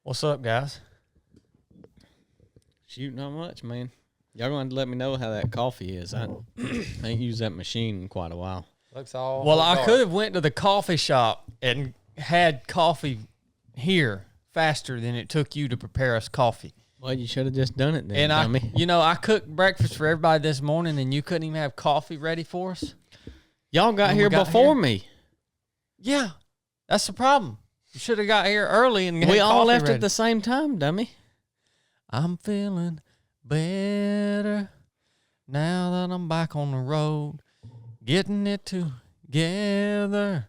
What's up, guys? Shoot, not much, man. Y'all going to let me know how that coffee is. I ain't used that machine in quite a while. Looks all Well, I dark. could have went to the coffee shop and had coffee here faster than it took you to prepare us coffee. Well, you should have just done it then, And dummy. I cooked breakfast for everybody this morning, and you couldn't even have coffee ready for us. Y'all got When we here got before here? me. Yeah, that's the problem. You should have got here early and had We all coffee left ready. at the same time, dummy. I'm feeling better now that I'm back on the road, getting it together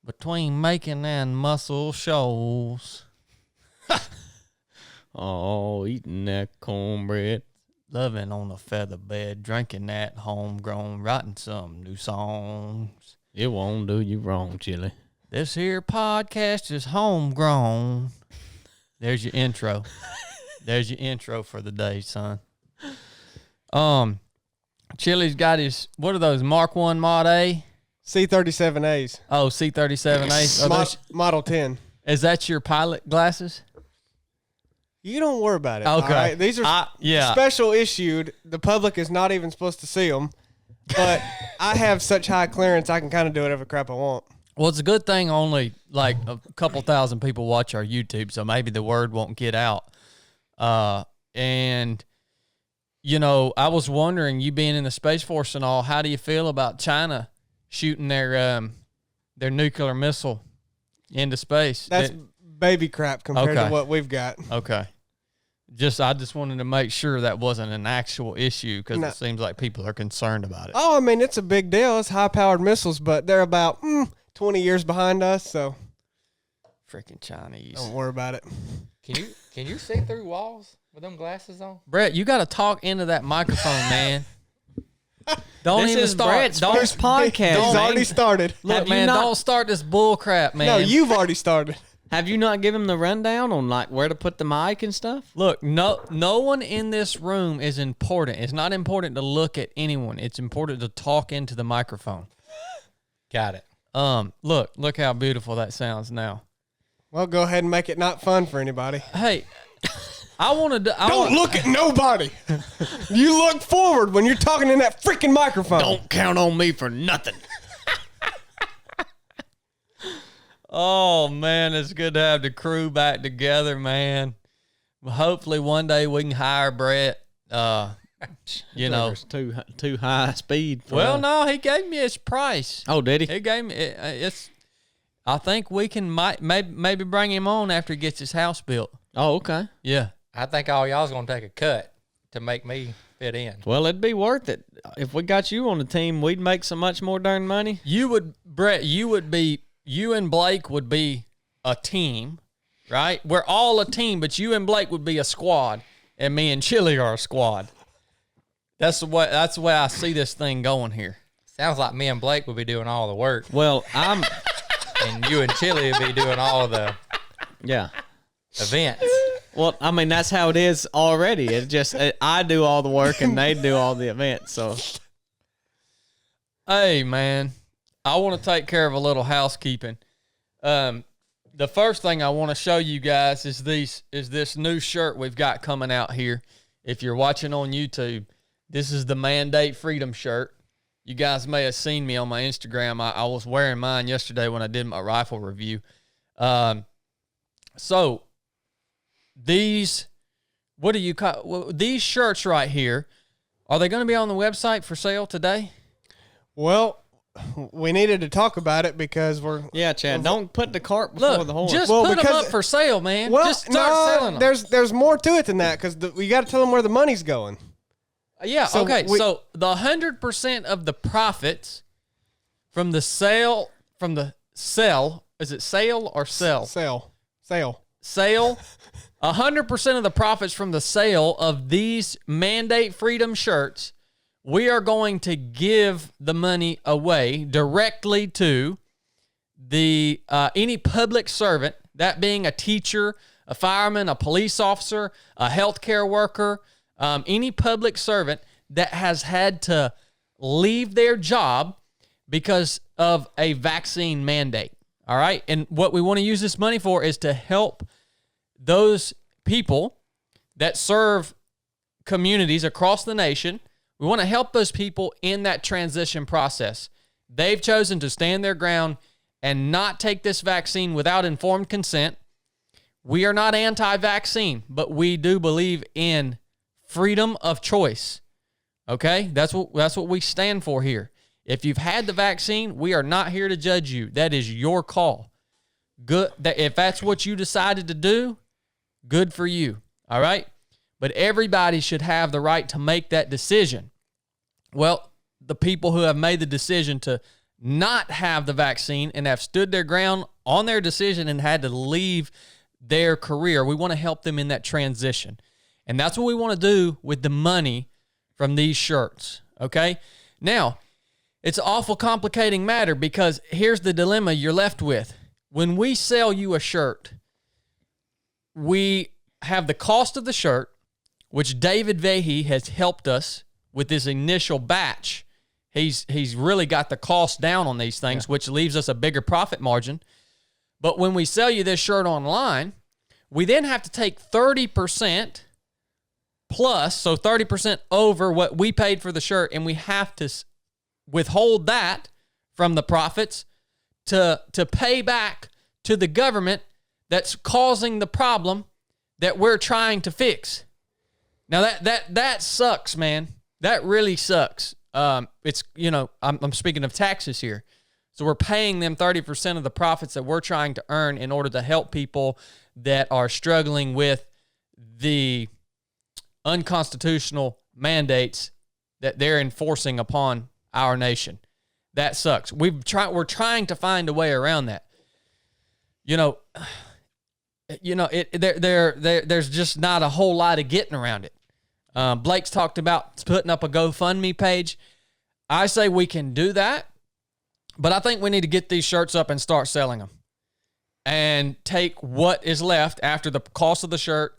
between making and muscle shoals. Oh, eating that cornbread. Loving on a feather bed, drinking that homegrown, writing some new songs. It won't do you wrong, Chili. This here podcast is homegrown. There's your intro. There's your intro for the day, son. Chili's got his, what are those, Mark 1 Mod A? C-37As. Oh, C-37A. Model 10. Is that your pilot glasses? You don't worry about it. Okay. All right? These are yeah. special issued. The public is not even supposed to see them. But I have such high clearance, I can kind of do whatever crap I want. Well, it's a good thing only like a couple thousand people watch our YouTube, so maybe the word won't get out. And, you know, I was wondering, you being in the Space Force and all, how do you feel about China shooting their nuclear missile into space? That's baby crap compared Okay. to what we've got. Okay. I just wanted to make sure that wasn't an actual issue because No. it seems like people are concerned about it. Oh, I mean, it's a big deal. It's high-powered missiles, but they're about 20 years behind us, so Freaking Chinese. don't worry about it. Can you see through walls with them glasses on? Brett, you got to talk into that microphone, man. Don't This even is start. Brett's Don't, first podcast. He's man. already started. look, Have you man, not- don't start this bull crap, man. No, you've already started. Have you not given him the rundown on like where to put the mic and stuff? Look, no one in this room is important. It's not important to look at anyone. It's important to talk into the microphone. Got it. Look how beautiful that sounds now. Well, go ahead and make it not fun for anybody. Hey, I want to. Don't look at nobody. You look forward when you're talking in that freaking microphone. Don't count on me for nothing. Oh man, it's good to have the crew back together, man. Hopefully one day we can hire Brett. You know, It's too high speed. For well, us. no, he gave me his price. Oh, did he? He gave me it's. I think we can maybe bring him on after he gets his house built. Oh, okay. Yeah. I think all y'all's gonna take a cut to make me fit in. Well, it'd be worth it. If we got you on the team, we'd make so much more darn money. Brett, you and Blake would be a team, right? We're all a team, but you and Blake would be a squad, and me and Chili are a squad. That's the way I see this thing going here. Sounds like me and Blake would be doing all the work, Well, and you and Chili would be doing all the yeah. events. Well, I mean, that's how it is already. It just, I do all the work and they do all the events. So, Hey, man, I want to take care of a little housekeeping. The first thing I want to show you guys is this new shirt we've got coming out here. If you're watching on YouTube, this is the Mandate Freedom shirt. You guys may have seen me on my Instagram. I was wearing mine yesterday when I did my rifle review. So these, what do you call, well, these shirts right here, are they going to be on the website for sale today? Well, we needed to talk about it because we're... yeah, Chad, don't put the cart before Look, the horse. just Well, put them because- up for sale, man. Well, just start selling them. there's more to it than that because we got to tell them where the money's going. Yeah, So okay. we- So the 100% of the profits from the sale, is it sale or sell? Sale. Sale. 100% of the profits from the sale of these Mandate Freedom shirts, we are going to give the money away directly to the any public servant, that being a teacher, a fireman, a police officer, a healthcare worker, any public servant that has had to leave their job because of a vaccine mandate. All right. And what we want to use this money for is to help those people that serve communities across the nation. We want to help those people in that transition process. They've chosen to stand their ground and not take this vaccine without informed consent. We are not anti-vaccine, but we do believe in freedom of choice. Okay? That's what we stand for here. If you've had the vaccine, we are not here to judge you. That is your call. Good. If that's what you decided to do, good for you. All right? But everybody should have the right to make that decision. Well, the people who have made the decision to not have the vaccine and have stood their ground on their decision and had to leave their career, we want to help them in that transition. And that's what we want to do with the money from these shirts, okay? Now, it's an awful complicating matter because here's the dilemma you're left with. When we sell you a shirt, we have the cost of the shirt, which David Vahey has helped us with this initial batch. He's really got the cost down on these things, which leaves us a bigger profit margin. But when we sell you this shirt online, we then have to take 30% plus, so 30% over what we paid for the shirt, and we have to withhold that from the profits to pay back to the government that's causing the problem that we're trying to fix. Now that sucks, man. That really sucks. It's, I'm speaking of taxes here. So we're paying them 30% of the profits that we're trying to earn in order to help people that are struggling with the unconstitutional mandates that they're enforcing upon our nation. That sucks. We're trying to find a way around that. There's just not a whole lot of getting around it. Blake's talked about putting up a GoFundMe page. I say we can do that, but I think we need to get these shirts up and start selling them and take what is left after the cost of the shirt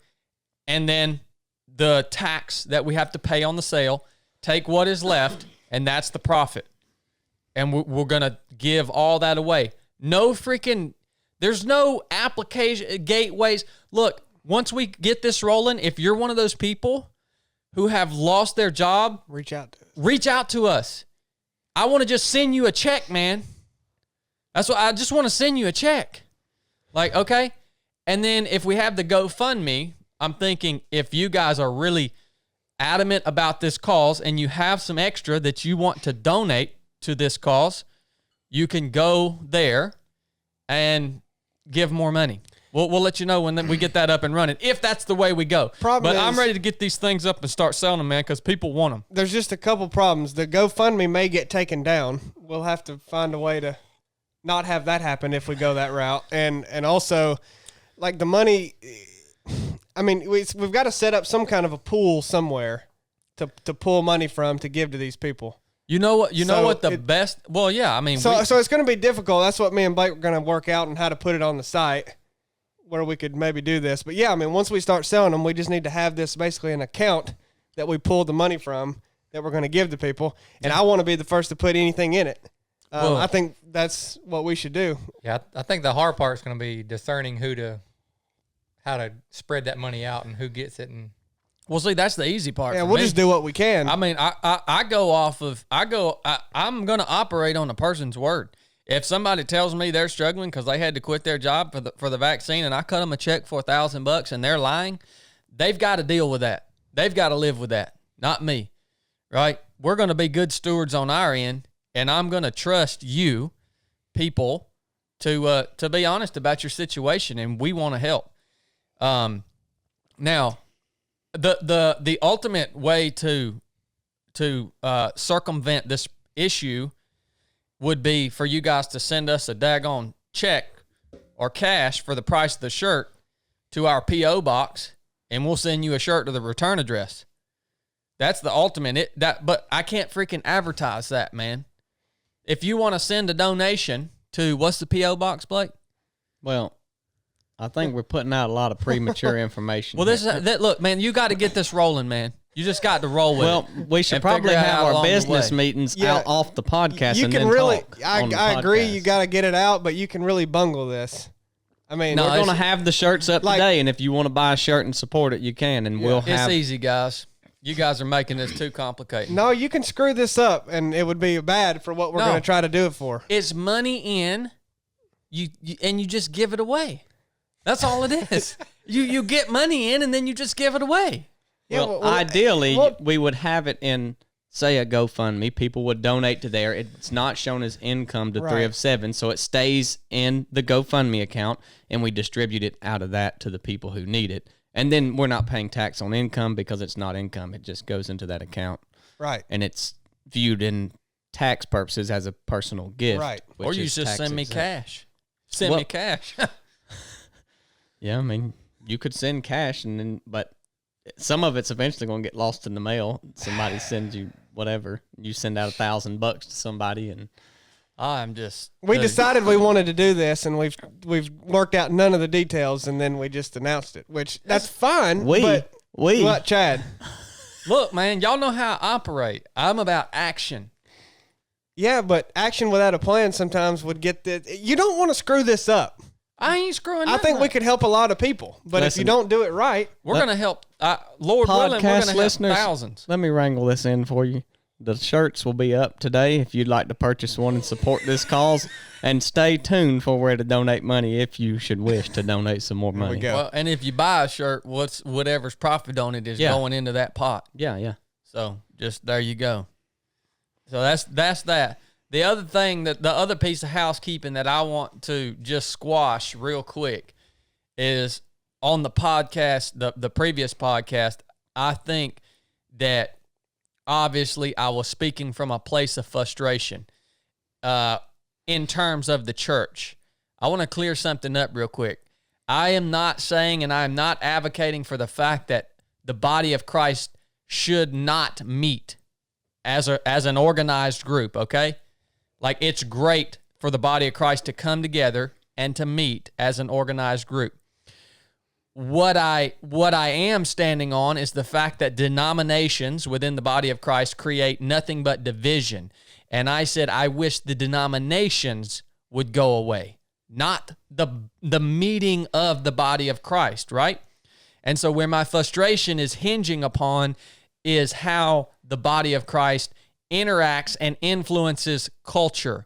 and then the tax that we have to pay on the sale, take what is left, and that's the profit. And we're going to give all that away. There's no application gateways. Look, once we get this rolling, if you're one of those people who have lost their job, reach out to us. I want to just send you a check, man. That's what I just want to send you a check. Like, okay. And then if we have the GoFundMe, I'm thinking if you guys are really adamant about this cause and you have some extra that you want to donate to this cause, you can go there and give more money. We'll let you know when we get that up and running, if that's the way we go. I'm ready to get these things up and start selling them, man, because people want them. There's just a couple problems. The GoFundMe may get taken down. We'll have to find a way to not have that happen if we go that route. And also, like the money, I mean, we've got to set up some kind of a pool somewhere to pull money from to give to these people. You know what the best? Well, yeah, I mean. So it's going to be difficult. That's what me and Blake are going to work out and how to put it on the site where we could maybe do this. But yeah, I mean, once we start selling them, we just need to have this basically an account that we pull the money from that we're going to give to people. And I want to be the first to put anything in it. I think that's what we should do. Yeah, I think the hard part is going to be discerning how to spread that money out and who gets it. And well, see, that's the easy part. Yeah, we'll just do what we can. I mean, I'm going to operate on a person's word. If somebody tells me they're struggling because they had to quit their job for the vaccine and I cut them a check for $1,000 and they're lying, they've got to deal with that. They've got to live with that, not me, right? We're going to be good stewards on our end, and I'm going to trust you people to be honest about your situation, and we want to help. Now, the ultimate way to circumvent this issue would be for you guys to send us a daggone check or cash for the price of the shirt to our P.O. box, and we'll send you a shirt to the return address. That's the ultimate. But I can't freaking advertise that, man. If you want to send a donation to, what's the P.O. box, Blake? Well, I think we're putting out a lot of premature information. Well, look, man, you got to get this rolling, man. You just got to roll with it. Well, we should probably have our business meetings out off the podcast. You can really, I agree, you got to get it out, but you can really bungle this. I mean, No, We're going to have the shirts up like- today, and if you want to buy a shirt and support it, you can, and we'll It's have... easy, guys. You guys are making this too complicated. no, you can screw this up, and it would be bad for what we're No. going to try to do it for. It's money in, you and you just give it away. That's all it is. you get money in, and then you just give it away. Yeah, Well, well, ideally, well- we would have it in, say, a GoFundMe. People would donate to there. It's not shown as income to 3 Right. of 7, so it stays in the GoFundMe account, and we distribute it out of that to the people who need it. And then we're not paying tax on income because it's not income. It just goes into that account, Right. and it's viewed in tax purposes as a personal gift. Right. which Or you is just tax send me exempt. cash. Send Well- me cash. Yeah, I mean, you could send cash, but some of it's eventually going to get lost in the mail. Somebody sends you whatever. You send out $1,000 to somebody, and I'm just. We dude, decided we wanted to do this, and we've worked out none of the details, and then we just announced it, which that's fine. but what, Chad? Look, man, y'all know how I operate. I'm about action. Yeah, but action without a plan sometimes would get this. You don't want to screw this up. I ain't screwing. I nothing think we up. could help a lot of people, but if you Listen. don't do it right, We're gonna help. Lord willing, we're podcast gonna help listeners, thousands. let me wrangle this in for you. The shirts will be up today if you'd like to purchase one and support this cause. And stay tuned for where to donate money if you should wish to donate some more money. we go. Well, and if you buy a shirt, whatever's profit on it is Yeah. going into that pot. Yeah. So just there you go. So that's that. The other thing the other piece of housekeeping that I want to just squash real quick is on the podcast, the previous podcast. I think that obviously I was speaking from a place of frustration in terms of the church. I want to clear something up real quick. I am not saying, and I am not advocating for the fact that the body of Christ should not meet as an organized group, okay? Like, it's great for the body of Christ to come together and to meet as an organized group. What I am standing on is the fact that denominations within the body of Christ create nothing but division. And I said I wish the denominations would go away, not the meeting of the body of Christ, right? And so where my frustration is hinging upon is how the body of Christ interacts and influences culture,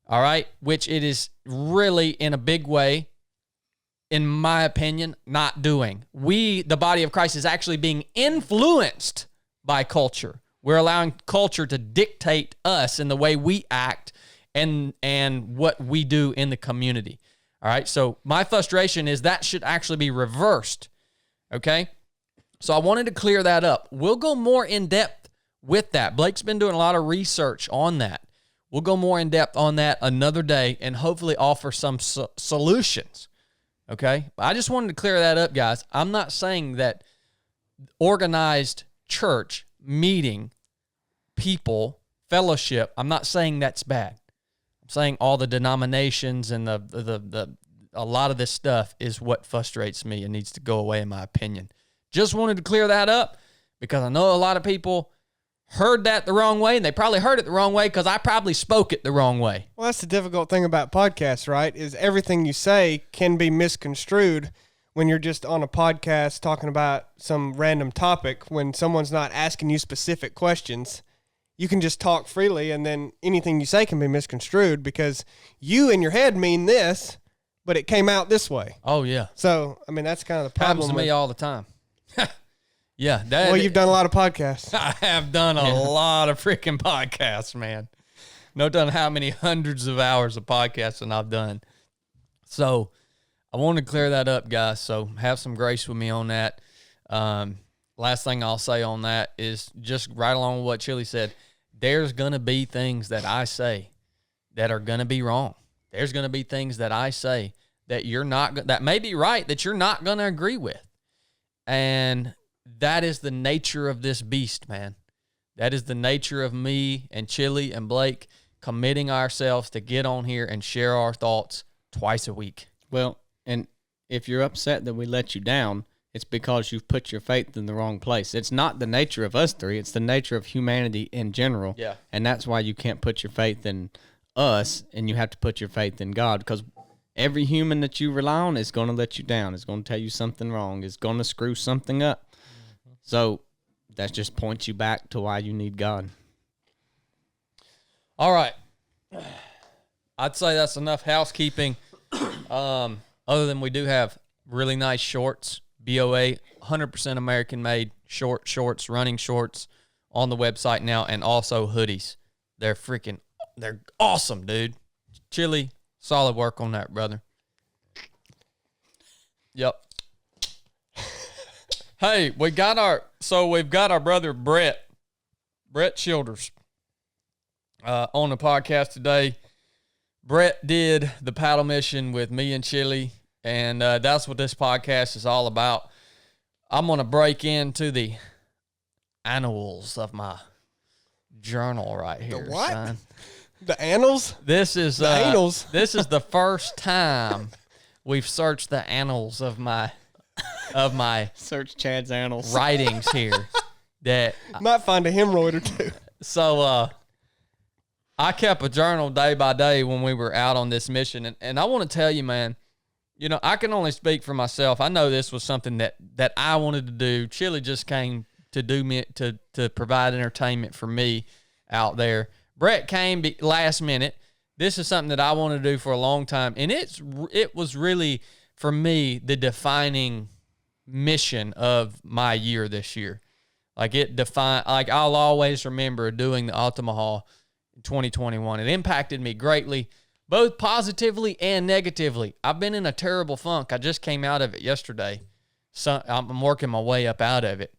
all right? Which it is really, in a big way, in my opinion, not doing. We, the body of Christ, is actually being influenced by culture. We're allowing culture to dictate us in the way we act and what we do in the community. All right, so my frustration is that should actually be reversed, okay? So I wanted to clear that up. We'll go more in depth with that. Blake's been doing a lot of research on that. We'll go more in depth on that another day and hopefully offer some solutions, okay? But I just wanted to clear that up, guys. I'm not saying that organized church meeting people, fellowship, I'm not saying that's bad. I'm saying all the denominations and the a lot of this stuff is what frustrates me and needs to go away, in my opinion. Just wanted to clear that up because I know a lot of people heard that the wrong way, and they probably heard it the wrong way because I probably spoke it the wrong way. Well, that's the difficult thing about podcasts, right? Is everything you say can be misconstrued when you're just on a podcast talking about some random topic. When someone's not asking you specific questions, you can just talk freely, and then anything you say can be misconstrued because you in your head mean this, but it came out this way. Oh, yeah. So, I mean, that's kind of the problem. Happens to me all the time. Yeah. That, Well, you've done a lot of podcasts. I have done a lot of freaking podcasts, man. No telling how many hundreds of hours of podcasting I've done. So I want to clear that up, guys. So have some grace with me on that. Last thing I'll say on that is just right along with what Chili said. There's going to be things that I say that are going to be wrong. There's going to be things that I say that you're not, that may be right, that you're not going to agree with. And that is the nature of this beast, man. That is the nature of me and Chili and Blake committing ourselves to get on here and share our thoughts twice a week. Well, and if you're upset that we let you down, it's because you've put your faith in the wrong place. It's not the nature of us three. It's the nature of humanity in general. Yeah. And that's why you can't put your faith in us, and you have to put your faith in God, because every human that you rely on is going to let you down. Is going to tell you something wrong. Is going to screw something up. So that just points you back to why you need God. All right. I'd say that's enough housekeeping. Other than we do have really nice shorts, BOA, 100% American made shorts, running shorts on the website now, and also hoodies. They're awesome, dude. Chili, solid work on that, brother. Yep. Hey, we've got our brother Brett Childers on the podcast today. Brett did the paddle mission with me and Chili, and that's what this podcast is all about. I'm going to break into the annals of my journal right here. The what? Son. The annals? This is the annals. This is the first time we've searched the annals of my Search Chad's annals. writings here. That Might find a hemorrhoid or two. So I kept a journal day by day when we were out on this mission. And I want to tell you, man, you know, I can only speak for myself. I know this was something that I wanted to do. Chili just came to do me to provide entertainment for me out there. Brett came last minute. This is something that I wanted to do for a long time. And it was really, for me, the defining mission of my year this year. Like I'll always remember doing the Altamaha in 2021. It impacted me greatly, both positively and negatively. I've been in a terrible funk. I just came out of it yesterday. So I'm working my way up out of it.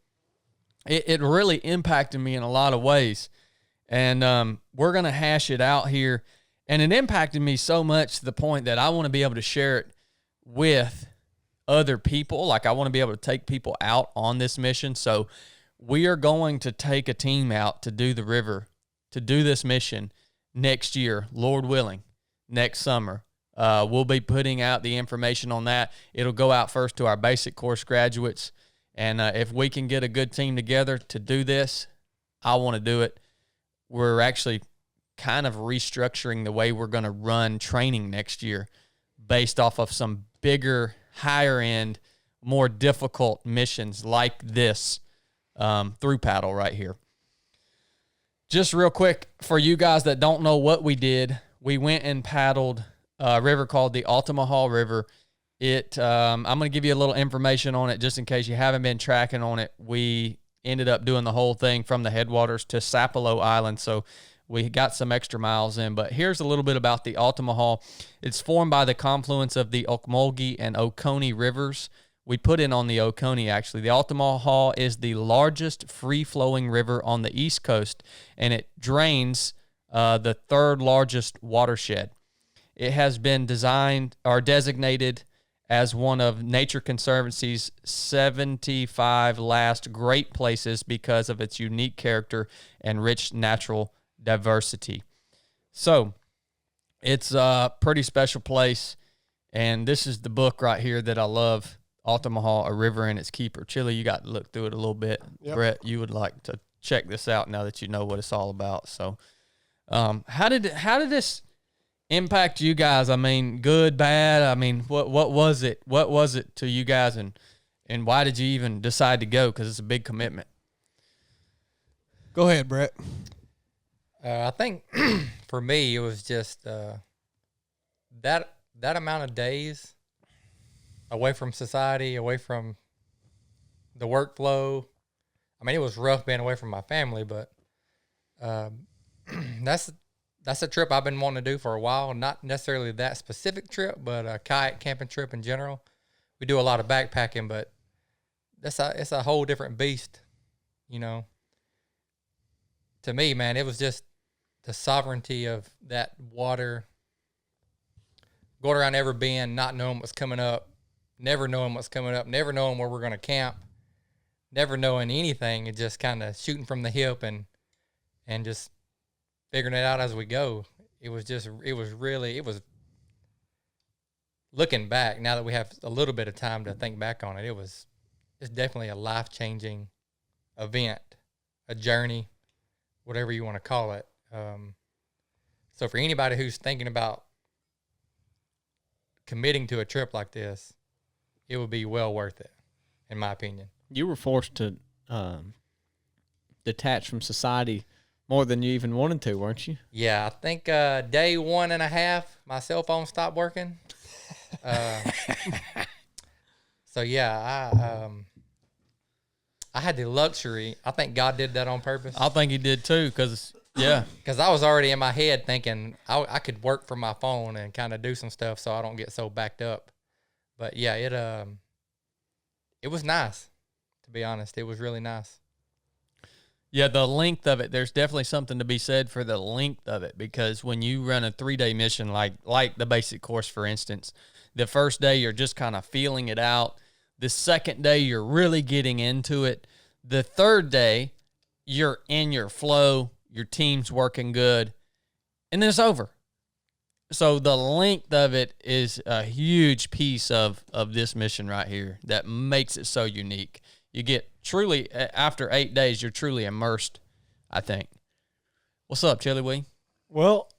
It really impacted me in a lot of ways. And we're going to hash it out here. And it impacted me so much to the point that I want to be able to share it with other people. Like I want to be able to take people out on this mission. So we are going to take a team out to do the river, to do this mission next year, Lord willing, next summer. We'll be putting out the information on that. It'll go out first to our basic course graduates. And if we can get a good team together to do this, I want to do it. We're actually kind of restructuring the way we're going to run training next year based off of some bigger, higher end, more difficult missions like this through paddle right here. Just real quick, for you guys that don't know what we did, we went and paddled a river called the Altamaha River. I'm going to give you a little information on it just in case you haven't been tracking on it. We ended up doing the whole thing from the headwaters to Sapelo Island, so we got some extra miles in. But here's a little bit about the Altamaha. It's formed by the confluence of the Ocmulgee and Oconee rivers. We put in on the Oconee, actually. The Altamaha is the largest free-flowing river on the East Coast, and it drains the third largest watershed. It has been designed or designated as one of Nature Conservancy's 75 last great places because of its unique character and rich natural diversity. So it's a pretty special place, and this is the book right here that I love, Altamaha, A River and Its Keeper. Chili, you got to look through it a little bit. Yep. Brett, you would like to check this out now that you know what it's all about. So how did this impact you guys? I mean, good, bad? I mean, what was it? What was it to you guys, and why did you even decide to go? Because it's a big commitment. Go ahead, Brett. I think for me, it was just that amount of days away from society, away from the workflow. I mean, it was rough being away from my family, but that's a trip I've been wanting to do for a while. Not necessarily that specific trip, but a kayak camping trip in general. We do a lot of backpacking, but it's a whole different beast, you know. To me, man, it was just the sovereignty of that water, going around every bend, not knowing what's coming up, never knowing what's coming up, never knowing where we're going to camp, never knowing anything, and just kind of shooting from the hip and just figuring it out as we go. It was looking back, now that we have a little bit of time to think back on it, it's definitely a life-changing event, a journey, whatever you want to call it. So for anybody who's thinking about committing to a trip like this, it would be well worth it, in my opinion. You were forced to detach from society more than you even wanted to, weren't you? Yeah, I think day 1.5, my cell phone stopped working. So yeah, I had the luxury. I think God did that on purpose. I think he did too, because yeah, Because I was already in my head thinking I could work from my phone and kind of do some stuff so I don't get so backed up. But yeah, it was nice, to be honest. It was really nice. yeah, the length of it. There's definitely something to be said for the length of it, because when you run a 3-day mission, like the basic course, for instance, the first day you're just kind of feeling it out. The second day you're really getting into it. The third day you're in your flow. Your team's working good, and then it's over. So the length of it is a huge piece of this mission right here that makes it so unique. You get truly, after 8 days, you're truly immersed, I think. What's up, Chili Wee? Well,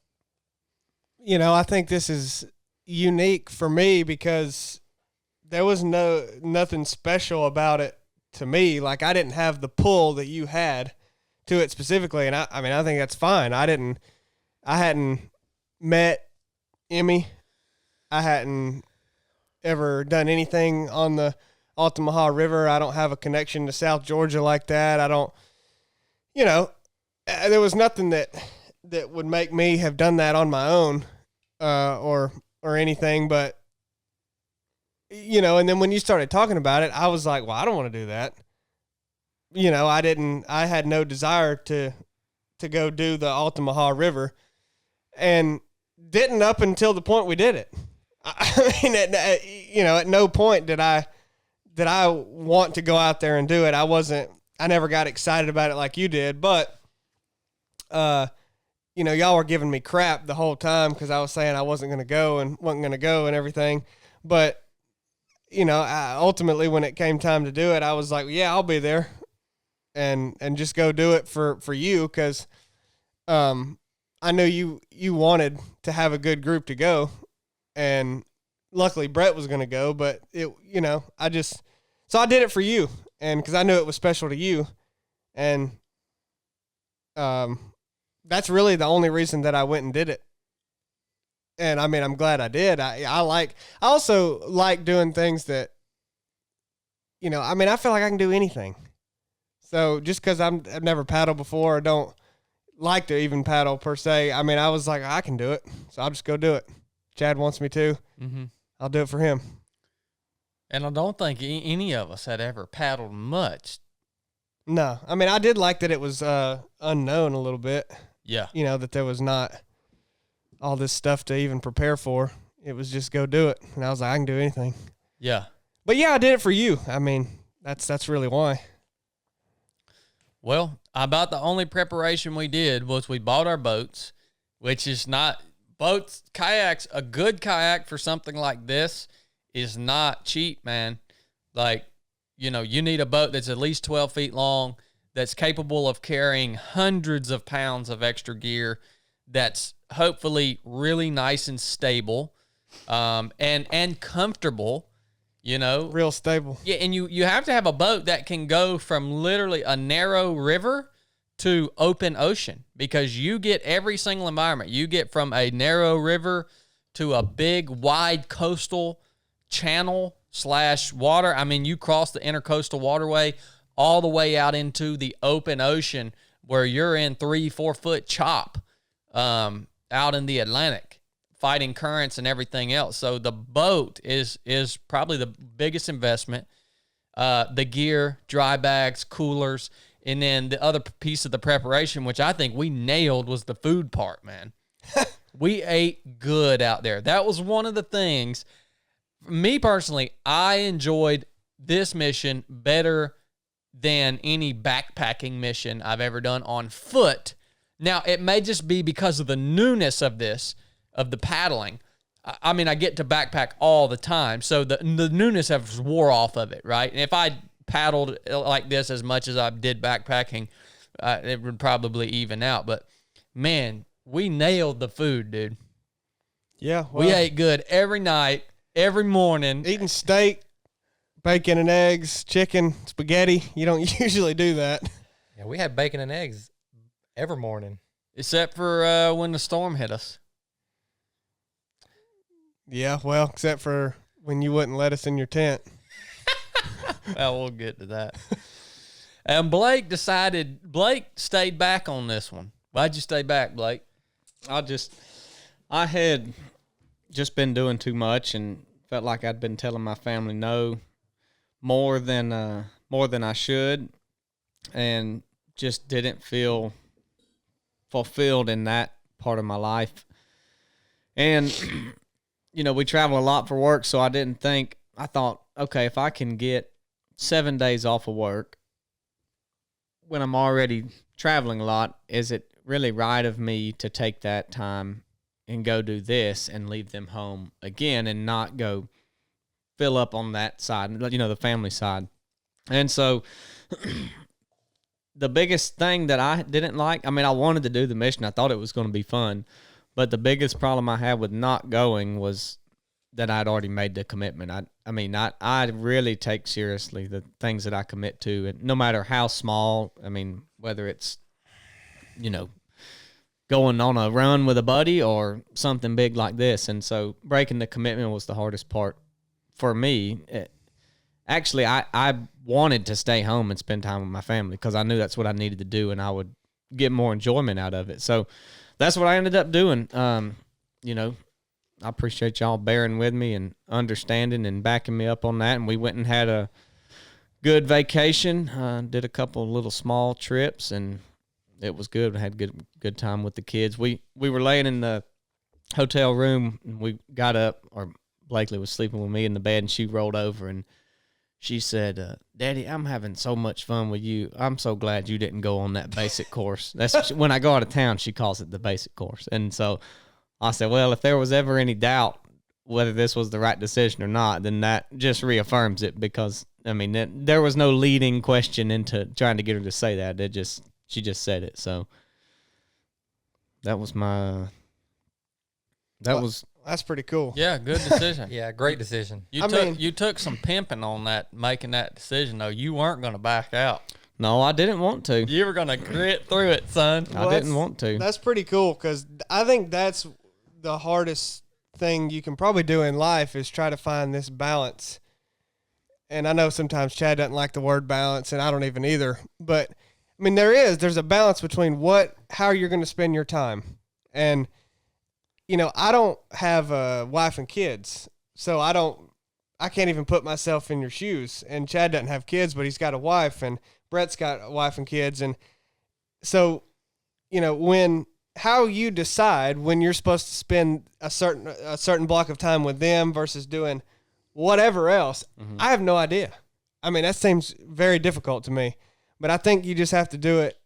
I think this is unique for me because there was nothing special about it to me. Like, I didn't have the pull that you had to it specifically, and I mean, I think that's fine. I hadn't met Emmy. I hadn't ever done anything on the Altamaha River. I don't have a connection to South Georgia like that. I don't, there was nothing that would make me have done that on my own, or anything. But, and then when you started talking about it, I was like, well, I don't want to do that. I had no desire to go do the Altamaha River, and didn't up until the point we did it. I mean, at no point did I want to go out there and do it. I never got excited about it like you did, but, y'all were giving me crap the whole time because I was saying I wasn't going to go and everything. But, ultimately when it came time to do it, I was like, yeah, I'll be there. And just go do it for you, because I knew you wanted to have a good group to go, and luckily Brett was going to go, but so I did it for you, and because I knew it was special to you, and that's really the only reason that I went and did it. And I mean, I'm glad I did. I also like doing things that, I feel like I can do anything. So just because I've never paddled before, or don't like to even paddle per se, I mean, I was like, I can do it, so I'll just go do it. Chad wants me to. Mm-hmm. I'll do it for him. And I don't think any of us had ever paddled much. No, I mean, I did like that it was unknown a little bit. Yeah. That there was not all this stuff to even prepare for. It was just go do it. And I was like, I can do anything. Yeah. But yeah, I did it for you. I mean, that's really why. Well, about the only preparation we did was we bought our boats, which is not boats, kayaks. A good kayak for something like this is not cheap, man. Like, you need a boat that's at least 12 feet long, that's capable of carrying hundreds of pounds of extra gear, that's hopefully really nice and stable, and comfortable. Real stable. Yeah, and you have to have a boat that can go from literally a narrow river to open ocean, because you get every single environment. You get from a narrow river to a big, wide coastal channel / water. I mean, you cross the intercoastal waterway all the way out into the open ocean, where you're in 3-4 foot chop out in the Atlantic, fighting currents and everything else. So the boat is probably the biggest investment. The gear, dry bags, coolers, and then the other piece of the preparation, which I think we nailed, was the food part, man. We ate good out there. That was one of the things. Me personally, I enjoyed this mission better than any backpacking mission I've ever done on foot. Now, it may just be because of the newness of the paddling. I mean, I get to backpack all the time, so the newness has wore off of it, right? And if I paddled like this as much as I did backpacking, it would probably even out. But, man, we nailed the food, dude. Yeah. Well, we ate good every night. every morning. Eating steak, bacon and eggs, chicken, spaghetti. You don't usually do that. Yeah, we had bacon and eggs every morning. Except for when the storm hit us. Yeah, well, except for when you wouldn't let us in your tent. Well, we'll get to that. And Blake stayed back on this one. Why'd you stay back, Blake? I had just been doing too much and felt like I'd been telling my family no more than I should, and just didn't feel fulfilled in that part of my life. And we travel a lot for work, so I thought, okay, if I can get 7 days off of work when I'm already traveling a lot, is it really right of me to take that time and go do this and leave them home again and not go fill up on that side, the family side? And so the biggest thing that I didn't like, I wanted to do the mission. I thought it was going to be fun, but the biggest problem I had with not going was that I'd already made the commitment. I really take seriously the things that I commit to, and no matter how small, whether it's, going on a run with a buddy or something big like this. And so breaking the commitment was the hardest part for me. Actually, I wanted to stay home and spend time with my family because I knew that's what I needed to do and I would get more enjoyment out of it. So that's what I ended up doing. I appreciate y'all bearing with me and understanding and backing me up on that. And we went and had a good vacation, did a couple of little small trips, and it was good. We had good time with the kids. We were laying in the hotel room, and we got up, or Blakely was sleeping with me in the bed, and she rolled over and she said, Daddy, I'm having so much fun with you. I'm so glad you didn't go on that basic course. That's when I go out of town, she calls it the basic course. And so I said, well, if there was ever any doubt whether this was the right decision or not, then that just reaffirms it, because there was no leading question into trying to get her to say that. She just said it. So that was that's pretty cool. Yeah, good decision. Yeah, great decision. You took some pimping on that, making that decision, though. You weren't going to back out. No, I didn't want to. You were going to grit through it, son. I didn't want to. That's pretty cool, because I think that's the hardest thing you can probably do in life is try to find this balance. And I know sometimes Chad doesn't like the word balance, and I don't even either. But, there's a balance between how you're going to spend your time. And, I don't have a wife and kids, so I can't even put myself in your shoes. And Chad doesn't have kids, but he's got a wife, and Brett's got a wife and kids. And so, how you decide when you're supposed to spend a certain block of time with them versus doing whatever else, I have no idea. That seems very difficult to me. But I think you just have to do it.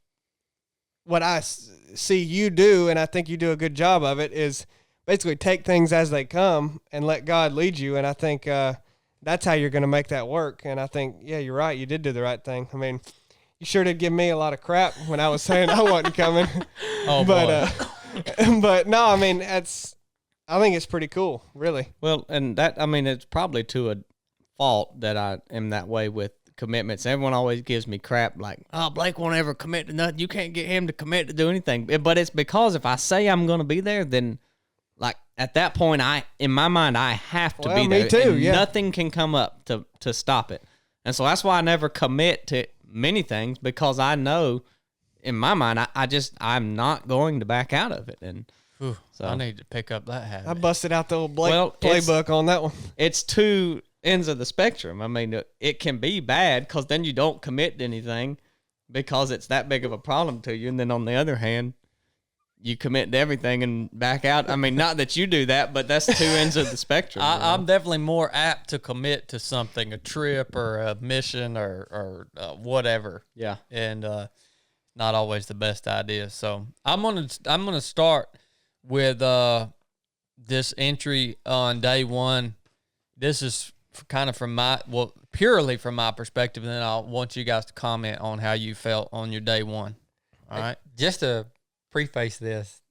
What I see you do, and I think you do a good job of it, is basically take things as they come and let God lead you. And I think that's how you're going to make that work. And I think, yeah, you're right. You did do the right thing. You sure did give me a lot of crap when I was saying I wasn't coming. Oh, but, but no, I think it's pretty cool, really. Well, and that, it's probably to a fault that I am that way with commitments. Everyone always gives me crap like, oh, Blake won't ever commit to nothing. You can't get him to commit to do anything. But it's because if I say I'm going to be there, then like at that point, in my mind, I have to be there. Me too, and yeah. Nothing can come up to stop it. And so that's why I never commit to many things, because I know in my mind, I'm not going to back out of it. And so I need to pick up that habit. I busted out the old Blake playbook on that one. It's two ends of the spectrum. It can be bad because then you don't commit to anything because it's that big of a problem to you. And then on the other hand, you commit to everything and back out. Not that you do that, but that's two ends of the spectrum. I'm definitely more apt to commit to something, a trip or a mission or whatever. Yeah. And not always the best idea. So I'm gonna start with this entry on day one. This is kind of purely from my perspective, and then I want you guys to comment on how you felt on your day one. All right. Just to preface this,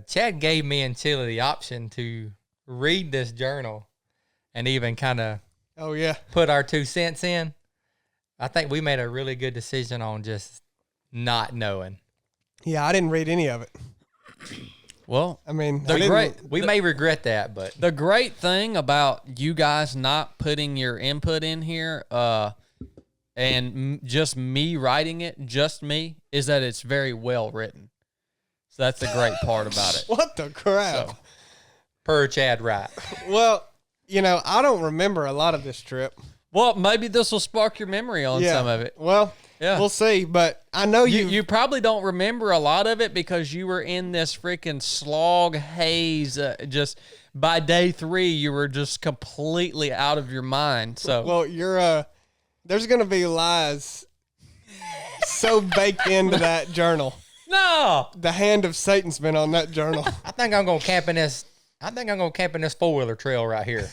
Chad gave me and Chili the option to read this journal, and even kind of Oh yeah. put our 2 cents in, I think we made a really good decision on just not knowing. Yeah, I didn't read any of it. Well, I mean, We may regret that, but the great thing about you guys not putting your input in here, and just me writing it, just me, is that it's very well written. So that's the great part about it. What the crap? So, per Chad Wright. Well, I don't remember a lot of this trip. well, maybe this will spark your memory on some of it. Well, Yeah. we'll see. But I know You probably don't remember a lot of it because you were in this freaking slog haze. Just by day 3, you were just completely out of your mind. So, Well, you're there's gonna be lies so baked into that journal. no. The hand of Satan's been on that journal. I think I'm gonna camp in this 4-wheeler trail right here.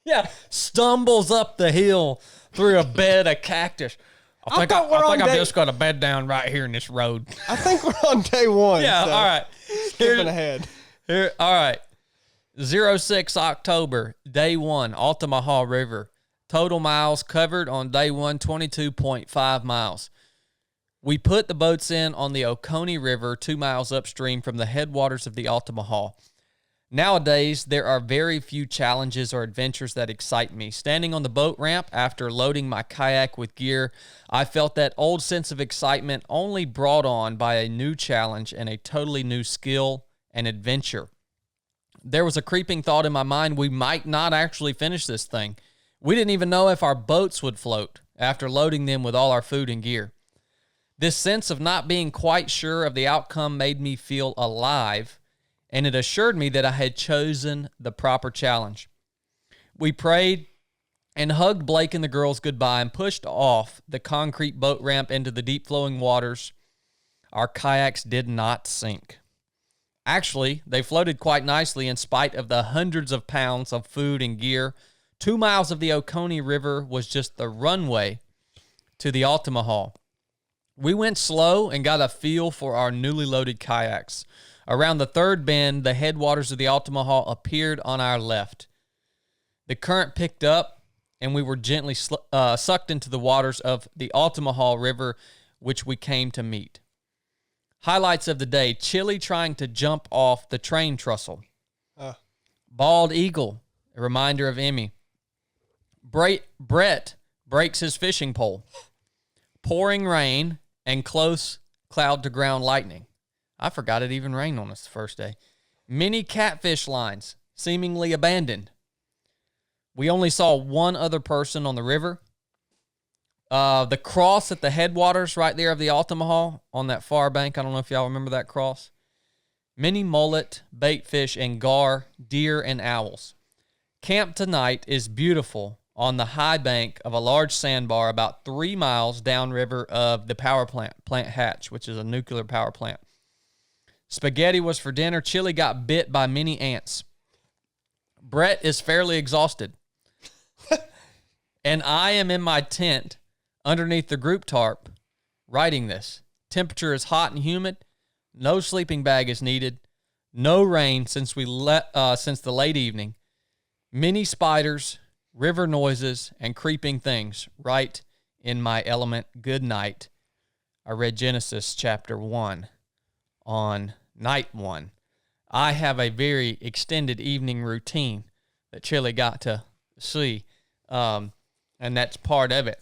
Yeah, stumbles up the hill through a bed of cactus. I think I'm just going to bed down right here in this road. I think we're on day 1. Yeah, so all right. skipping ahead. Here, all right. 06 October, day 1, Altamaha River. Total miles covered on day 1, 22.5 miles. We put the boats in on the Oconee River 2 miles upstream from the headwaters of the Altamaha. Nowadays, there are very few challenges or adventures that excite me. Standing on the boat ramp after loading my kayak with gear, I felt that old sense of excitement only brought on by a new challenge and a totally new skill and adventure. There was a creeping thought in my mind we might not actually finish this thing. We didn't even know if our boats would float after loading them with all our food and gear. This sense of not being quite sure of the outcome made me feel alive, and it assured me that I had chosen the proper challenge. We prayed and hugged Blake and the girls goodbye and pushed off the concrete boat ramp into the deep flowing waters. Our kayaks did not sink. Actually, they floated quite nicely in spite of the hundreds of pounds of food and gear. 2 miles of the Oconee River was just the runway to the Altamaha. We went slow and got a feel for our newly loaded kayaks. Around the third bend, the headwaters of the Altamaha appeared on our left. The current picked up, and we were gently sucked into the waters of the Altamaha River, which we came to meet. Highlights of the day: Chili trying to jump off the train trestle. Bald eagle, a reminder of Emmy. Brett breaks his fishing pole. Pouring rain and close cloud-to-ground lightning. I forgot it even rained on us the first day. Many catfish lines, seemingly abandoned. We only saw one other person on the river. The cross at the headwaters right there of the Altamaha on that far bank. I don't know if y'all remember that cross. Many mullet, baitfish, and gar, deer, and owls. Camp tonight is beautiful on the high bank of a large sandbar about 3 miles downriver of the power plant, Plant Hatch, which is a nuclear power plant. Spaghetti was for dinner. Chili got bit by many ants. Brett is fairly exhausted. And I am in my tent underneath the group tarp writing this. Temperature is hot and humid. No sleeping bag is needed. No rain since the late evening. Many spiders, river noises, and creeping things. Right in my element. Good night. I read Genesis chapter 1 on night 1. I have a very extended evening routine that Chili got to see, and that's part of it.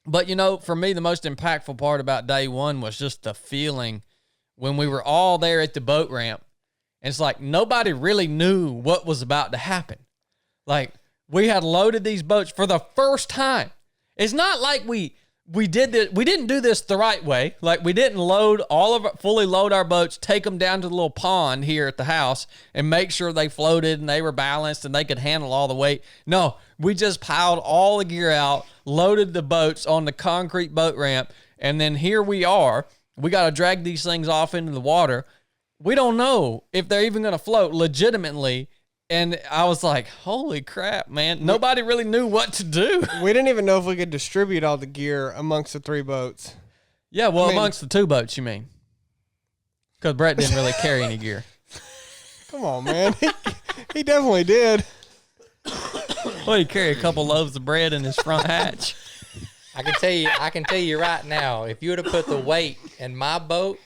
But, for me, the most impactful part about day 1 was just the feeling when we were all there at the boat ramp. And it's like nobody really knew what was about to happen. Like, we had loaded these boats for the first time. It's not like we didn't do this the right way. Like, we didn't fully load our boats, take them down to the little pond here at the house and make sure they floated and they were balanced and they could handle all the weight. No, we just piled all the gear out, loaded the boats on the concrete boat ramp, and then here we are. We got to drag these things off into the water. We don't know if they're even going to float legitimately. And I was like, holy crap, man. Nobody really knew what to do. We didn't even know if we could distribute all the gear amongst the 3 boats. Yeah, well, amongst the 2 boats, you mean? Because Brett didn't really carry any gear. Come on, man. He definitely did. Well, he carry a couple loaves of bread in his front hatch. I can tell you right now, if you would have put the weight in my boat,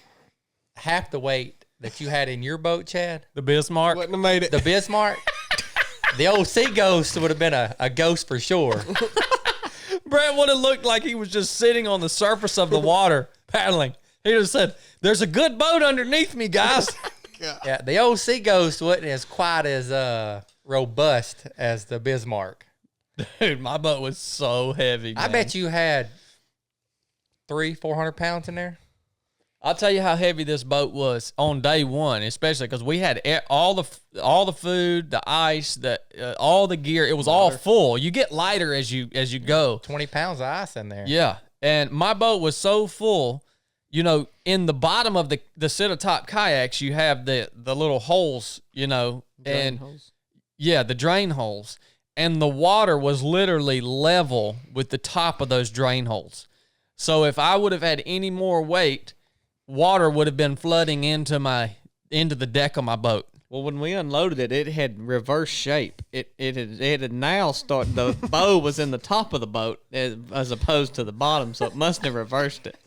half the weight that you had in your boat, Chad, The Bismarck. Wouldn't have made it. the Bismarck, the old sea ghost would have been a ghost for sure. Brett would have looked like he was just sitting on the surface of the water paddling. He would have said, "There's a good boat underneath me, guys." Yeah, the old sea ghost wasn't as quite as robust as the Bismarck. Dude, my boat was so heavy, man. I bet you had 300-400 pounds in there. I'll tell you how heavy this boat was on day one, especially because we had all the food, the ice, all the gear. It was all full. You get lighter as you go. 20 pounds of ice in there. Yeah, and my boat was so full. You know, in the bottom of the sit-atop kayaks, you have the little holes. You know, Drain holes? Yeah, the drain holes, and the water was literally level with the top of those drain holes. So if I would have had any more weight, water would have been flooding into the deck of my boat. Well, when we unloaded it, it had reverse shape. It had now started. The bow was in the top of the boat as opposed to the bottom, so it must have reversed it.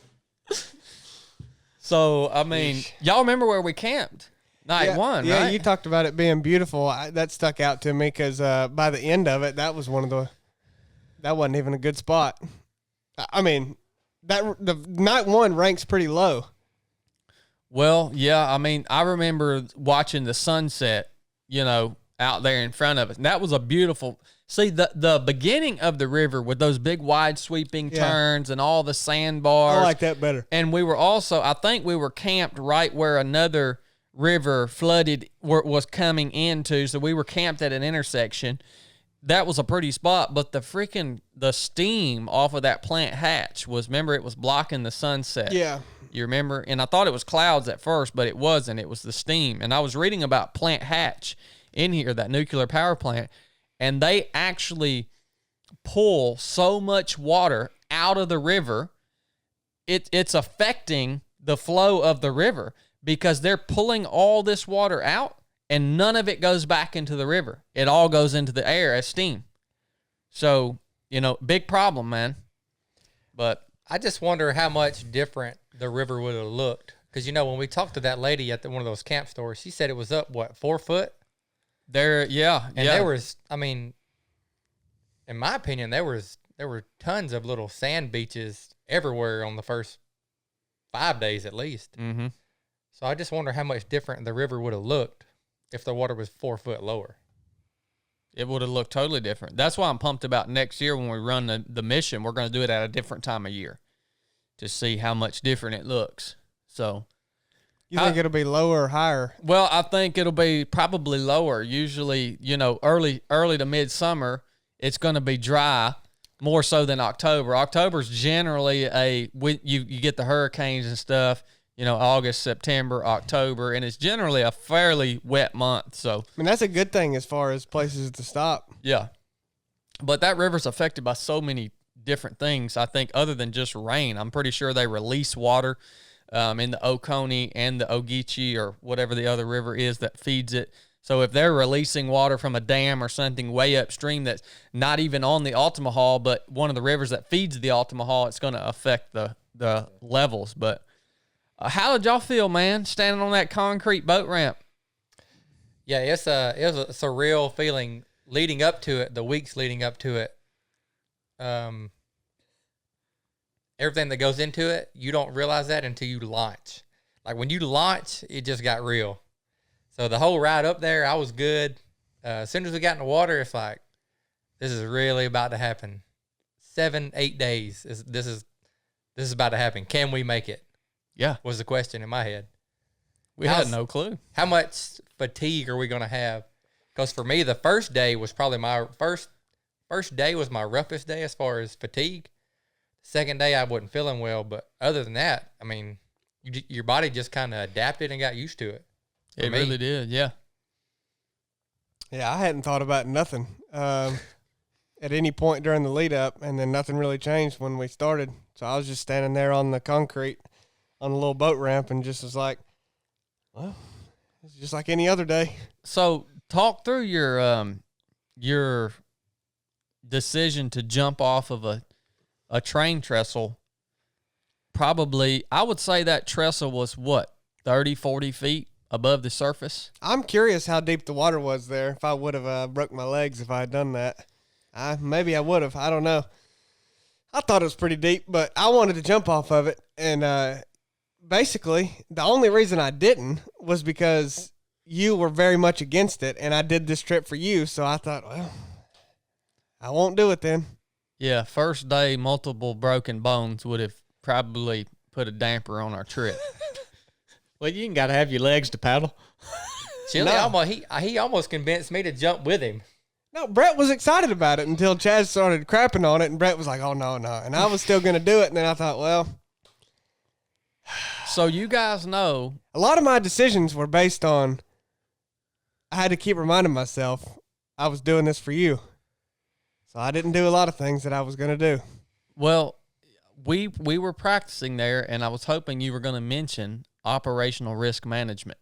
So I mean, y'all remember where we camped night one, Yeah, right? you talked about it being beautiful. That stuck out to me because by the end of it, that was that wasn't even a good spot. I mean, the night one ranks pretty low. Well, yeah, I mean, I remember watching the sunset, you know, out there in front of us. And that was a beautiful. See, the beginning of the river with those big wide sweeping turns and all the sandbars. I like that better. And we were also, I think we were camped right where another river flooded was coming into. So we were camped at an intersection. That was a pretty spot, but the steam off of that plant hatch remember, it was blocking the sunset. Yeah. You remember? And I thought it was clouds at first, but it wasn't. It was the steam. And I was reading about Plant Hatch in here, that nuclear power plant, and they actually pull so much water out of the river, it's affecting the flow of the river because they're pulling all this water out and none of it goes back into the river. It all goes into the air as steam. So, you know, big problem, man. But I just wonder how much different the river would have looked. Because, you know, when we talked to that lady at one of those camp stores, she said it was up, 4 foot? there was, I mean, in my opinion, there were tons of little sand beaches everywhere on the first 5 days at least. Mm-hmm. So I just wonder how much different the river would have looked if the water was 4 foot lower. It would have looked totally different. That's why I'm pumped about next year when we run the mission. We're going to do it at a different time of year to see how much different it looks. So, You think it'll be lower or higher? well, I think it'll be probably lower. Usually, you know, early to midsummer, it's going to be dry more so than October. October's generally you get the hurricanes and stuff. You know, August, September, October, and it's generally a fairly wet month. So, I mean, that's a good thing as far as places to stop. yeah. But that river's affected by so many different things, I think, other than just rain. I'm pretty sure they release water in the Oconee and the Ogeechee or whatever the other river is that feeds it. So if they're releasing water from a dam or something way upstream that's not even on the Altamaha, but one of the rivers that feeds the Altamaha, it's going to affect the levels. But how did y'all feel, man, standing on that concrete boat ramp? Yeah, it's a surreal feeling leading up to it, the weeks leading up to it. Everything that goes into it, you don't realize that until you launch. Like when you launch, it just got real. So the whole ride up there, I was good. As soon as we got in the water, it's like, this is really about to happen. 7-8 days. This is about to happen. Can we make it? Yeah. Was the question in my head. We had no clue. How much fatigue are we going to have? Because for me, the first day was probably my first day was my roughest day as far as fatigue. Second day, I wasn't feeling well, but other than that, I mean, your body just kind of adapted and got used to it. It really did, yeah. Yeah, I hadn't thought about nothing at any point during the lead up, and then nothing really changed when we started. So I was just standing there on the concrete on a little boat ramp and just was like, well, it's just like any other day. So talk through your your decision to jump off of a train trestle, probably, I would say that trestle was what, 30, 40 feet above the surface? I'm curious how deep the water was there. If I would have broke my legs if I had done that. Maybe I would have. I don't know. I thought it was pretty deep, but I wanted to jump off of it. And basically, the only reason I didn't was because you were very much against it, and I did this trip for you. So I thought, well, I won't do it then. Yeah, first day, multiple broken bones would have probably put a damper on our trip. Well, you ain't got to have your legs to paddle. Chili, No. he almost convinced me to jump with him. No, Brett was excited about it until Chaz started crapping on it, and Brett was like, oh, no. And I was still going to do it, and then I thought, well. So you guys know. A lot of my decisions were based on, I had to keep reminding myself I was doing this for you. So I didn't do a lot of things that I was going to do. Well, we were practicing there, and I was hoping you were going to mention operational risk management,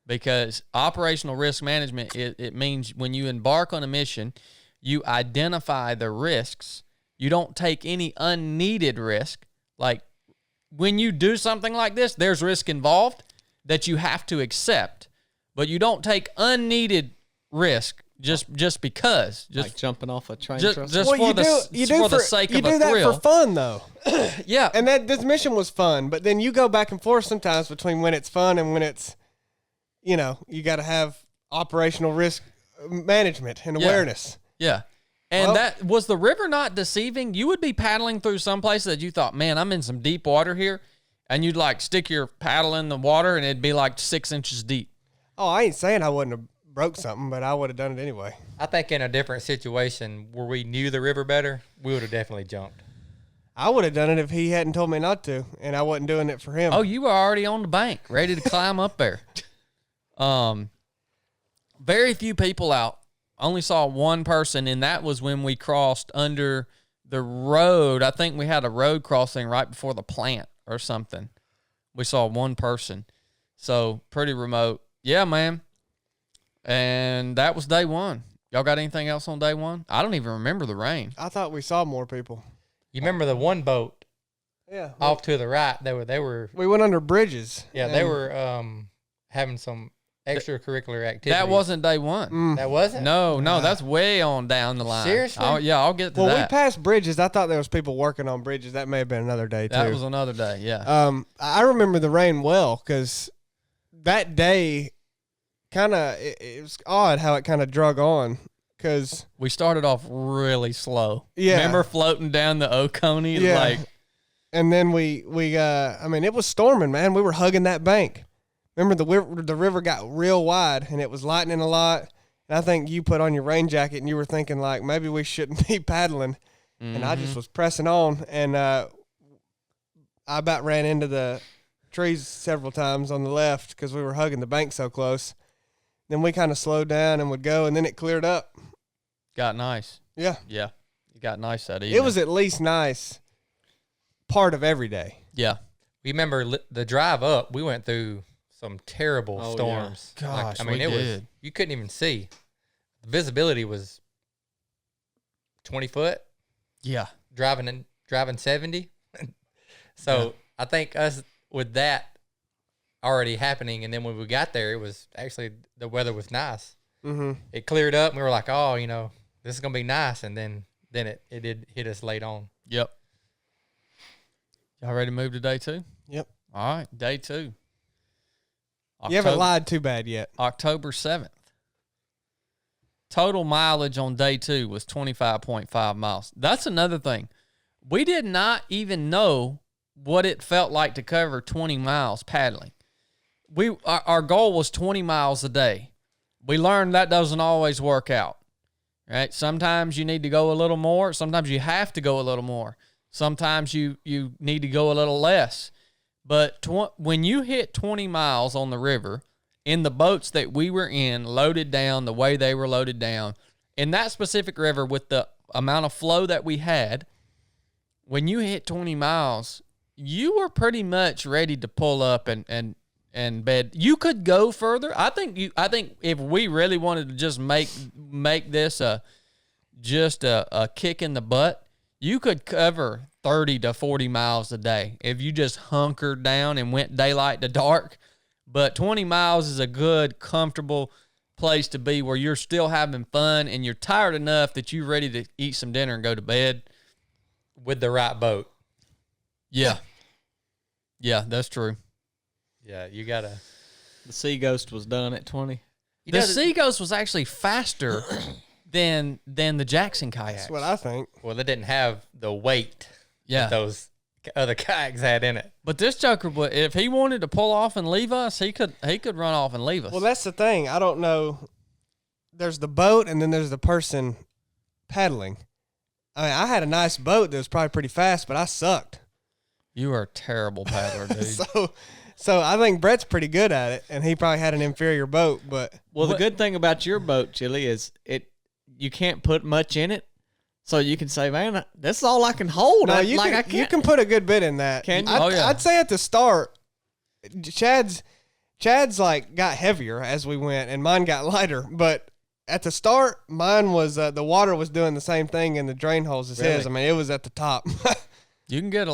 because operational risk management, it means when you embark on a mission, you identify the risks. You don't take any unneeded risk. Like when you do something like this, there's risk involved that you have to accept, but you don't take unneeded risk just because. Just Like jumping off a train just, trestle. just Well, for the sake of a You do that thrill. for fun, though. Yeah. And this mission was fun, but then you go back and forth sometimes between when it's fun and when it's, you got to have operational risk management and awareness. Yeah. And Well- that was the river not deceiving? You would be paddling through some places that you thought, man, I'm in some deep water here. And you'd like stick your paddle in the water and it'd be like 6 inches deep. Oh, I ain't saying I wouldn't have broke something, but I would have done it anyway. I think in a different situation where we knew the river better, we would have definitely jumped. I would have done it if he hadn't told me not to, and I wasn't doing it for him. Oh, you were already on the bank, ready to climb up there. Very few people out. Only saw one person, and that was when we crossed under the road. I think we had a road crossing right before the plant or something. We saw one person. So pretty remote. Yeah, man. And that was day one. Y'all got anything else on day one? I don't even remember the rain. I thought we saw more people. You remember the one boat Yeah. off to the right? They were We went under bridges. yeah, they and- were having some extracurricular activities. That wasn't day one. That wasn't? No, that's way on down the line. Seriously? I'll get to Well, that. we passed bridges. I thought there was people working on bridges. That may have been another day, too. That was another day, yeah. I remember the rain well because that day it was odd how it kind of drug on because We started off really slow. Yeah. Remember floating down the Oconee? Yeah. Like, and then it was storming, man. We were hugging that bank. Remember the river got real wide and it was lightning a lot. And I think you put on your rain jacket and you were thinking like maybe we shouldn't be paddling. And I just was pressing on and I about ran into the trees several times on the left because we were hugging the bank so close. Then we kind of slowed down and would go, and then it cleared up. got nice. Yeah. Yeah. It got nice that evening. It was at least nice part of every day. Yeah. We remember the drive up, we went through some terrible Oh, yeah. storms. Gosh, I mean, we it was, did. you couldn't even see. The visibility was 20 foot Yeah. driving 70. So I think us with that already happening, and then when we got there, it was actually the weather was nice. Mm-hmm. It cleared up, and we were like, oh, this is gonna be nice, and then it did hit us late on. Yep. Y'all ready to move to day two? Yep. All right. Day two. You haven't lied too bad yet. October 7th. Total mileage on day two was 25.5 miles. That's another thing. We did not even know what it felt like to cover 20 miles paddling. Our goal was 20 miles a day. We learned that doesn't always work out, right? Sometimes you need to go a little more. Sometimes you have to go a little more. Sometimes you need to go a little less. But when you hit 20 miles on the river, in the boats that we were in, loaded down the way they were loaded down, in that specific river with the amount of flow that we had, when you hit 20 miles, you were pretty much ready to pull up and and bed. You could go further. I think if we really wanted to just make this just a kick in the butt, you could cover 30 to 40 miles a day if you just hunkered down and went daylight to dark. But 20 miles is a good, comfortable place to be where you're still having fun and you're tired enough that you're ready to eat some dinner and go to bed. With the right boat. Yeah. Yeah, that's true. Yeah, you got to. The Sea Ghost was done at 20. The Sea Ghost was actually faster than the Jackson kayaks. That's what I think. Well, they didn't have the weight Yeah. that those other kayaks had in it. But this joker, if he wanted to pull off and leave us, he could run off and leave us. Well, that's the thing. I don't know. There's the boat, and then there's the person paddling. I mean, I had a nice boat that was probably pretty fast, but I sucked. You are a terrible paddler, dude. So I think Brett's pretty good at it, and he probably had an inferior boat. But Well, the good thing about your boat, Chili, is you can't put much in it, so you can say, "Man, this is all I can hold." no, I you can put a good bit in that. Can you? Oh, yeah. I'd say at the start, Chad's like got heavier as we went, and mine got lighter. But at the start, mine was the water was doing the same thing in the drain holes as his. I mean, it was at the top. You can get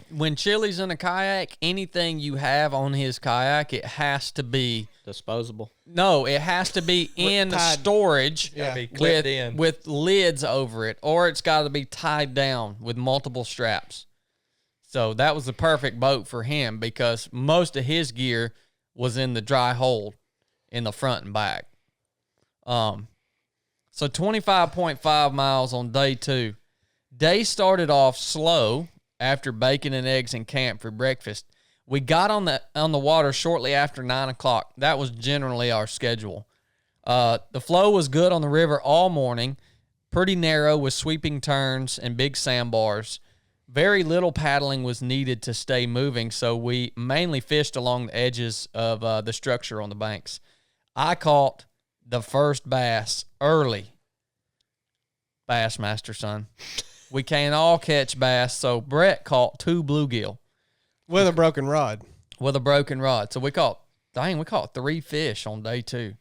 when Chili's in a kayak, anything you have on his kayak, it has to be disposable. No, it has to be in storage Yeah. Be clipped in. with lids over it, or it's got to be tied down with multiple straps. So that was the perfect boat for him because most of his gear was in the dry hold in the front and back. So 25.5 miles on day 2. Day started off slow after bacon and eggs in camp for breakfast. We got on the water shortly after 9 o'clock. That was generally our schedule. The flow was good on the river all morning, pretty narrow with sweeping turns and big sandbars. Very little paddling was needed to stay moving, so we mainly fished along the edges of the structure on the banks. I caught the first bass early. Bassmaster, son. We can't all catch bass, so Brett caught 2 bluegill. With a broken rod. With a broken rod. So we caught 3 fish on day 2.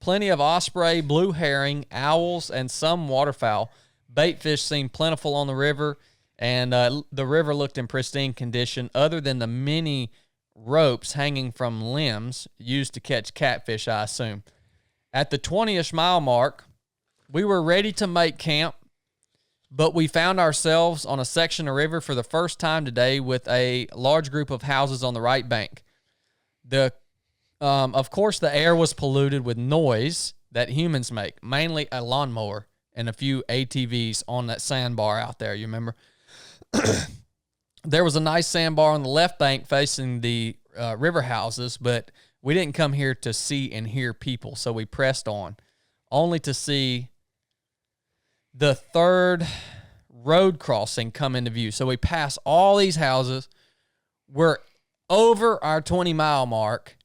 Plenty of osprey, blue herring, owls, and some waterfowl. Bait fish seemed plentiful on the river, and the river looked in pristine condition other than the many ropes hanging from limbs used to catch catfish, I assume. At the 20th mile mark, we were ready to make camp, but we found ourselves on a section of river for the first time today with a large group of houses on the right bank. Of course, the air was polluted with noise that humans make, mainly a lawnmower and a few ATVs on that sandbar out there, you remember? There was a nice sandbar on the left bank facing the river houses, but we didn't come here to see and hear people, so we pressed on, only to see the third road crossing come into view. So we pass all these houses. We're over our 20-mile mark,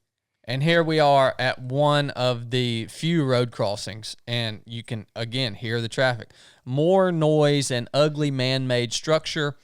and here we are at one of the few road crossings, and you can, again, hear the traffic. More noise and ugly man-made structure.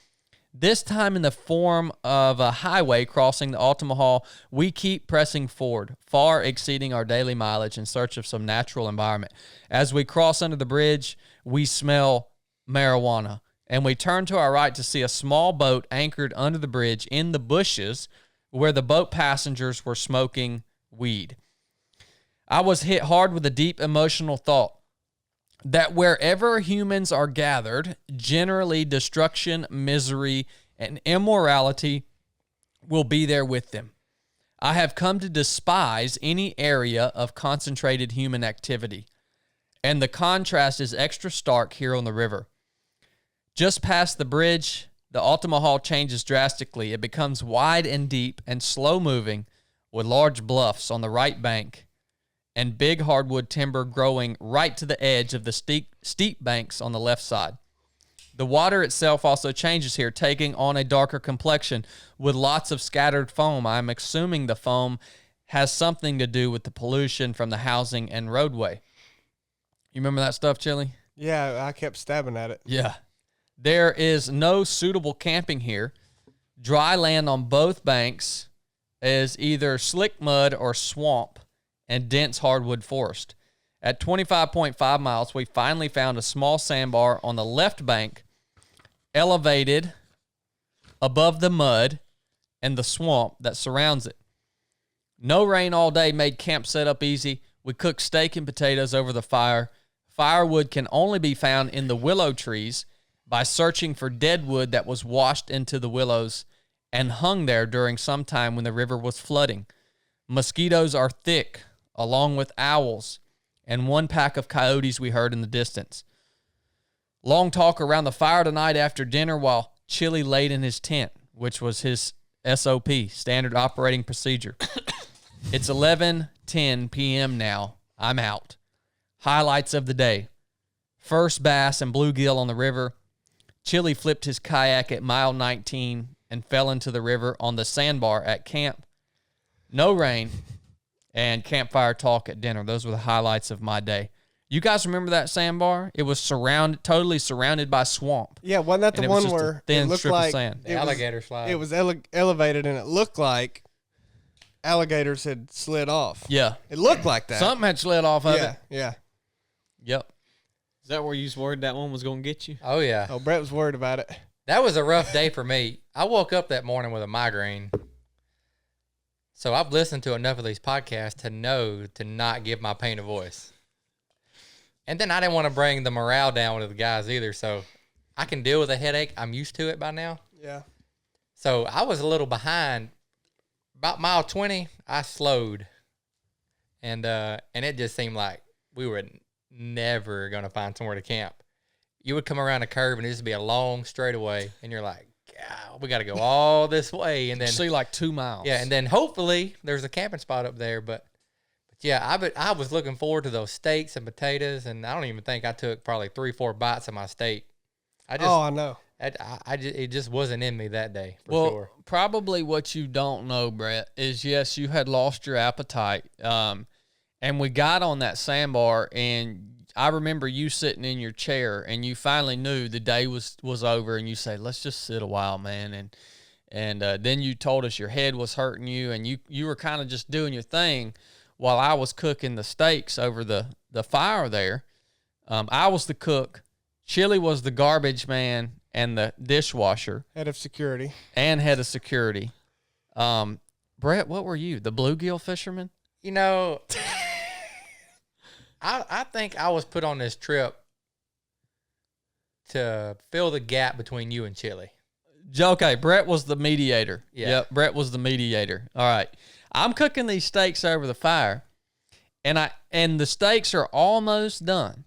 This time in the form of a highway crossing the Altamaha. We keep pressing forward, far exceeding our daily mileage in search of some natural environment. As we cross under the bridge, we smell marijuana, and we turn to our right to see a small boat anchored under the bridge in the bushes where the boat passengers were smoking weed. I was hit hard with a deep emotional thought that wherever humans are gathered, generally destruction, misery, and immorality will be there with them. I have come to despise any area of concentrated human activity, and the contrast is extra stark here on the river. Just past the bridge, the Altamaha changes drastically. It becomes wide and deep and slow-moving with large bluffs on the right bank and big hardwood timber growing right to the edge of the steep banks on the left side. The water itself also changes here, taking on a darker complexion with lots of scattered foam. I'm assuming the foam has something to do with the pollution from the housing and roadway. You remember that stuff, Chili? Yeah, I kept stabbing at it. Yeah. There is no suitable camping here. Dry land on both banks, is either slick mud or swamp and dense hardwood forest. At 25.5 miles, we finally found a small sandbar on the left bank, elevated above the mud and the swamp that surrounds it. No rain all day made camp setup easy. We cooked steak and potatoes over the fire. Firewood can only be found in the willow trees by searching for dead wood that was washed into the willows and hung there during some time when the river was flooding. Mosquitoes are thick, along with owls, and one pack of coyotes we heard in the distance. Long talk around the fire tonight after dinner while Chili laid in his tent, which was his SOP, standard operating procedure. It's 11:10 p.m. now. I'm out. Highlights of the day. First bass and bluegill on the river. Chili flipped his kayak at mile 19 and fell into the river on the sandbar at camp. No rain and campfire talk at dinner. Those were the highlights of my day. You guys remember that sandbar? It was totally surrounded by swamp. Yeah, wasn't that the one where thin it looked strip like of sand? The alligator slide. It was elevated and it looked like alligators had slid off. Yeah. It looked like that. Something had slid off of it. Yeah. Yep. Is that where you was worried that one was going to get you? Oh, yeah. Oh, Brett was worried about it. That was a rough day for me. I woke up that morning with a migraine. So I've listened to enough of these podcasts to know to not give my pain a voice. And then I didn't want to bring the morale down with the guys either. So I can deal with a headache. I'm used to it by now. Yeah. So I was a little behind. About mile 20, I slowed. And it just seemed like we were never going to find somewhere to camp. You would come around a curve and it would be a long straightaway. And you're like, God, we got to go all this way. And then See like 2 miles. yeah, and then hopefully there's a camping spot up there. But yeah, I was looking forward to those steaks and potatoes, and I don't even think I took probably 3-4 bites of my steak. I know. it just wasn't in me that day for Well, sure. probably what you don't know, Brett, is yes, you had lost your appetite. And we got on that sandbar, and I remember you sitting in your chair, and you finally knew the day was over, and you said, "Let's just sit a while, man." And then you told us your head was hurting you, and you were kind of just doing your thing while I was cooking the steaks over the fire there. I was the cook. Chili was the garbage man and the dishwasher. Head of security. And head of security. Brett, what were you? The bluegill fisherman? You know, I think I was put on this trip to fill the gap between you and Chili. Okay, Brett was the mediator. Yeah. Yep, Brett was the mediator. All right. I'm cooking these steaks over the fire, and the steaks are almost done.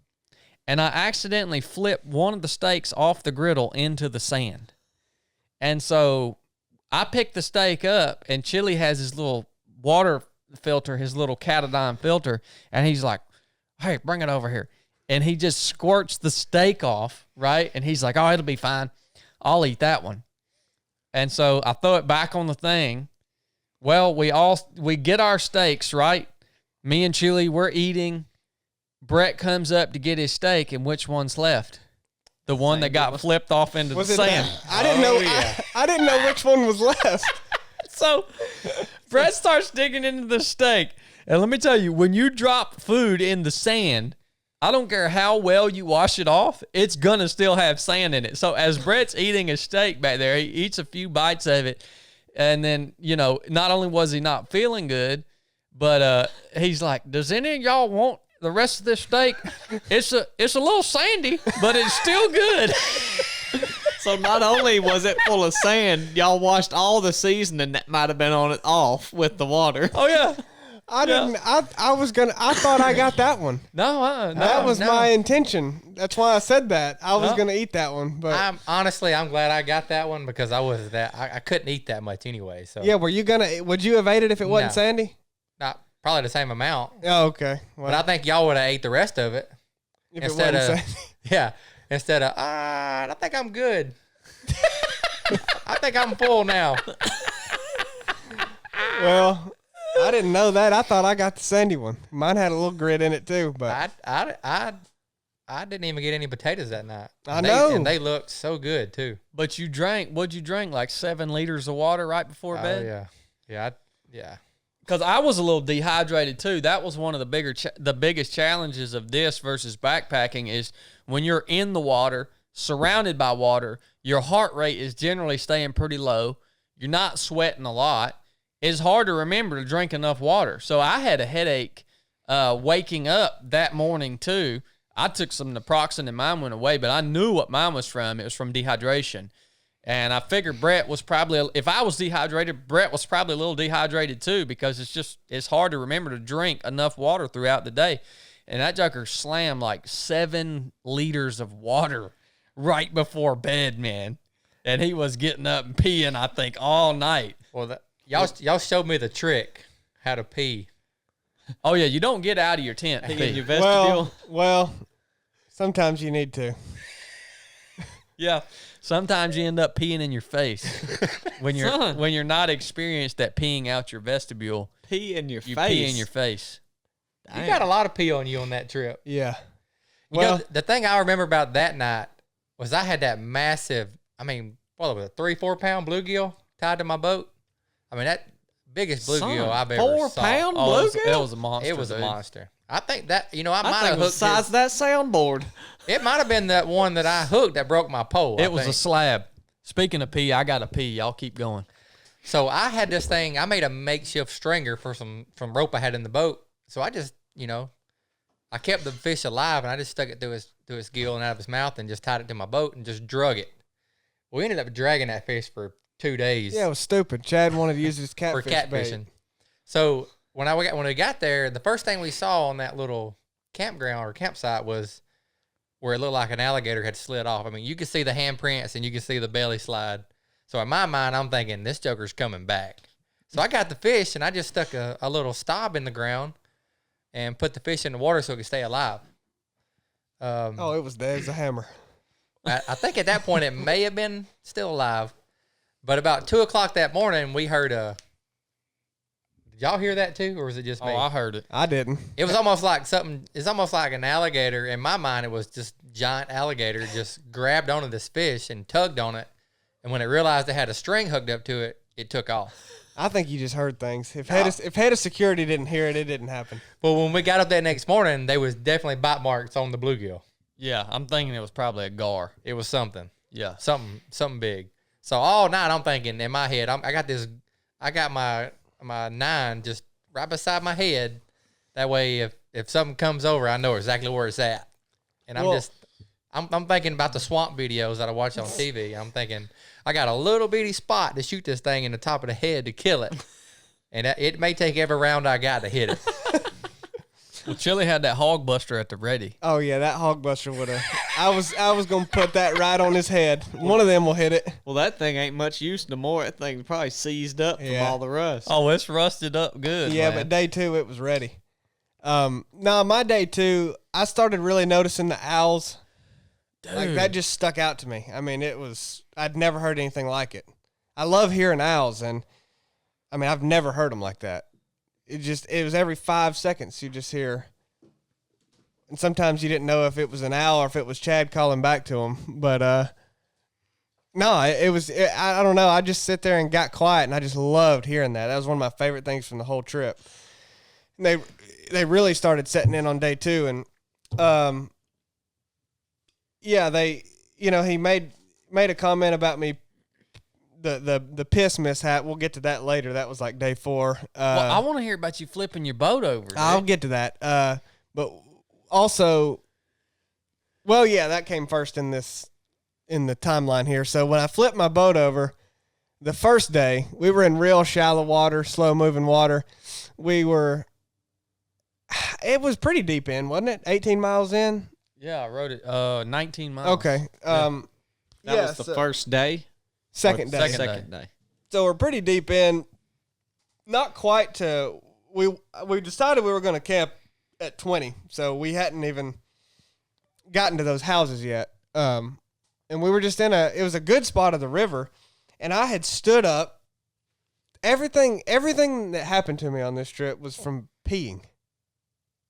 And I accidentally flipped one of the steaks off the griddle into the sand. And so I picked the steak up, and Chili has his little water filter, his little Catadine filter, and he's like, "Hey, bring it over here." And he just squirts the steak off, right? And he's like, "Oh, it'll be fine. I'll eat that one." And so I throw it back on the thing. Well, we get our steaks, right? Me and Chili, we're eating. Brett comes up to get his steak, and which one's left? The one that got flipped off into the sand. I didn't know. I didn't know which one was left. So Brett starts digging into the steak. And let me tell you, when you drop food in the sand, I don't care how well you wash it off, it's going to still have sand in it. So as Brett's eating his steak back there, he eats a few bites of it. And then, not only was he not feeling good, but he's like, "Does any of y'all want the rest of this steak? It's a little sandy, but it's still good." So not only was it full of sand, y'all washed all the seasoning that might have been on it off with the water. Oh, yeah. I didn't. I thought I got that one. No, That was my intention. That's why I said that. I was gonna eat that one, but I'm glad I got that one because I couldn't eat that much anyway. So yeah, would you have ate it if it wasn't No. sandy? not probably the same amount. Oh, okay. Well, But I think y'all would have ate the rest of it if instead it wasn't of sandy. yeah. Instead of I think I'm good. I think I'm full now. Well, I didn't know that. I thought I got the sandy one. Mine had a little grit in it too, but I didn't even get any potatoes that night. I know. And they looked so good too. But what'd you drink? Like 7 liters of water right before bed? Oh yeah. Yeah. Because I was a little dehydrated too. That was one of the biggest challenges of this versus backpacking is when you're in the water, surrounded by water, your heart rate is generally staying pretty low. You're not sweating a lot. It's hard to remember to drink enough water. So I had a headache waking up that morning too. I took some naproxen and mine went away, but I knew what mine was from. It was from dehydration. And I figured Brett was probably, if I was dehydrated, Brett was probably a little dehydrated too, because it's hard to remember to drink enough water throughout the day. And that joker slammed like 7 liters of water right before bed, man. And he was getting up and peeing, I think, all night. Well, y'all showed me the trick, how to pee. Oh, yeah, you don't get out of your tent and pee. Your vestibule. Well, sometimes you need to. Yeah. Sometimes you end up peeing in your face when you're not experienced at peeing out your vestibule. Pee in your You face. pee in your face. You got a lot of pee on you on that trip. Yeah. You know, the thing I remember about that night was I had that massive, what was it, 3-4 pound bluegill tied to my boat. That biggest bluegill I've ever 4 saw. pound Oh, bluegill? it was a monster. It was dude. a monster. I think that, I might I think have it was hooked the size of that soundboard. It might have been that one that I hooked that broke my pole. It was a slab. Speaking of pee, I got to pee. Y'all keep going. So I had this thing. I made a makeshift stringer from rope I had in the boat. So I just, I kept the fish alive and I just stuck it through his gill and out of his mouth and just tied it to my boat and just drug it. We ended up dragging that fish for 2 days. Yeah, it was stupid. Chad wanted to use his for catfish catfishing. bait. So when we got there, the first thing we saw on that little campground or campsite was where it looked like an alligator had slid off. You could see the handprints and you could see the belly slide. So in my mind, I'm thinking this joker's coming back. So I got the fish and I just stuck a little stob in the ground and put the fish in the water so it could stay alive. It was dead as a hammer. I think at that point it may have been still alive. But about 2 o'clock that morning, we heard did y'all hear that too, or was it just me? Oh, I heard it. I didn't. It was almost like it's almost like an alligator. In my mind, it was just giant alligator just grabbed onto this fish and tugged on it. And when it realized it had a string hooked up to it, it took off. I think you just heard things. If head of security didn't hear it, it didn't happen. But when we got up that next morning, there was definitely bite marks on the bluegill. Yeah, I'm thinking it was probably a gar. It was something. Yeah. Something big. So all night I'm thinking in my head, I got my 9 just right beside my head. That way, if something comes over, I know exactly where it's at. And I'm thinking about the swamp videos that I watch on TV. I'm thinking I got a little bitty spot to shoot this thing in the top of the head to kill it, and it may take every round I got to hit it. Well, Chili had that hog buster at the ready. Oh yeah, that hog buster would have. I was gonna put that right on his head. One of them will hit it. Well, that thing ain't much use no more. That thing's probably seized up from Yeah. all the rust. Oh, it's rusted up good. Yeah, man. but day 2 it was ready. No, my day 2, I started really noticing the owls. Like that just stuck out to me. I'd never heard anything like it. I love hearing owls, and I've never heard them like that. It was every 5 seconds you just hear. And sometimes you didn't know if it was an owl or if it was Chad calling back to him. But no, I don't know. I just sit there and got quiet, and I just loved hearing that. That was one of my favorite things from the whole trip. And they really started setting in on day 2, and he made a comment about me. The piss mishap. We'll get to that later. That was like day 4. Well, I want to hear about you flipping your boat over. Dude. I'll get to that. But also, that came first in the timeline here. So when I flipped my boat over, the first day we were in real shallow water, slow moving water. It was pretty deep in, wasn't it? 18 miles in. Yeah, I wrote it. 19 miles. Okay. That was the first day? Second day. Second day. So we're pretty deep in. Not quite to we decided we were going to camp at 20, so we hadn't even gotten to those houses yet. And we were just it was a good spot of the river, and I had stood up. Everything that happened to me on this trip was from peeing,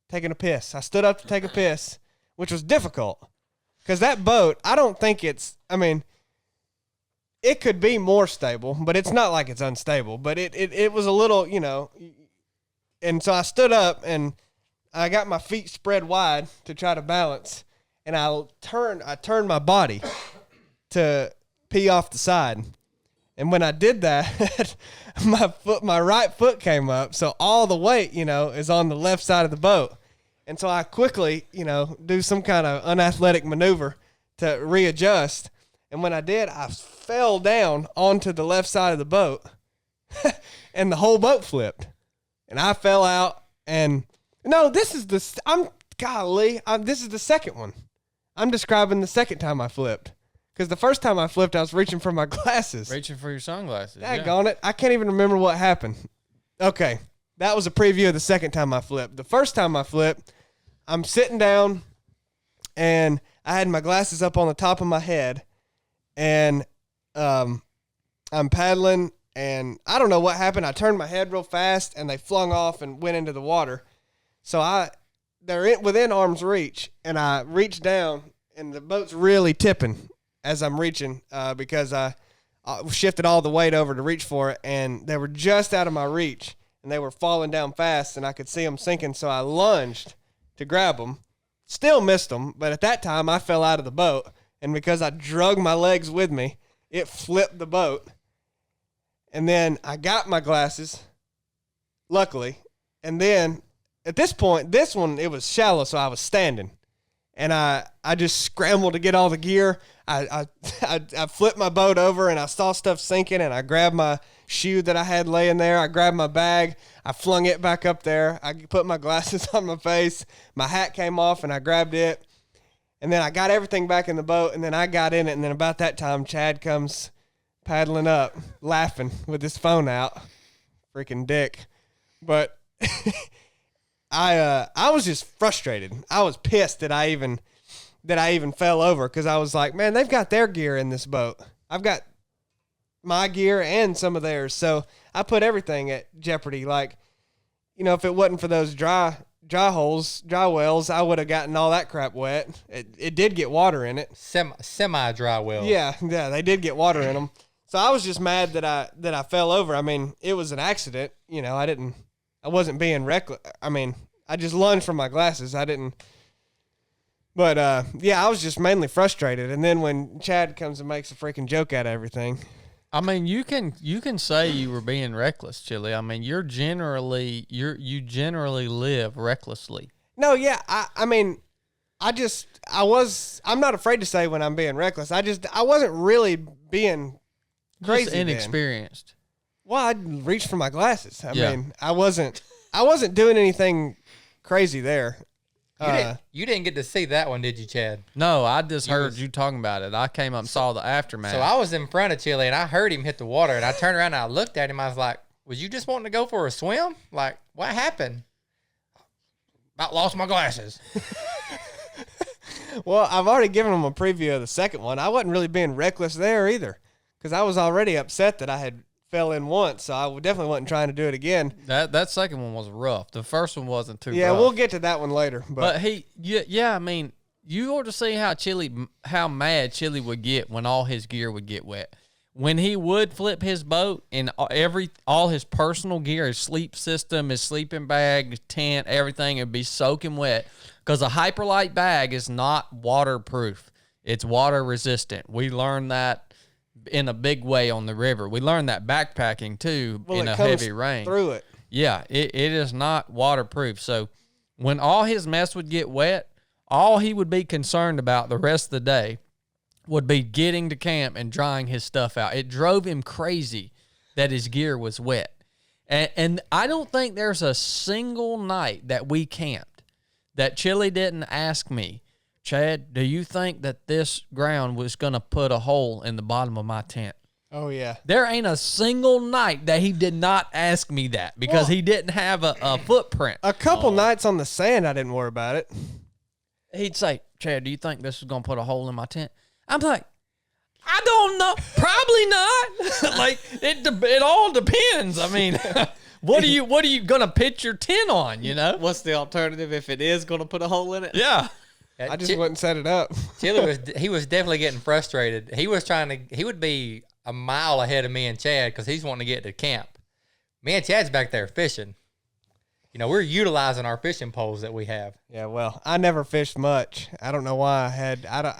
taking a piss. I stood up to take a piss, which was difficult because that boat, I don't think it could be more stable, but it's not like it's unstable. But it was a little, you know. And so I stood up and I got my feet spread wide to try to balance, and I turned my body to pee off the side. And when I did that, my right foot came up, so all the weight, you know, is on the left side of the boat. And so I quickly, you know, do some kind of unathletic maneuver to readjust. And when I did, I fell down onto the left side of the boat, and the whole boat flipped. And I fell out, and no, this is the second one. I'm describing the second time I flipped. Because the first time I flipped, I was reaching for my glasses. Reaching for your sunglasses. Daggone it. I can't even remember what happened. Okay. That was a preview of the second time I flipped. The first time I flipped, I'm sitting down, and I had my glasses up on the top of my head, and I'm paddling, and I don't know what happened. I turned my head real fast, and they flung off and went into the water. So they're within arm's reach, and I reached down, and the boat's really tipping as I'm reaching because I shifted all the weight over to reach for it, and they were just out of my reach, and they were falling down fast, and I could see them sinking, so I lunged to grab them. Still missed them, but at that time, I fell out of the boat, and because I drug my legs with me, it flipped the boat, and then I got my glasses, luckily, and then at this point, this one, it was shallow, so I was standing. And I just scrambled to get all the gear. I flipped my boat over, and I saw stuff sinking, and I grabbed my shoe that I had laying there. I grabbed my bag. I flung it back up there. I put my glasses on my face. My hat came off, and I grabbed it. And then I got everything back in the boat, and then I got in it. And then about that time, Chad comes paddling up, laughing with his phone out. Freaking dick. But I was just frustrated. I was pissed that I even fell over, because I was like, man, they've got their gear in this boat. I've got my gear and some of theirs, so I put everything at jeopardy. Like, you know, if it wasn't for those dry wells, I would have gotten all that crap wet. It did get water in it. Semi dry wells. Yeah, they did get water in them. So I was just mad that I fell over. I mean, it was an accident. You know, I wasn't being reckless. I mean, I just lunged for my glasses. I didn't. But, yeah, I was just mainly frustrated. And then when Chad comes and makes a freaking joke out of everything. I mean, you can say you were being reckless, Chili. I mean, you generally live recklessly. No, yeah. I'm not afraid to say when I'm being reckless. I wasn't really being crazy. Just inexperienced. Well, I reached for my glasses. I mean, I wasn't doing anything crazy there. You didn't get to see that one, did you, Chad? No, I just heard you talking about it. I came up and saw the aftermath. So I was in front of Chili, and I heard him hit the water, and I turned around and I looked at him. I was like, was you just wanting to go for a swim? Like, what happened? About lost my glasses. Well, I've already given him a preview of the second one. I wasn't really being reckless there either, because I was already upset that I had fell in once, so I definitely wasn't trying to do it again. That second one was rough. The first one wasn't too rough. Yeah, we'll get to that one later. But I mean, you ought to see how mad Chili would get when all his gear would get wet. When he would flip his boat and all his personal gear, his sleep system, his sleeping bag, his tent, everything would be soaking wet, because a hyperlight bag is not waterproof. It's water resistant. We learned that in a big way on the river. We learned that backpacking too, in a heavy rain. Through it. Yeah, it is not waterproof. So when all his mess would get wet, all he would be concerned about the rest of the day would be getting to camp and drying his stuff out. It drove him crazy that his gear was wet. And I don't think there's a single night that we camped that Chili didn't ask me, Chad, do you think that this ground was going to put a hole in the bottom of my tent? Oh, yeah. There ain't a single night that he did not ask me that, because he didn't have a footprint. A couple nights on the sand, I didn't worry about it. He'd say, Chad, do you think this is going to put a hole in my tent? I'm like, I don't know. Probably not. Like, it all depends. I mean, what are you going to pitch your tent on, you know? What's the alternative if it is going to put a hole in it? Yeah. I just wouldn't set it up. Chili was definitely getting frustrated. He would be a mile ahead of me and Chad because he's wanting to get to camp. Me and Chad's back there fishing. You know, we're utilizing our fishing poles that we have. Yeah, well, I never fished much. I don't know why I don't.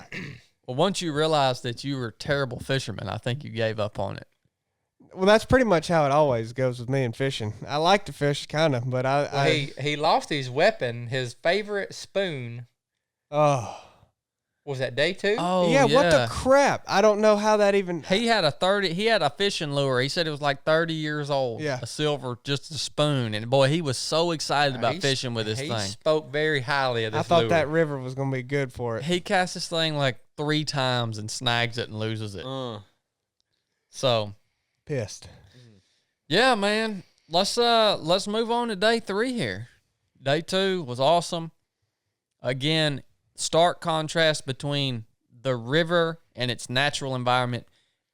Well, once you realized that you were a terrible fisherman, I think you gave up on it. Well, that's pretty much how it always goes with me in fishing. I like to fish, kind of, but he lost his weapon, his favorite spoon. Oh. Was that day 2? Oh, yeah, what the crap? I don't know how that even. He had a fishing lure. He said it was like 30 years old. Yeah. A silver, just a spoon. And boy, he was so excited about fishing with this he thing. He spoke very highly of this I thought lure. that river was going to be good for it. He casts this thing like 3 times and snags it and loses it. So Pissed. yeah, man. Let's move on to day 3 here. Day 2 was awesome. Again, stark contrast between the river and its natural environment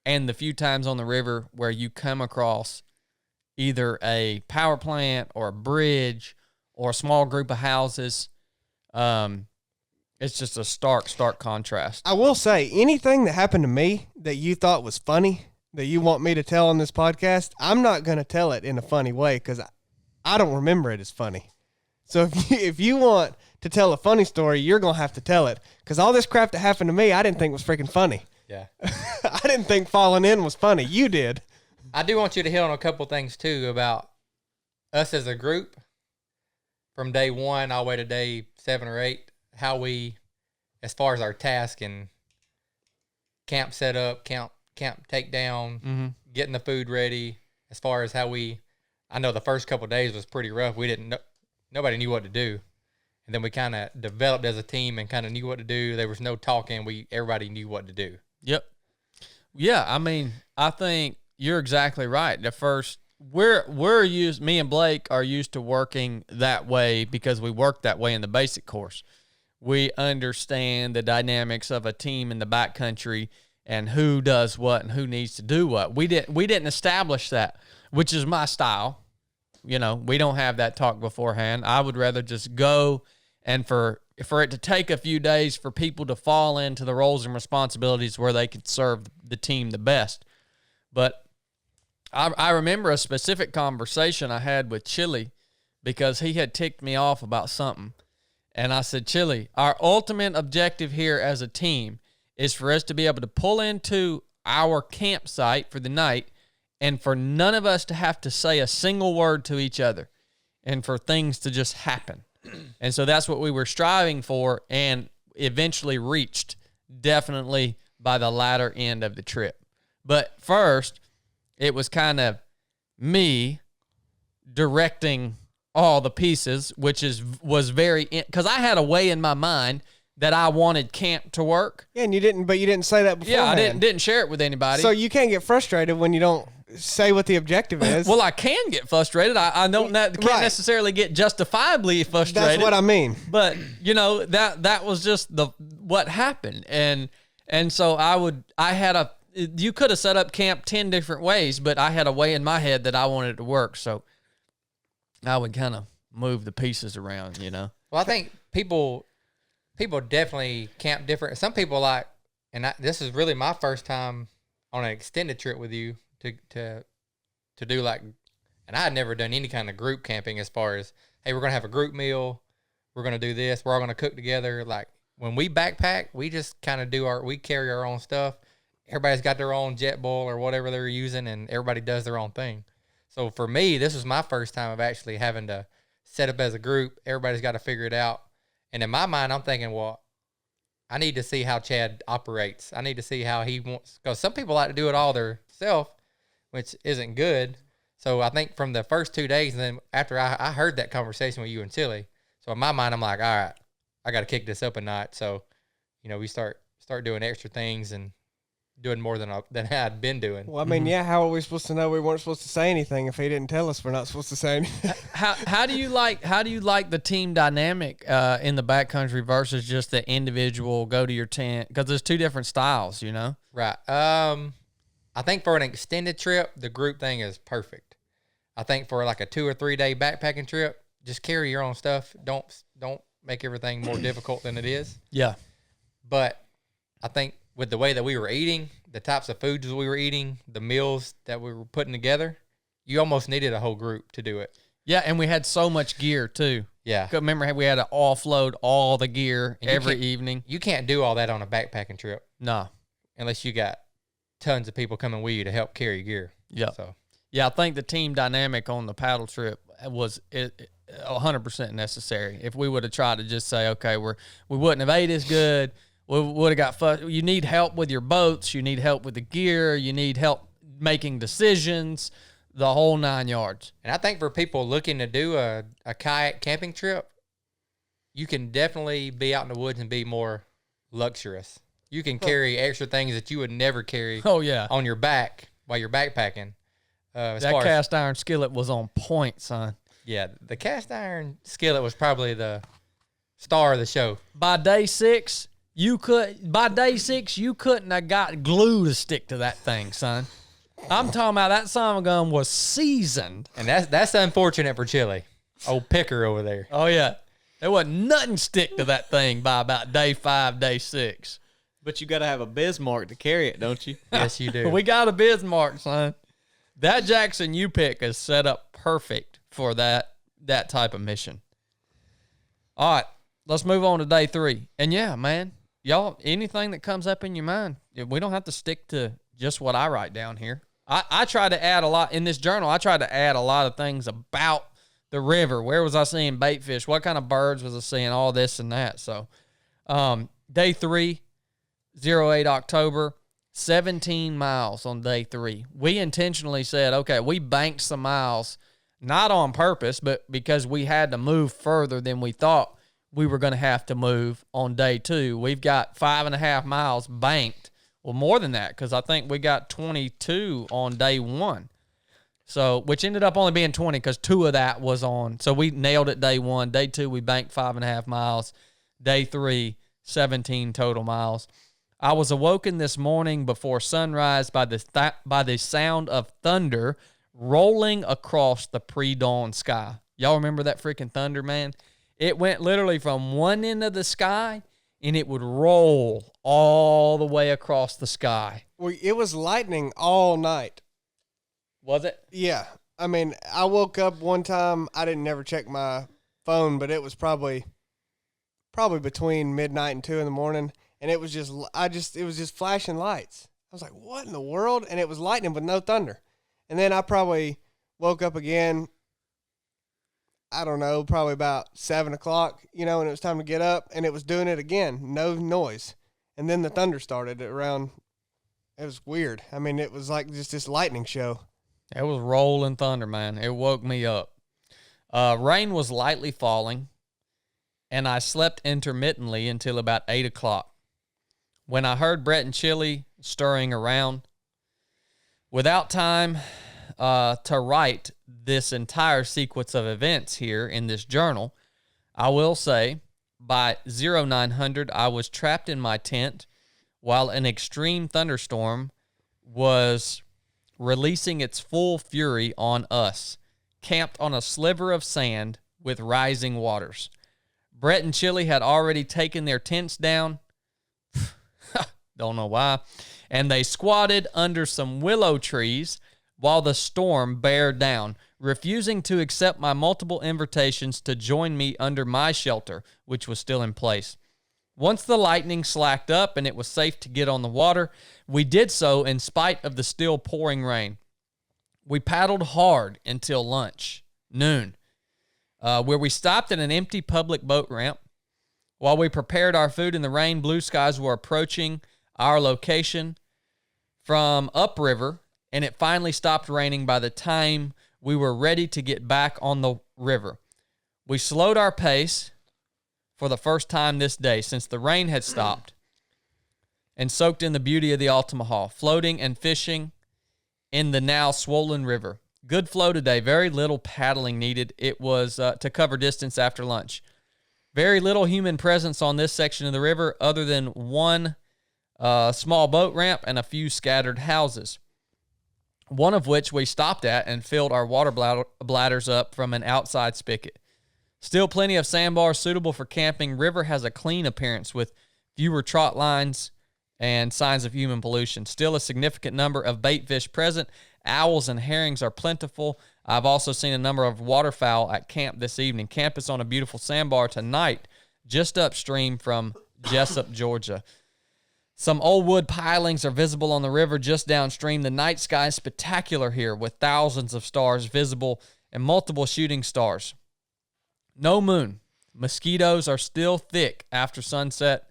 and the few times on the river where you come across either a power plant or a bridge or a small group of houses. It's just a stark contrast. I will say, anything that happened to me that you thought was funny, that you want me to tell on this podcast, I'm not going to tell it in a funny way because I don't remember it as funny. So if you want to tell a funny story, you're going to have to tell it. Because all this crap that happened to me, I didn't think was freaking funny. Yeah. I didn't think falling in was funny. You did. I do want you to hit on a couple things, too, about us as a group from day 1 all the way to day 7 or 8, how we, as far as our task and camp setup, camp takedown, getting the food ready, as far as how I know the first couple of days was pretty rough. Nobody knew what to do. And then we kind of developed as a team and kind of knew what to do. There was no talking. Everybody knew what to do. Yep. Yeah, I mean, I think you're exactly right. The first, we're used, me and Blake are used to working that way because we worked that way in the basic course. We understand the dynamics of a team in the backcountry and who does what and who needs to do what. We didn't establish that, which is my style. You know, we don't have that talk beforehand. I would rather just go and for it to take a few days for people to fall into the roles and responsibilities where they could serve the team the best. But I remember a specific conversation I had with Chili because he had ticked me off about something. And I said, Chili, our ultimate objective here as a team is for us to be able to pull into our campsite for the night and for none of us to have to say a single word to each other and for things to just happen. And so that's what we were striving for and eventually reached definitely by the latter end of the trip. But first, it was kind of me directing all the pieces, which was very, because I had a way in my mind that I wanted camp to work. Yeah, and you didn't say that before. Yeah, I didn't share it with anybody. So you can't get frustrated when you don't say what the objective is. Well, I can get frustrated. I can't necessarily get justifiably frustrated. That's what I mean. But you know that was just what happened, and so you could have set up camp 10 different ways, but I had a way in my head that I wanted it to work, so I would kind of move the pieces around, you know. Well, I think people definitely camp different. Some people this is really my first time on an extended trip with you to do like, and I had never done any kind of group camping as far as, hey, we're going to have a group meal. We're going to do this. We're all going to cook together. Like when we backpack, we just kind of we carry our own stuff. Everybody's got their own jet boil or whatever they're using and everybody does their own thing. So for me, this was my first time of actually having to set up as a group. Everybody's got to figure it out. And in my mind, I'm thinking, well, I need to see how Chad operates. I need to see how he wants, because some people like to do it all themselves, which isn't good. So I think from the first 2 days, and then after I heard that conversation with you and Chili, so in my mind, I'm like, all right, I got to kick this up a notch. So, you know, we start doing extra things and doing more than I had been doing. Well, I mean, yeah, how are we supposed to know we weren't supposed to say anything if he didn't tell us we're not supposed to say anything? How do you like the team dynamic in the backcountry versus just the individual go to your tent? Because there's 2 different styles, you know? Right. I think for an extended trip, the group thing is perfect. I think for like a 2 or 3 day backpacking trip, just carry your own stuff. Don't make everything more difficult than it is. Yeah. But I think with the way that we were eating, the types of foods we were eating, the meals that we were putting together, you almost needed a whole group to do it. Yeah, and we had so much gear too. Yeah. Remember how we had to offload all the gear And every evening? You can't do all that on a backpacking trip No. unless you got tons of people coming with you to help carry gear. Yeah. So Yeah, I think the team dynamic on the paddle trip was 100% necessary. If we would have tried to just say, okay, we wouldn't have ate as good. We would have got fucked. You need help with your boats. You need help with the gear. You need help making decisions, the whole 9 yards. And I think for people looking to do a kayak camping trip, you can definitely be out in the woods and be more luxurious. You can carry extra things that you would never carry Oh, yeah. on your back while you're backpacking. That cast iron skillet was on point, son. Yeah, the cast iron skillet was probably the star of the show. By day 6, you couldn't have got glue to stick to that thing, son. I'm talking about that son of a gun was seasoned. And that's unfortunate for Chili. Old Picker over there. Oh, yeah. There wasn't nothing stick to that thing by about day 5, day 6. But you got to have a Bismarck to carry it, don't you? Yes, you do. We got a Bismarck, son. That Jackson you pick is set up perfect for that type of mission. All right, let's move on to day 3. And yeah, man, y'all, anything that comes up in your mind, we don't have to stick to just what I write down here. I try to add a lot in this journal. I tried to add a lot of things about the river. Where was I seeing bait fish? What kind of birds was I seeing? All this and that. So, day 3, 08 October, 17 miles on day 3. We intentionally said, okay, we banked some miles, not on purpose, but because we had to move further than we thought we were going to have to move on day 2. We've got 5.5 miles banked. Well, more than that, because I think we got 22 on day 1. So, which ended up only being 20 because 2 of that was on. So we nailed it day 1. Day 2, we banked 5.5 miles. Day 3, 17 total miles. I was awoken this morning before sunrise by the sound of thunder rolling across the pre-dawn sky. Y'all remember that freaking thunder, man? It went literally from one end of the sky, and it would roll all the way across the sky. Well, it was lightning all night. Was it? Yeah. I mean, I woke up one time. I didn't never check my phone, but it was probably between midnight and 2 in the morning. And it was just flashing lights. I was like, what in the world? And it was lightning with no thunder. And then I probably woke up again, I don't know, probably about 7 o'clock, and it was time to get up, and it was doing it again, no noise. And then the thunder started around, it was weird. I mean, it was like just this lightning show. It was rolling thunder, man. It woke me up. Rain was lightly falling, and I slept intermittently until about 8 o'clock. When I heard Brett and Chili stirring around, without time to write this entire sequence of events here in this journal, I will say by 0900, I was trapped in my tent while an extreme thunderstorm was releasing its full fury on us, camped on a sliver of sand with rising waters. Brett and Chili had already taken their tents down. Don't know why. And they squatted under some willow trees while the storm bared down, refusing to accept my multiple invitations to join me under my shelter, which was still in place. Once the lightning slacked up and it was safe to get on the water, we did so in spite of the still pouring rain. We paddled hard until lunch, noon, where we stopped at an empty public boat ramp. While we prepared our food in the rain, blue skies were approaching our location from upriver, and it finally stopped raining by the time we were ready to get back on the river. We slowed our pace for the first time this day since the rain had stopped and soaked in the beauty of the Altamaha, floating and fishing in the now swollen river. Good flow today, very little paddling needed. It was to cover distance after lunch. Very little human presence on this section of the river other than one small boat ramp and a few scattered houses, one of which we stopped at and filled our water bladders up from an outside spigot. Still plenty of sandbars suitable for camping. River has a clean appearance with fewer trot lines and signs of human pollution. Still a significant number of bait fish present. Owls and herrings are plentiful. I've also seen a number of waterfowl at camp this evening. Camp is on a beautiful sandbar tonight, just upstream from Jessup, Georgia. Some old wood pilings are visible on the river just downstream. The night sky is spectacular here with thousands of stars visible and multiple shooting stars. No moon. Mosquitoes are still thick after sunset.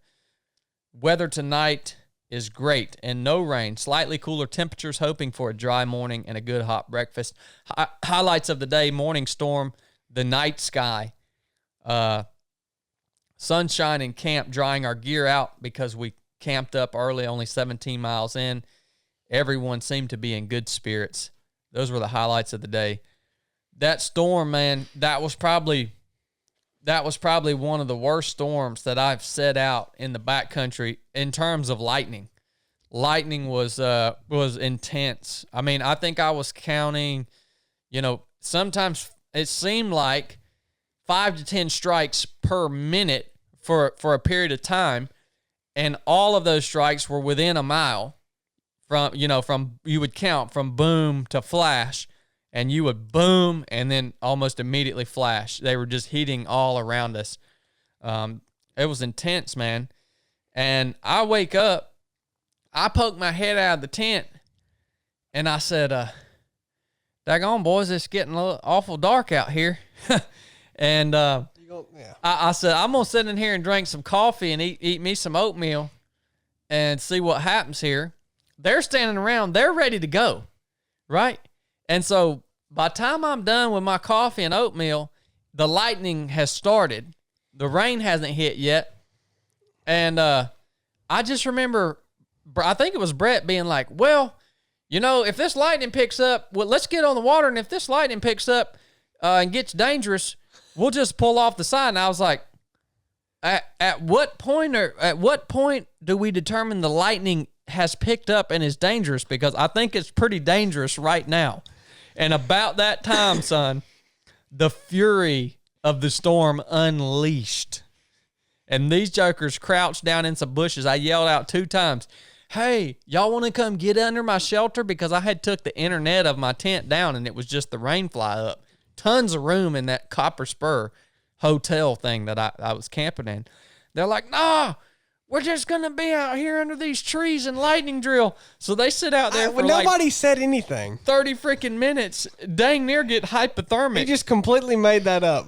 Weather tonight is great and no rain. Slightly cooler temperatures, hoping for a dry morning and a good hot breakfast. Highlights of the day: morning storm, the night sky, sunshine in camp, drying our gear out because we camped up early, only 17 miles in. Everyone seemed to be in good spirits. Those were the highlights of the day. That storm, man, that was probably one of the worst storms that I've set out in the backcountry in terms of lightning. Lightning was intense. I mean, I think I was counting, sometimes it seemed like 5 to 10 strikes per minute for a period of time. And all of those strikes were within a mile from you would count from boom to flash, and you would boom and then almost immediately flash. They were just hitting all around us. It was intense, man. And I wake up, I poke my head out of the tent, and I said, daggone, boys, it's getting awful dark out here. And I said, I'm going to sit in here and drink some coffee and eat me some oatmeal and see what happens here. They're standing around. They're ready to go, right? And so by the time I'm done with my coffee and oatmeal, the lightning has started. The rain hasn't hit yet. And I just remember, I think it was Brett being like, well, if this lightning picks up, well, let's get on the water. And if this lightning picks up and gets dangerous, we'll just pull off the side. And I was like, at what point do we determine the lightning has picked up and is dangerous? Because I think it's pretty dangerous right now. And about that time, son, the fury of the storm unleashed. And these jokers crouched down in some bushes. I yelled out 2 times, hey, y'all want to come get under my shelter? Because I had took the internet of my tent down and it was just the rain fly up. Tons of room in that Copper Spur hotel thing that I was camping in. They're like, nah, we're just going to be out here under these trees and lightning drill. So they sit out there for nobody said anything. 30 freaking minutes, dang near get hypothermic. He just completely made that up.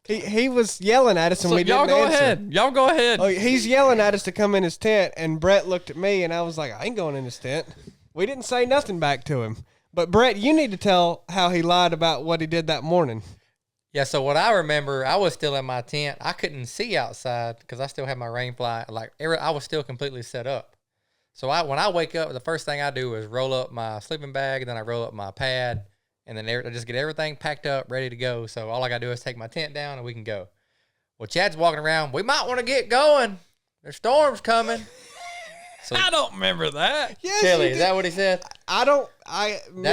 He was yelling at us and we didn't answer. Y'all go ahead. Oh, he's yelling at us to come in his tent, and Brett looked at me and I was like, I ain't going in his tent. We didn't say nothing back to him. But Brett, you need to tell how he lied about what he did that morning. Yeah, so what I remember, I was still in my tent. I couldn't see outside because I still had my rain fly. I was still completely set up. So when I wake up, the first thing I do is roll up my sleeping bag, and then I roll up my pad, and then I just get everything packed up, ready to go. So all I got to do is take my tent down, and we can go. Well, Chad's walking around. We might want to get going. There's storms coming. So, I don't remember that. Yes, Chili, is that what he said? That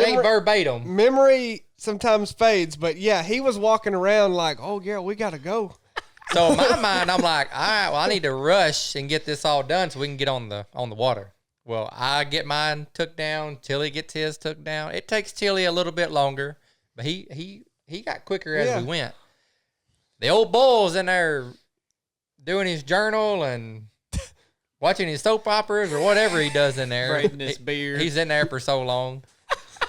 Ain't verbatim. Memory sometimes fades, but yeah, he was walking around like, oh, yeah, we got to go. So in my mind, I'm like, all right, well, I need to rush and get this all done so we can get on the water. Well, I get mine took down. Tilly gets his took down. It takes Tilly a little bit longer, but he got quicker as we went. The old bull's in there doing his journal and watching his soap operas or whatever he does in there. Braiding his beard. He's in there for so long.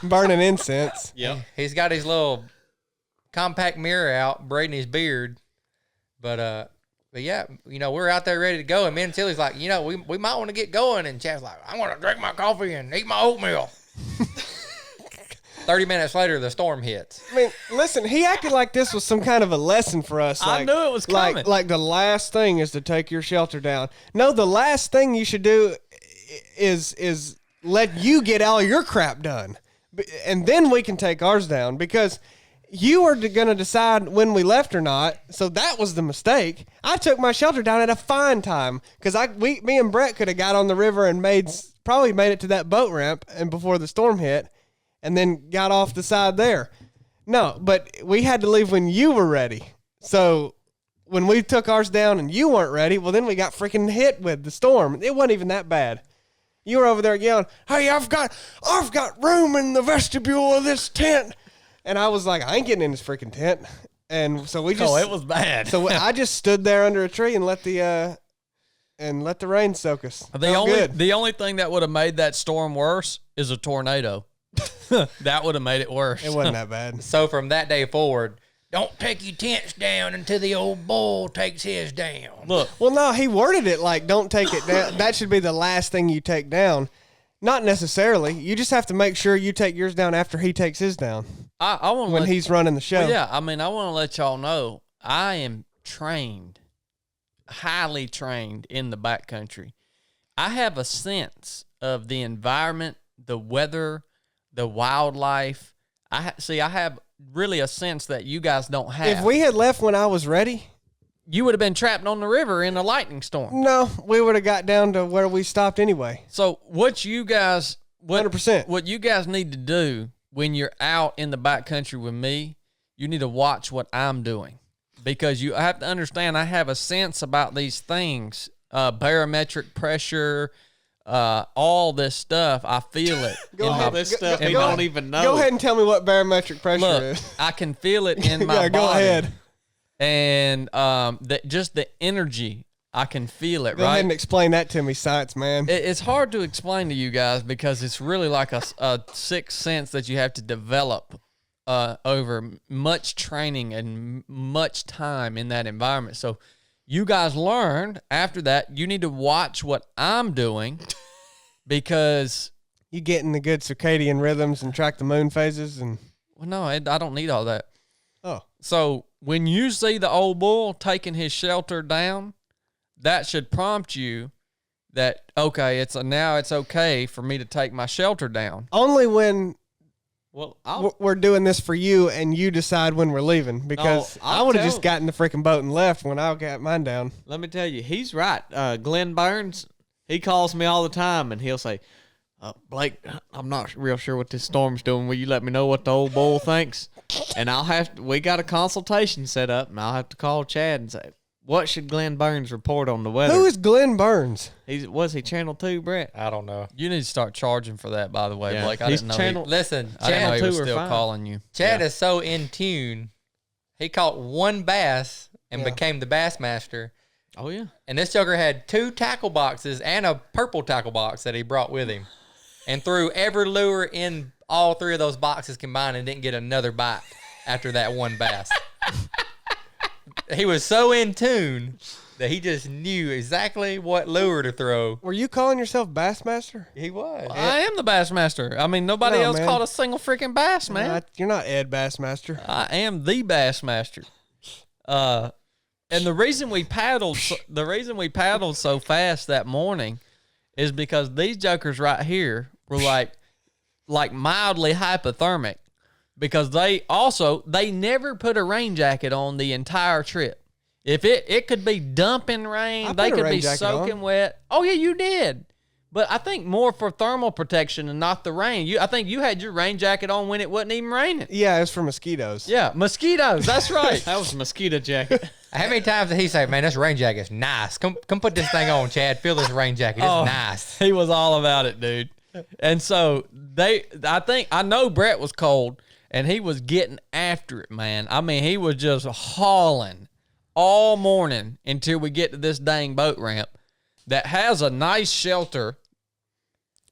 Burning incense. Yep. He's got his little compact mirror out, braiding his beard. But yeah, we're out there ready to go. And me and Tilly's like, we might want to get going. And Chad's like, I want to drink my coffee and eat my oatmeal. 30 minutes later, the storm hits. I mean, listen, he acted like this was some kind of a lesson for us. I knew it was coming. Like the last thing is to take your shelter down. No, the last thing you should do is let you get all your crap done. And then we can take ours down, because you were going to decide when we left or not. So that was the mistake. I took my shelter down at a fine time, because me and Brett could have got on the river and probably made it to that boat ramp and before the storm hit, and then got off the side there. No, but we had to leave when you were ready. So when we took ours down and you weren't ready, well, then we got freaking hit with the storm. It wasn't even that bad. You were over there yelling, "Hey, I've got room in the vestibule of this tent," and I was like, "I ain't getting in this freaking tent." And so we just, it was bad. so I just stood there under a tree and let the rain soak us. The only thing that would have made that storm worse is a tornado. That would have made it worse. It wasn't that bad. So from that day forward, don't take your tents down until the old bull takes his down. Look, Well, no, he worded it like, "Don't take it down." That should be the last thing you take down. Not necessarily. You just have to make sure you take yours down after he takes his down I want when he's running the show. Well, yeah, I mean, I want to let y'all know I am trained, highly trained in the backcountry. I have a sense of the environment, the weather, the wildlife. I have really a sense that you guys don't have. If we had left when I was ready, you would have been trapped on the river in a lightning storm. no, we would have got down to where we stopped anyway. So what you guys, 100%. what you guys need to do when you're out in the backcountry with me, you need to watch what I'm doing, because you have to understand I have a sense about these things, barometric pressure, all this stuff. I feel it. All this stuff we go don't ahead. even know. Go ahead and tell me what barometric pressure Look, is. I can feel it in my Yeah, body. go ahead. And just the energy, I can feel it, Go right? ahead and explain that to me, science man. It's hard to explain to you guys because it's really like a sixth sense that you have to develop over much training and much time in that environment. So you guys learned after that, you need to watch what I'm doing because, You get in the good circadian rhythms and track the moon phases and well, no, I don't need all that. oh, So when you see the old bull taking his shelter down, that should prompt you that, okay, now it's okay for me to take my shelter down. only when Well, we're doing this for you and you decide when we're leaving, because I'll I would have tell- just gotten the freaking boat and left when I got mine down. let me tell you, he's right. Glenn Burns, he calls me all the time, and he'll say, "Blake, I'm not real sure what this storm's doing. Will you let me know what the old bull thinks?" And we got a consultation set up, and I'll have to call Chad and say, "What should Glenn Burns report on the weather?" Who is Glenn Burns? Was he Channel 2, Brett? I don't know. You need to start charging for that, by the way, Yeah, Blake. I he's didn't know channel- Listen, I didn't know Chad, he was 2 or still 5. calling you. Chad is so in tune. He caught one bass and Yeah. became the bass master. Oh, yeah. And this joker had 2 tackle boxes and a purple tackle box that he brought with him, and threw every lure in all 3 of those boxes combined and didn't get another bite after that one bass. He was so in tune that he just knew exactly what lure to throw. Were you calling yourself Bassmaster? He was. I am the bass master. I mean, nobody No, else man. caught a single freaking bass, man. You're not Ed Bassmaster. I am the bass master. And the reason we paddled so fast that morning is because these jokers right here were like mildly hypothermic, because they never put a rain jacket on the entire trip. If it could be dumping rain, I they put a could rain be jacket soaking on. wet. Oh yeah, you did. But I think more for thermal protection and not the rain. I think you had your rain jacket on when it wasn't even raining. Yeah, it's for mosquitoes. Yeah, mosquitoes. That's right. That was a mosquito jacket. How many times did he say, "Man, this rain jacket's nice. Come put this thing on, Chad. Feel this rain jacket. It's nice." He was all about it, dude. And so I know Brett was cold, and he was getting after it, man. I mean, he was just hauling all morning until we get to this dang boat ramp that has a nice shelter.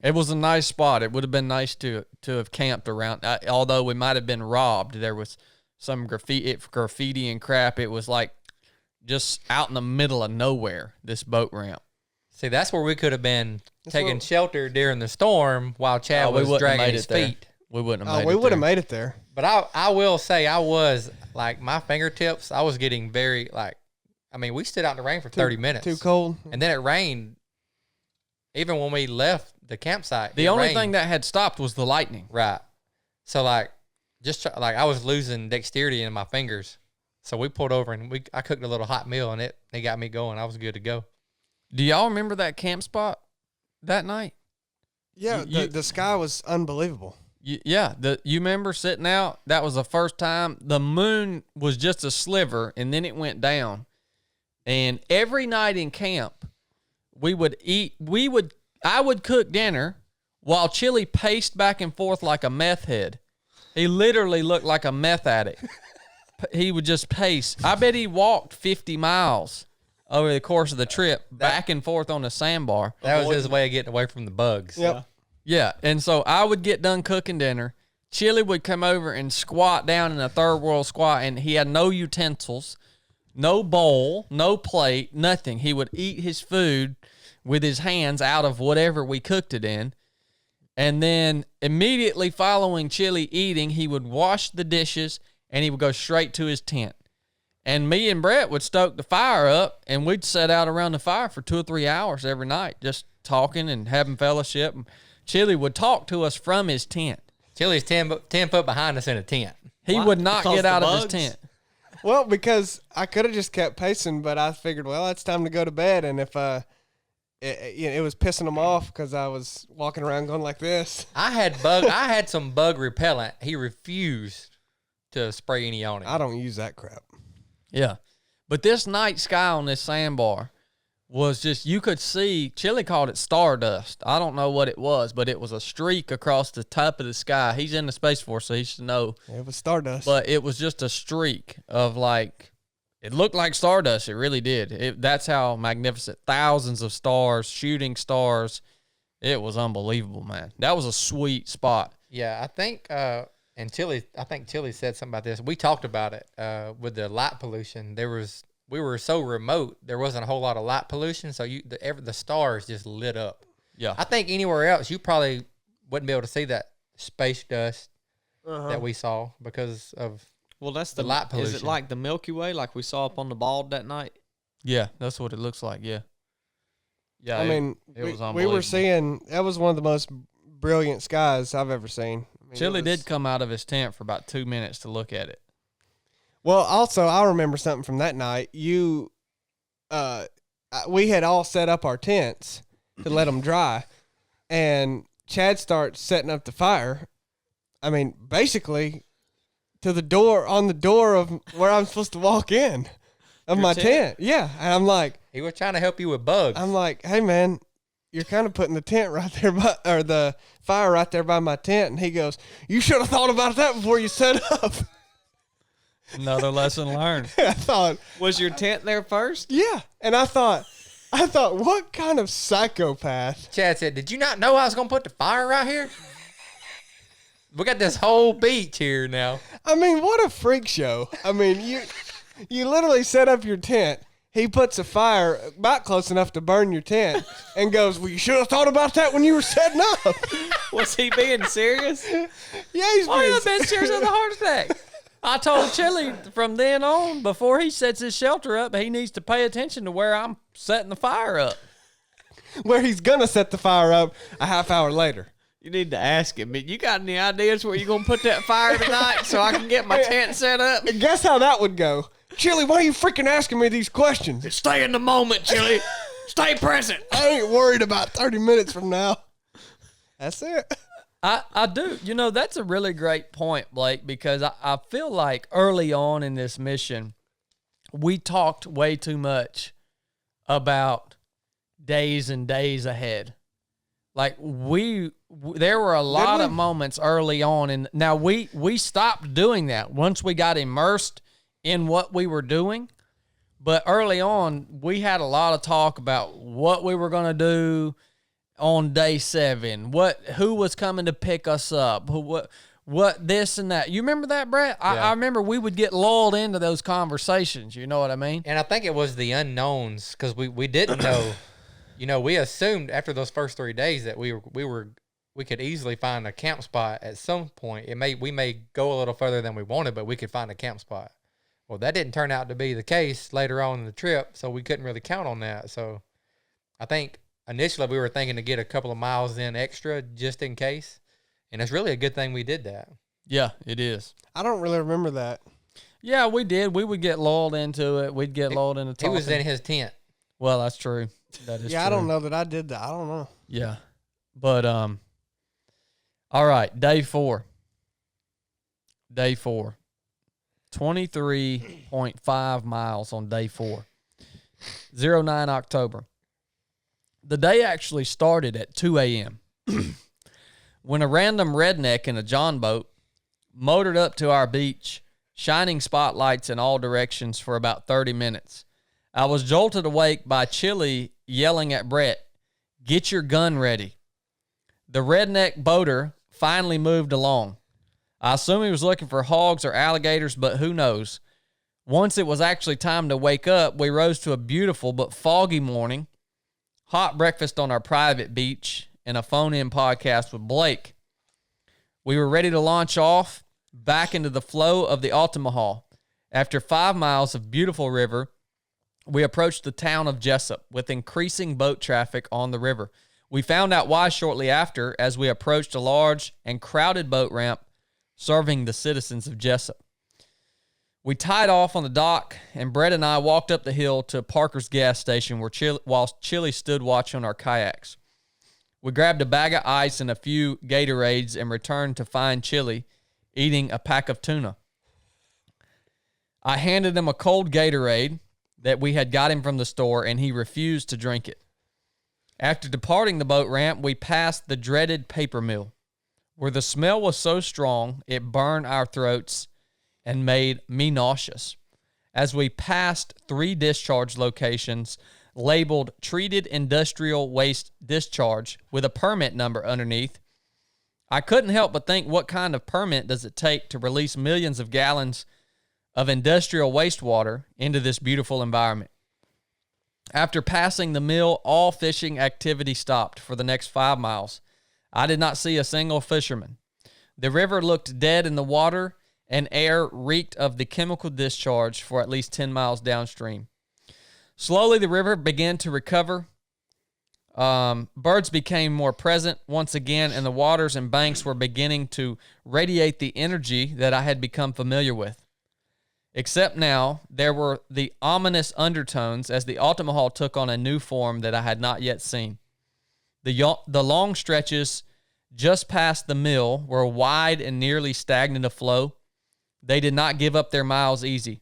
It was a nice spot. It would have been nice to have camped around, although we might have been robbed. There was some graffiti and crap. It was like just out in the middle of nowhere, this boat ramp. See, that's where we could have been taking shelter during the storm while Chad was dragging his feet. We wouldn't have Oh, made we it would have there. made it there. But I will say I was, like, my fingertips, I was getting very, like, I mean, we stood out in the rain for 30 minutes. Too cold. And then it rained even when we left the campsite. The only thing that had stopped was the lightning. Right. So, like, I was losing dexterity in my fingers. So we pulled over and I cooked a little hot meal, and it got me going. I was good to go. Do y'all remember that camp spot that night? Yeah, the sky was unbelievable. You remember sitting out? That was the first time. The moon was just a sliver, and then it went down. And every night in camp, we would I would cook dinner while Chili paced back and forth like a meth head. He literally looked like a meth addict. He would just pace. I bet he walked 50 miles over the course of the trip, back and forth on the sandbar. That was his way of getting away from the bugs. Yep. Yeah, and so I would get done cooking dinner. Chili would come over and squat down in a third world squat, and he had no utensils, no bowl, no plate, nothing. He would eat his food with his hands out of whatever we cooked it in. And then immediately following Chili eating, he would wash the dishes and he would go straight to his tent. And me and Brett would stoke the fire up and we'd sit out around the fire for 2 or 3 hours every night, just talking and having fellowship. And Chili would talk to us from his tent. Chili's 10 foot behind us in a tent. He would not get out of his tent. Well, because I could have just kept pacing, but I figured, well, it's time to go to bed. And if it was pissing him off because I was walking around going like this. I had some bug repellent. He refused to spray any on it. I don't use that crap. Yeah. But this night sky on this sandbar was just, you could see, Chili called it stardust. I don't know what it was, but it was a streak across the top of the sky. He's in the Space Force, so he should know. It was stardust. But it was just a streak of like, it looked like stardust. It really did. That's how magnificent. Thousands of stars, shooting stars. It was unbelievable, man. That was a sweet spot. Yeah, I think, and Chili said something about this. We talked about it with the light pollution. We were so remote, there wasn't a whole lot of light pollution, so the stars just lit up. Yeah. I think anywhere else, you probably wouldn't be able to see that space dust that we saw because of that's the light pollution. Is it like the Milky Way, like we saw up on the bald that night? Yeah, that's what it looks like, yeah. Yeah, I mean, it was we unbelievable. were seeing, that was one of the most brilliant skies I've ever seen. I mean, Chili did come out of his tent for about 2 minutes to look at it. Well, also, I remember something from that night. We had all set up our tents to let them dry, and Chad starts setting up the fire. I mean, basically, on the door of where I'm supposed to walk in of my tent. Yeah, and I'm like, He was trying to help you with bugs. I'm like, hey man, you're kind of putting the tent right there or the fire right there by my tent, and he goes, you should have thought about that before you set up. Another lesson learned. I thought, Was your tent there first? yeah. And I thought, what kind of psychopath? Chad said, did you not know I was going to put the fire right here? We got this whole beach here now. I mean, what a freak show. I mean, you literally set up your tent. He puts a fire about close enough to burn your tent and goes, well, you should have thought about that when you were setting up. Was he being serious? Yeah, he's Oh, being yeah, been serious of the heart attack. I told Chili from then on, before he sets his shelter up, he needs to pay attention to where I'm setting the fire up. where he's going to set the fire up a half hour later. You need to ask him. You got any ideas where you're going to put that fire tonight so I can get my tent set up? And guess how that would go? Chili, why are you freaking asking me these questions? Stay in the moment, Chili. Stay present. I ain't worried about 30 minutes from now. That's it. I do. You know, that's a really great point, Blake, because I feel like early on in this mission, we talked way too much about days and days ahead. Like there were a lot of moments early on, and now we stopped doing that once we got immersed in what we were doing. But early on, we had a lot of talk about what we were going to do on day 7, who was coming to pick us up, what this and that. You remember that, Brett? Yeah. I remember we would get lulled into those conversations. You know what I mean? And I think it was the unknowns because we didn't know. You know, we assumed after those first 3 days that we could easily find a camp spot at some point. We may go a little further than we wanted, but we could find a camp spot. Well, that didn't turn out to be the case later on in the trip, so we couldn't really count on that. So I think initially we were thinking to get a couple of miles in extra just in case, and it's really a good thing we did that. Yeah, it is. I don't really remember that. Yeah, we did. We would get lulled into it. We'd get lulled into He talking. was in his tent. Well, that's true. That is Yeah, true. I don't know that I did that. I don't know. Yeah. But, all right, day 4. Day 4. 23.5 miles on day 4. 09 October. The day actually started at 2 a.m. when a random redneck in a John boat motored up to our beach, shining spotlights in all directions for about 30 minutes. I was jolted awake by Chili yelling at Brett, "Get your gun ready." The redneck boater finally moved along. I assume he was looking for hogs or alligators, but who knows? Once it was actually time to wake up, we rose to a beautiful but foggy morning, hot breakfast on our private beach, and a phone-in podcast with Blake. We were ready to launch off back into the flow of the Altamaha. After 5 miles of beautiful river, we approached the town of Jessup with increasing boat traffic on the river. We found out why shortly after as we approached a large and crowded boat ramp serving the citizens of Jessup. We tied off on the dock, and Brett and I walked up the hill to Parker's gas station while Chili stood watching our kayaks. We grabbed a bag of ice and a few Gatorades and returned to find Chili eating a pack of tuna. I handed him a cold Gatorade that we had got him from the store, and he refused to drink it. After departing the boat ramp, we passed the dreaded paper mill, where the smell was so strong it burned our throats and made me nauseous. As we passed 3 discharge locations labeled Treated Industrial Waste Discharge with a permit number underneath, I couldn't help but think, what kind of permit does it take to release millions of gallons of industrial wastewater into this beautiful environment? After passing the mill, all fishing activity stopped for the next 5 miles. I did not see a single fisherman. The river looked dead in the water, and air reeked of the chemical discharge for at least 10 miles downstream. Slowly, the river began to recover. Birds became more present once again, and the waters and banks were beginning to radiate the energy that I had become familiar with. Except now, there were the ominous undertones as the Altamaha took on a new form that I had not yet seen. The long stretches just past the mill were wide and nearly stagnant of flow. They did not give up their miles easy.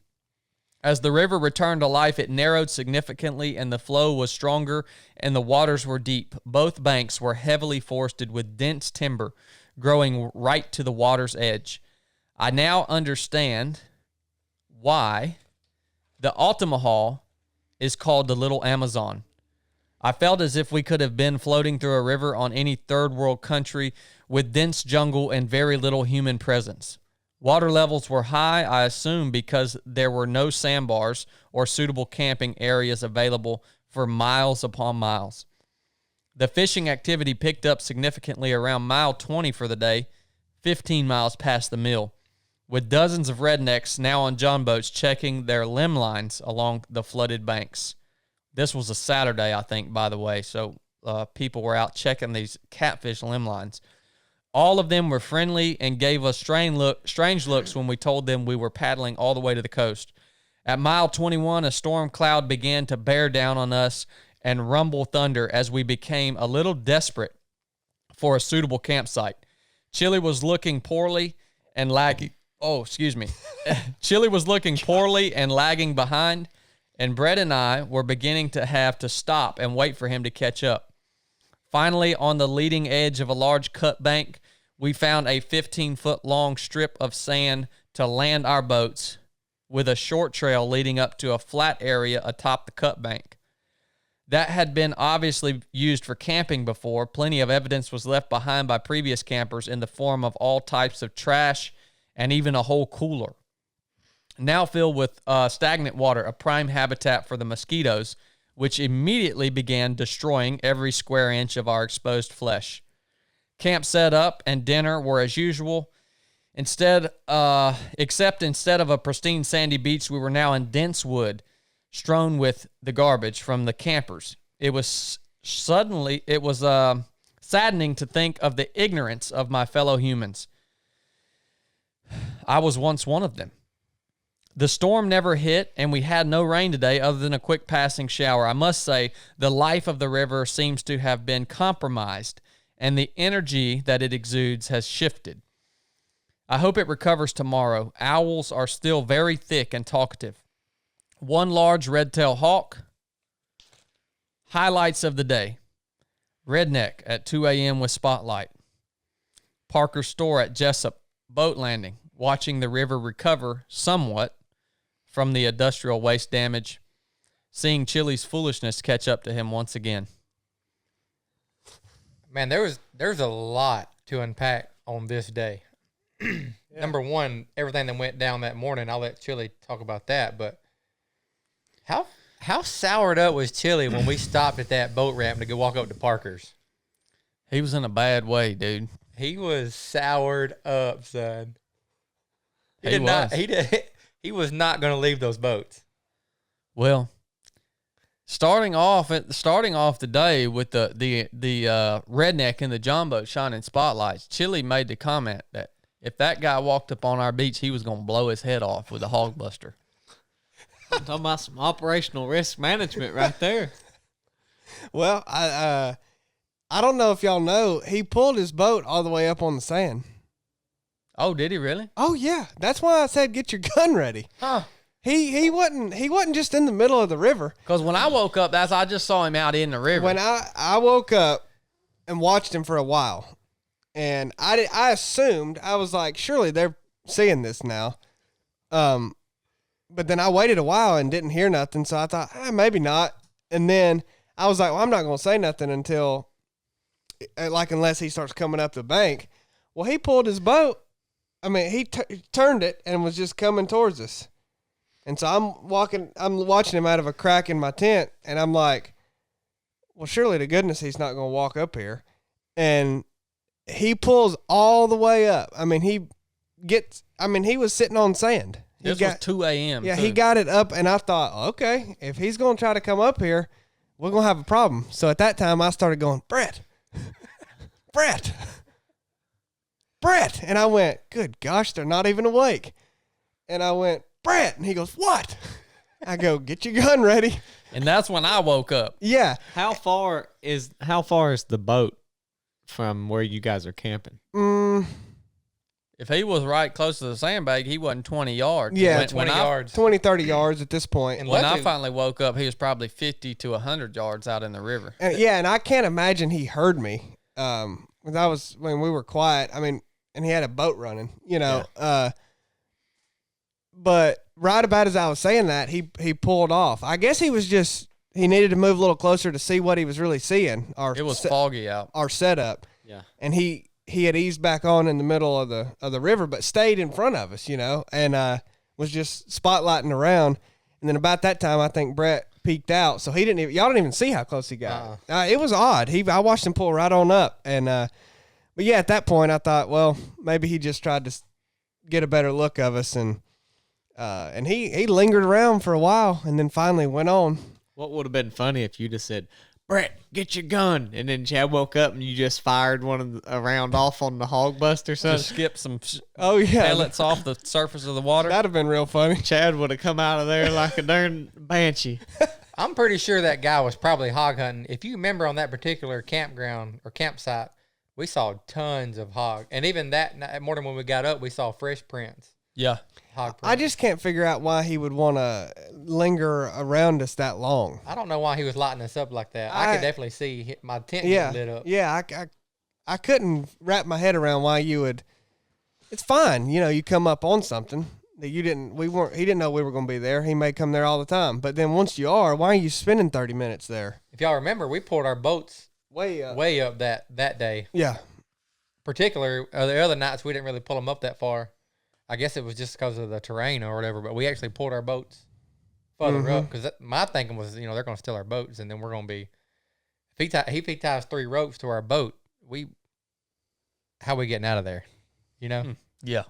As the river returned to life, it narrowed significantly, and the flow was stronger, and the waters were deep. Both banks were heavily forested with dense timber growing right to the water's edge. I now understand why the Altamaha is called the Little Amazon. I felt as if we could have been floating through a river on any third world country with dense jungle and very little human presence. Water levels were high, I assume, because there were no sandbars or suitable camping areas available for miles upon miles. The fishing activity picked up significantly around mile 20 for the day, 15 miles past the mill, with dozens of rednecks now on John boats checking their limb lines along the flooded banks. This was a Saturday, I think, by the way, so people were out checking these catfish limb lines. All of them were friendly and gave us strange looks when we told them we were paddling all the way to the coast. At mile 21, a storm cloud began to bear down on us and rumble thunder as we became a little desperate for a suitable campsite. Chili was looking poorly and lagging. Chili was looking poorly and lagging behind, and Brett and I were beginning to have to stop and wait for him to catch up. Finally, on the leading edge of a large cut bank, we found a 15-foot-long strip of sand to land our boats, with a short trail leading up to a flat area atop the cut bank. That had been obviously used for camping before. Plenty of evidence was left behind by previous campers in the form of all types of trash and even a whole cooler. Now filled with stagnant water, a prime habitat for the mosquitoes, which immediately began destroying every square inch of our exposed flesh. Camp set up and dinner were as usual. Except instead of a pristine sandy beach, we were now in dense wood, strewn with the garbage from the campers. It was saddening to think of the ignorance of my fellow humans. I was once one of them. The storm never hit, and we had no rain today other than a quick passing shower. I must say, the life of the river seems to have been compromised, and the energy that it exudes has shifted. I hope it recovers tomorrow. Owls are still very thick and talkative. One large red-tailed hawk. Highlights of the day. Redneck at 2 a.m. with Spotlight. Parker's store at Jessup boat landing, watching the river recover somewhat from the industrial waste damage, seeing Chili's foolishness catch up to him once again. Man, there's a lot to unpack on this day. Number one, everything that went down that morning. I'll let Chili talk about that. But how soured up was Chili when we stopped at that boat ramp to go walk up to Parker's? He was in a bad way, dude. He was soured up, son. He was. He was not going to leave those boats. Well, starting off the day with the redneck in the John boat shining spotlights, Chili made the comment that if that guy walked up on our beach, he was going to blow his head off with a hog buster. I'm talking about some operational risk management right there. Well, I don't know if y'all know, he pulled his boat all the way up on the sand. Oh, did he really? Oh yeah, that's why I said get your gun ready. Huh. He wasn't just in the middle of the river. Because when I woke up, I just saw him out in the river. When I woke up and watched him for a while, and I assumed, I was like, surely they're seeing this now. But then I waited a while and didn't hear nothing, so I thought, maybe not. And then I was like, well, I'm not going to say nothing until, unless he starts coming up the bank. Well, he pulled his boat. I mean, he turned it and was just coming towards us. And so I'm watching him out of a crack in my tent, and I'm like, well, surely to goodness he's not going to walk up here. And he pulls all the way up. I mean, he was sitting on sand. This was 2 a.m. Yeah, too. he got it up, and I thought, okay, if he's going to try to come up here, we're going to have a problem. So at that time, I started going, Brett. And I went, good gosh, they're not even awake. And I went, Brett. And he goes, what? I go, get your gun ready. And that's when I woke up. Yeah. How far is the boat from where you guys are camping? If he was right close to the sandbag, he wasn't 20 yards. Yeah, 20 yards. 20, 30 yards at this point. And When I finally woke up, he was probably 50 to 100 yards out in the river. And I can't imagine he heard me. When we were quiet. I mean, and he had a boat running, you know. Yeah. But right about as I was saying that, he pulled off. I guess he needed to move a little closer to see what he was really seeing. It was foggy out. Our setup. Yeah. And he had eased back on in the middle of the river, but stayed in front of us, you know, and was just spotlighting around. And then about that time, I think Brett peeked out, so y'all didn't even see how close he got. It was odd. I watched him pull right on up, and but yeah, at that point, I thought, well, maybe he just tried to get a better look of us, and he lingered around for a while, and then finally went on. What would have been funny if you just said, Brett, get your gun, and then Chad woke up and you just fired a round off on the hog buster, son. Just skip some Pellets off the surface of the water. That'd have been real funny. Chad would have come out of there like a darn banshee. I'm pretty sure that guy was probably hog hunting. If you remember on that particular campground or campsite, we saw tons of hog. And even that morning when we got up, we saw fresh prints. Yeah. Hog prints. I just can't figure out why he would want to linger around us that long. I don't know why he was lighting us up like that. I could definitely see my tent Yeah, getting lit up. yeah. I couldn't wrap my head around why you would. It's fine, you know. You come up on something that you didn't. He didn't know we were going to be there. He may come there all the time, but then once you are, why are you spending 30 minutes there? If y'all remember, we pulled our boats Way up. way up that day. Yeah. Particularly, the other nights we didn't really pull them up that far. I guess it was just because of the terrain or whatever, but we actually pulled our boats further up because my thinking was, you know, they're going to steal our boats, and then we're going to be. If he ties 3 ropes to our boat, how we getting out of there? You know? Yeah.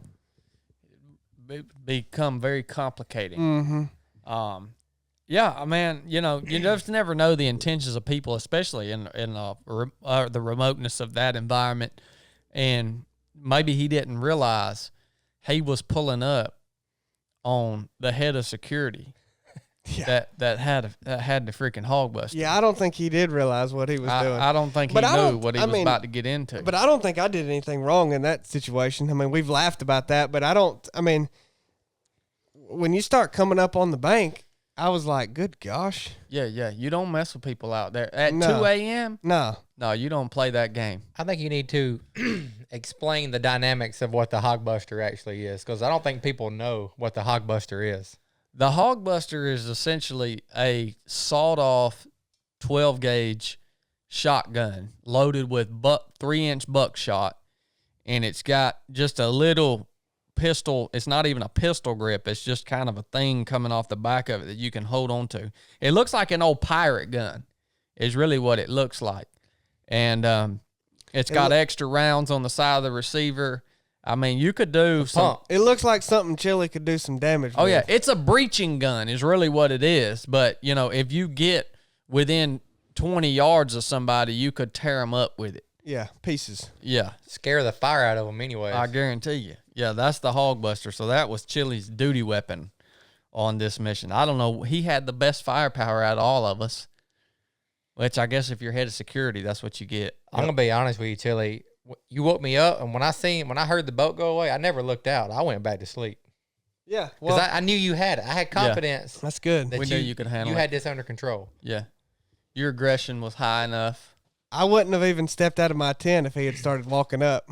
Become very complicated. Mm-hmm. Yeah, man, you know, you just never know the intentions of people, especially in the remoteness of that environment. And maybe he didn't realize he was pulling up on the head of security that had the freaking hog buster. Yeah, I don't think he did realize what he was doing. I don't think he knew what he was about to get into. But I don't think I did anything wrong in that situation. I mean, we've laughed about that, but when you start coming up on the bank, I was like, good gosh. Yeah, yeah. You don't mess with people out there at No. 2 a.m. No. No, you don't play that game. I think you need to explain the dynamics of what the Hogbuster actually is, because I don't think people know what the Hogbuster is. The Hogbuster is essentially a sawed-off 12-gauge shotgun loaded with 3-inch buckshot, and it's got just a little pistol. It's not even a pistol grip. It's just kind of a thing coming off the back of it that you can hold on to. It looks like an old pirate gun is really what it looks like. And it's got extra rounds on the side of the receiver. I mean, you could do some Pump. It looks like something Chili could do some damage Oh with. yeah, it's a breaching gun is really what it is. But, you know, if you get within 20 yards of somebody, you could tear them up with it. Yeah, pieces. Yeah, Scare the fire out of them anyway. I guarantee you. Yeah, that's the Hogbuster. So that was Chili's duty weapon on this mission. I don't know. He had the best firepower out of all of us, which I guess if you're head of security, that's what you get. I'm going to be honest with you, Chili. You woke me up, and when I heard the boat go away, I never looked out. I went back to sleep. Yeah, Because well, I knew you had it. I had confidence that's good. that We knew you could handle you it. had this under control. Yeah. Your aggression was high enough. I wouldn't have even stepped out of my tent if he had started walking up.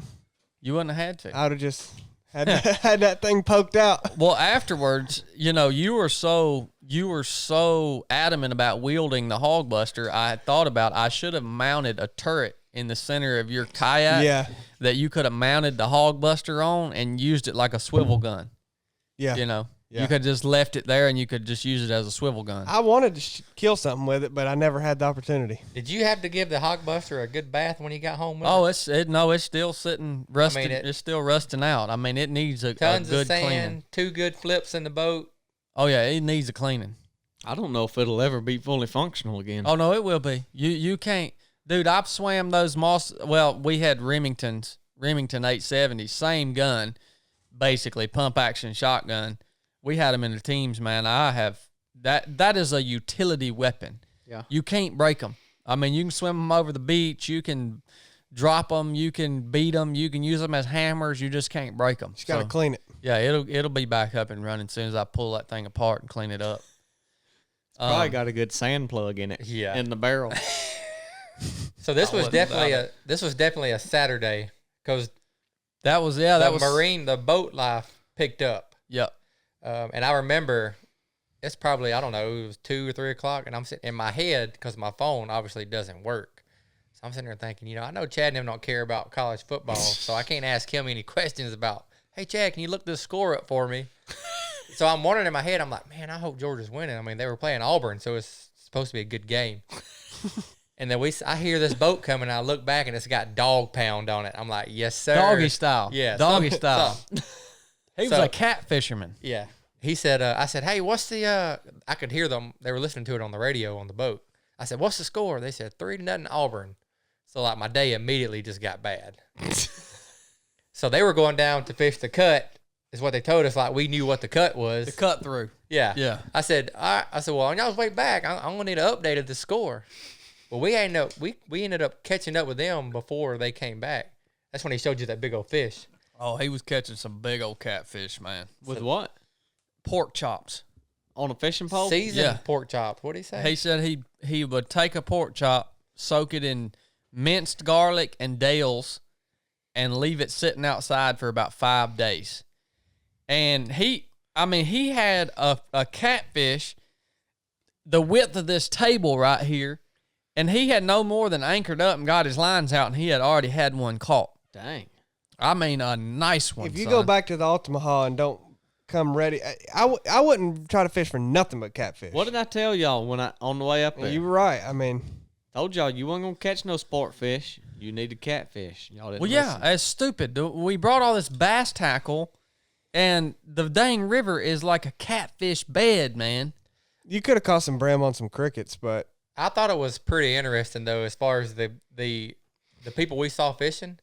You wouldn't have had to. I would have just had that thing poked out. Well, afterwards, you know, you were so adamant about wielding the Hogbuster. I had thought about I should have mounted a turret in the center of your kayak Yeah. that you could have mounted the Hogbuster on and used it like a swivel gun. Yeah. You know, Yeah. you could just left it there and you could just use it as a swivel gun. I wanted to kill something with it, but I never had the opportunity. Did you have to give the Hogbuster a good bath when you got home with Oh, it? it's still sitting rusted. It's still rusting out. I mean, it needs a Tons good of sand, cleaning. 2 good flips in the boat. Oh yeah, it needs a cleaning. I don't know if it'll ever be fully functional again. Oh no, it will be. You can't, dude. I've swam those moss. Well, we had Remington 870, same gun, basically pump action shotgun. We had them in the teams, man. I have that. That is a utility weapon. Yeah. You can't break them. I mean, you can swim them over the beach. You can drop them. You can beat them. You can use them as hammers. You just can't break them. Just got to clean it. Yeah, it'll be back up and running as soon as I pull that thing apart and clean it up. Probably got a good sand plug in it. Yeah. In the barrel. So this was wouldn't definitely a Saturday, because that was the boat life picked up. Yep. And I remember it's probably, I don't know, it was 2 or 3 o'clock, and I'm sitting in my head because my phone obviously doesn't work. So I'm sitting there thinking, you know, I know Chad and them don't care about college football, so I can't ask him any questions about, hey, Chad, can you look this score up for me? So I'm wondering in my head, I'm like, man, I hope Georgia's winning. I mean, they were playing Auburn, so it's supposed to be a good game. And then I hear this boat coming, and I look back, and it's got dog pound on it. I'm like, yes, sir. Doggy style. Yeah. Doggy style. He was So- a cat fisherman. Yeah. He said, I said, hey, what's the, I could hear them. They were listening to it on the radio on the boat. I said, what's the score? They said 3-0 Auburn. So like my day immediately just got bad. So they were going down to fish the cut is what they told us. Like we knew what the cut was. The cut through. Yeah. Yeah. I said, all right. I said, well, on y'all's way back, I'm going to need an update of the score. Well, we ended up catching up with them before they came back. That's when he showed you that big old fish. Oh, he was catching some big old catfish, man. With what? Pork chops. On a fishing pole? Seasoned Yeah. pork chops. What did he say? He said he would take a pork chop, soak it in minced garlic and Dale's, and leave it sitting outside for about 5 days. And he had a catfish the width of this table right here, and he had no more than anchored up and got his lines out, and he had already had one caught. Dang. I mean, a nice one. If you son. go back to the Altamaha and don't come ready, I wouldn't try to fish for nothing but catfish. What did I tell y'all on the way up there? You were right. I mean, Told y'all you weren't gonna catch no sport fish. You needed catfish. Y'all didn't Well, yeah, listen. that's stupid. We brought all this bass tackle, and the dang river is like a catfish bed, man. you could have caught some brim on some crickets, but I thought it was pretty interesting though, as far as the people we saw fishing.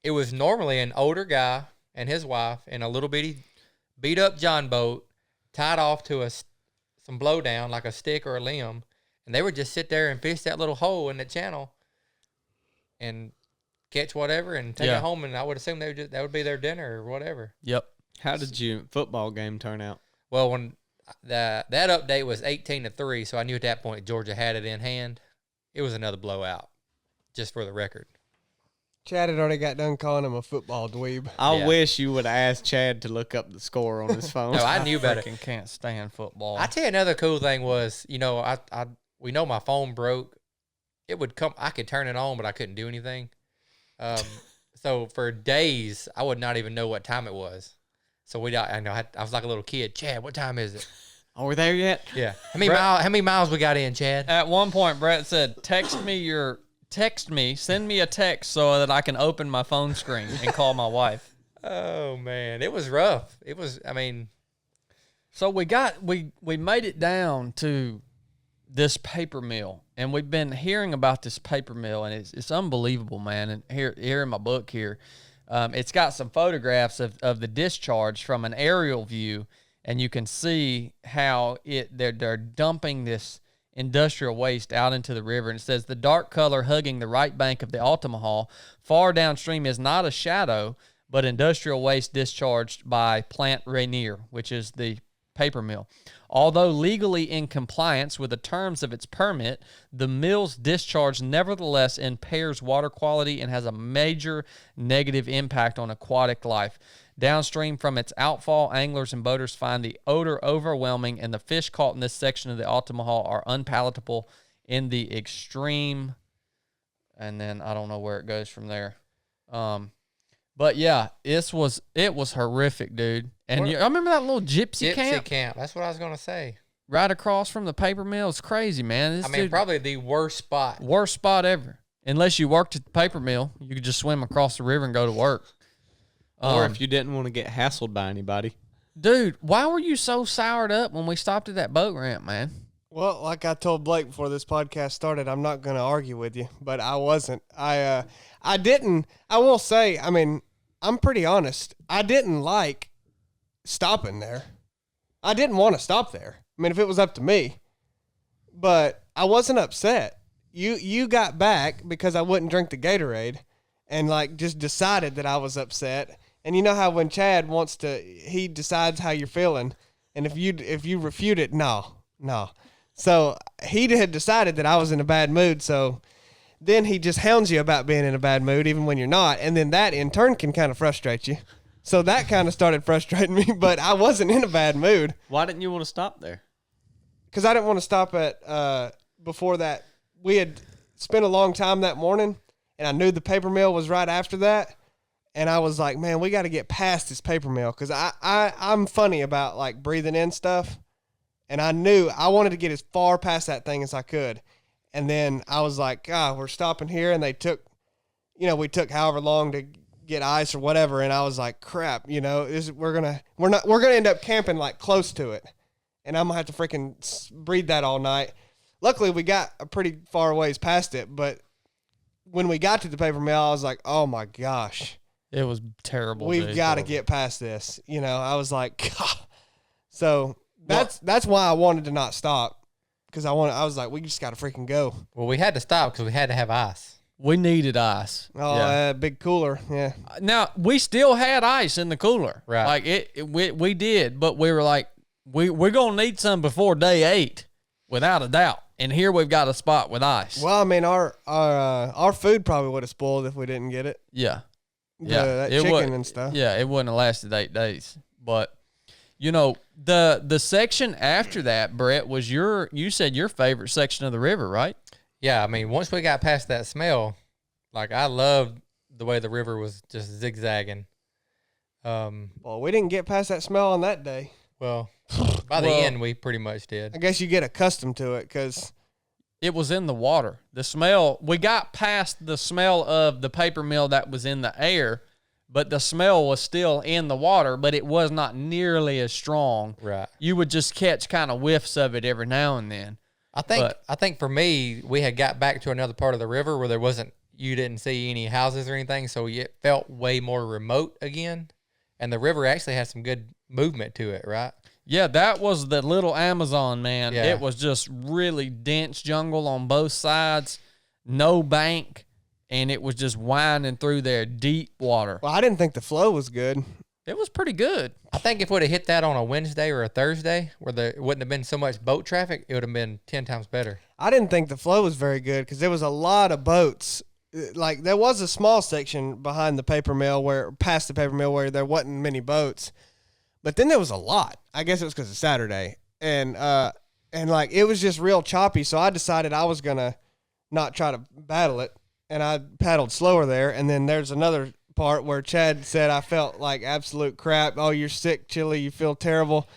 It was normally an older guy and his wife in a little bitty beat up John boat, tied off to some blowdown like a stick or a limb, and they would just sit there and fish that little hole in the channel and catch whatever and take Yeah. it home. And I would assume that would be their dinner or whatever. Yep. How did your football game turn out? Well, when that update was 18-3, so I knew at that point Georgia had it in hand. It was another blowout, just for the record. Chad had already got done calling him a football dweeb. I wish you would have asked Chad to look up the score on his phone. No, I knew better. Freaking can't stand football. I tell you another cool thing was, we know my phone broke. It would come. I could turn it on, but I couldn't do anything. So for days, I would not even know what time it was. So I was like a little kid. Chad, what time is it? Are we there yet? Yeah. How many miles we got in, Chad? At one point, Brett said, Text me, send me a text so that I can open my phone screen and call my wife. Oh man, it was rough. So we made it down to this paper mill, and we've been hearing about this paper mill, and it's unbelievable, man. And here in my book here, it's got some photographs of the discharge from an aerial view, and you can see how they're dumping this industrial waste out into the river. And it says the dark color hugging the right bank of the Altamaha far downstream is not a shadow, but industrial waste discharged by Plant Rainier, which is the paper mill. Although legally in compliance with the terms of its permit, the mill's discharge nevertheless impairs water quality and has a major negative impact on aquatic life. Downstream from its outfall, anglers and boaters find the odor overwhelming, and the fish caught in this section of the Altamaha are unpalatable in the extreme. And then I don't know where it goes from there. But yeah, it was horrific, dude. And I remember that little gypsy camp That's what I was gonna say. right across from the paper mill. It's crazy, man. Probably the worst spot. Worst spot ever. Unless you worked at the paper mill, you could just swim across the river and go to work. Or if you didn't want to get hassled by anybody. Dude, why were you so soured up when we stopped at that boat ramp, man? Well, like I told Blake before this podcast started, I'm not going to argue with you, but I wasn't. I will say, I'm pretty honest. I didn't like stopping there. I didn't want to stop there. If it was up to me. But I wasn't upset. You got back because I wouldn't drink the Gatorade and just decided that I was upset. And you know how when Chad he decides how you're feeling, and if you refute it, no. So he had decided that I was in a bad mood, so then he just hounds you about being in a bad mood even when you're not, and then that in turn can kind of frustrate you. So that kind of started frustrating me, but I wasn't in a bad mood. Why didn't you want to stop there? Because I didn't want to stop at, before that. We had spent a long time that morning, and I knew the paper mill was right after that. And I was like, man, we got to get past this paper mill because I'm funny about breathing in stuff. And I knew I wanted to get as far past that thing as I could. And then I was like, we're stopping here. And they took, we took however long to get ice or whatever. And I was like, crap, we're going to end up camping close to it. And I'm going to have to freaking breathe that all night. Luckily, we got a pretty far ways past it. But when we got to the paper mill, I was like, oh my gosh. It was terrible. We've got to get past this. I was like, God. So that's why I wanted to not stop, because I was like, we just got to freaking go. Well, we had to stop because we had to have ice. We needed ice. Oh, yeah. Big cooler. Yeah. Now we still had ice in the cooler. Right. We did, but we were like, we're gonna need some before day 8, without a doubt. And here we've got a spot with ice. Well, our food probably would have spoiled if we didn't get it. Yeah. That chicken and stuff. Yeah, it wouldn't have lasted 8 days. But the section after that, Brett, was you said your favorite section of the river, right? Yeah, once we got past that smell, I loved the way the river was just zigzagging. Well, we didn't get past that smell on that day. Well, by the end, we pretty much did. I guess you get accustomed to it because it was in the water. The smell, we got past the smell of the paper mill that was in the air, but the smell was still in the water, but it was not nearly as strong. Right. You would just catch kind of whiffs of it every now and then. I think for me, we had got back to another part of the river where you didn't see any houses or anything, so it felt way more remote again. And the river actually had some good movement to it, right? Yeah, that was the little Amazon, man. Yeah. It was just really dense jungle on both sides, no bank, and it was just winding through there, deep water. Well, I didn't think the flow was good. It was pretty good. I think if we'd have hit that on a Wednesday or a Thursday where there wouldn't have been so much boat traffic, it would have been 10 times better. I didn't think the flow was very good because there was a lot of boats. Like there was a small section behind the paper mill past the paper mill where there wasn't many boats, but then there was a lot. I guess it was because it's Saturday, and like it was just real choppy. So I decided I was gonna not try to battle it, and I paddled slower there. And then there's another part where Chad said I felt like absolute crap. Oh, you're sick, Chili. You feel terrible.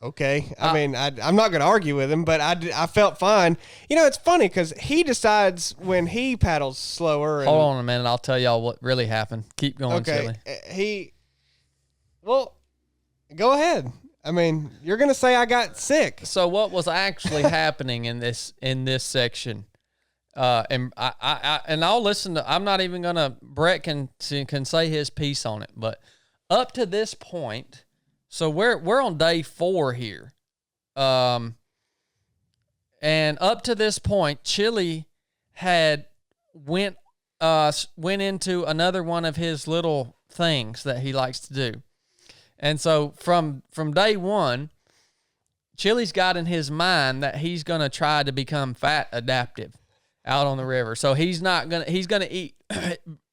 Okay. I mean, I'm not going to argue with him, but I felt fine. You know, it's funny because he decides when he paddles slower. And, Hold on a minute. I'll tell y'all what really happened. Keep going, Chili. Well, go ahead. I mean, you're going to say I got sick. So what was actually happening in this section? And I'll listen to. I'm not even gonna. Brett can say his piece on it, but up to this point, so we're on day 4 here, and up to this point, Chili had went into another one of his little things that he likes to do, and so from day 1, Chili's got in his mind that he's gonna try to become fat adaptive out on the river. So he's gonna eat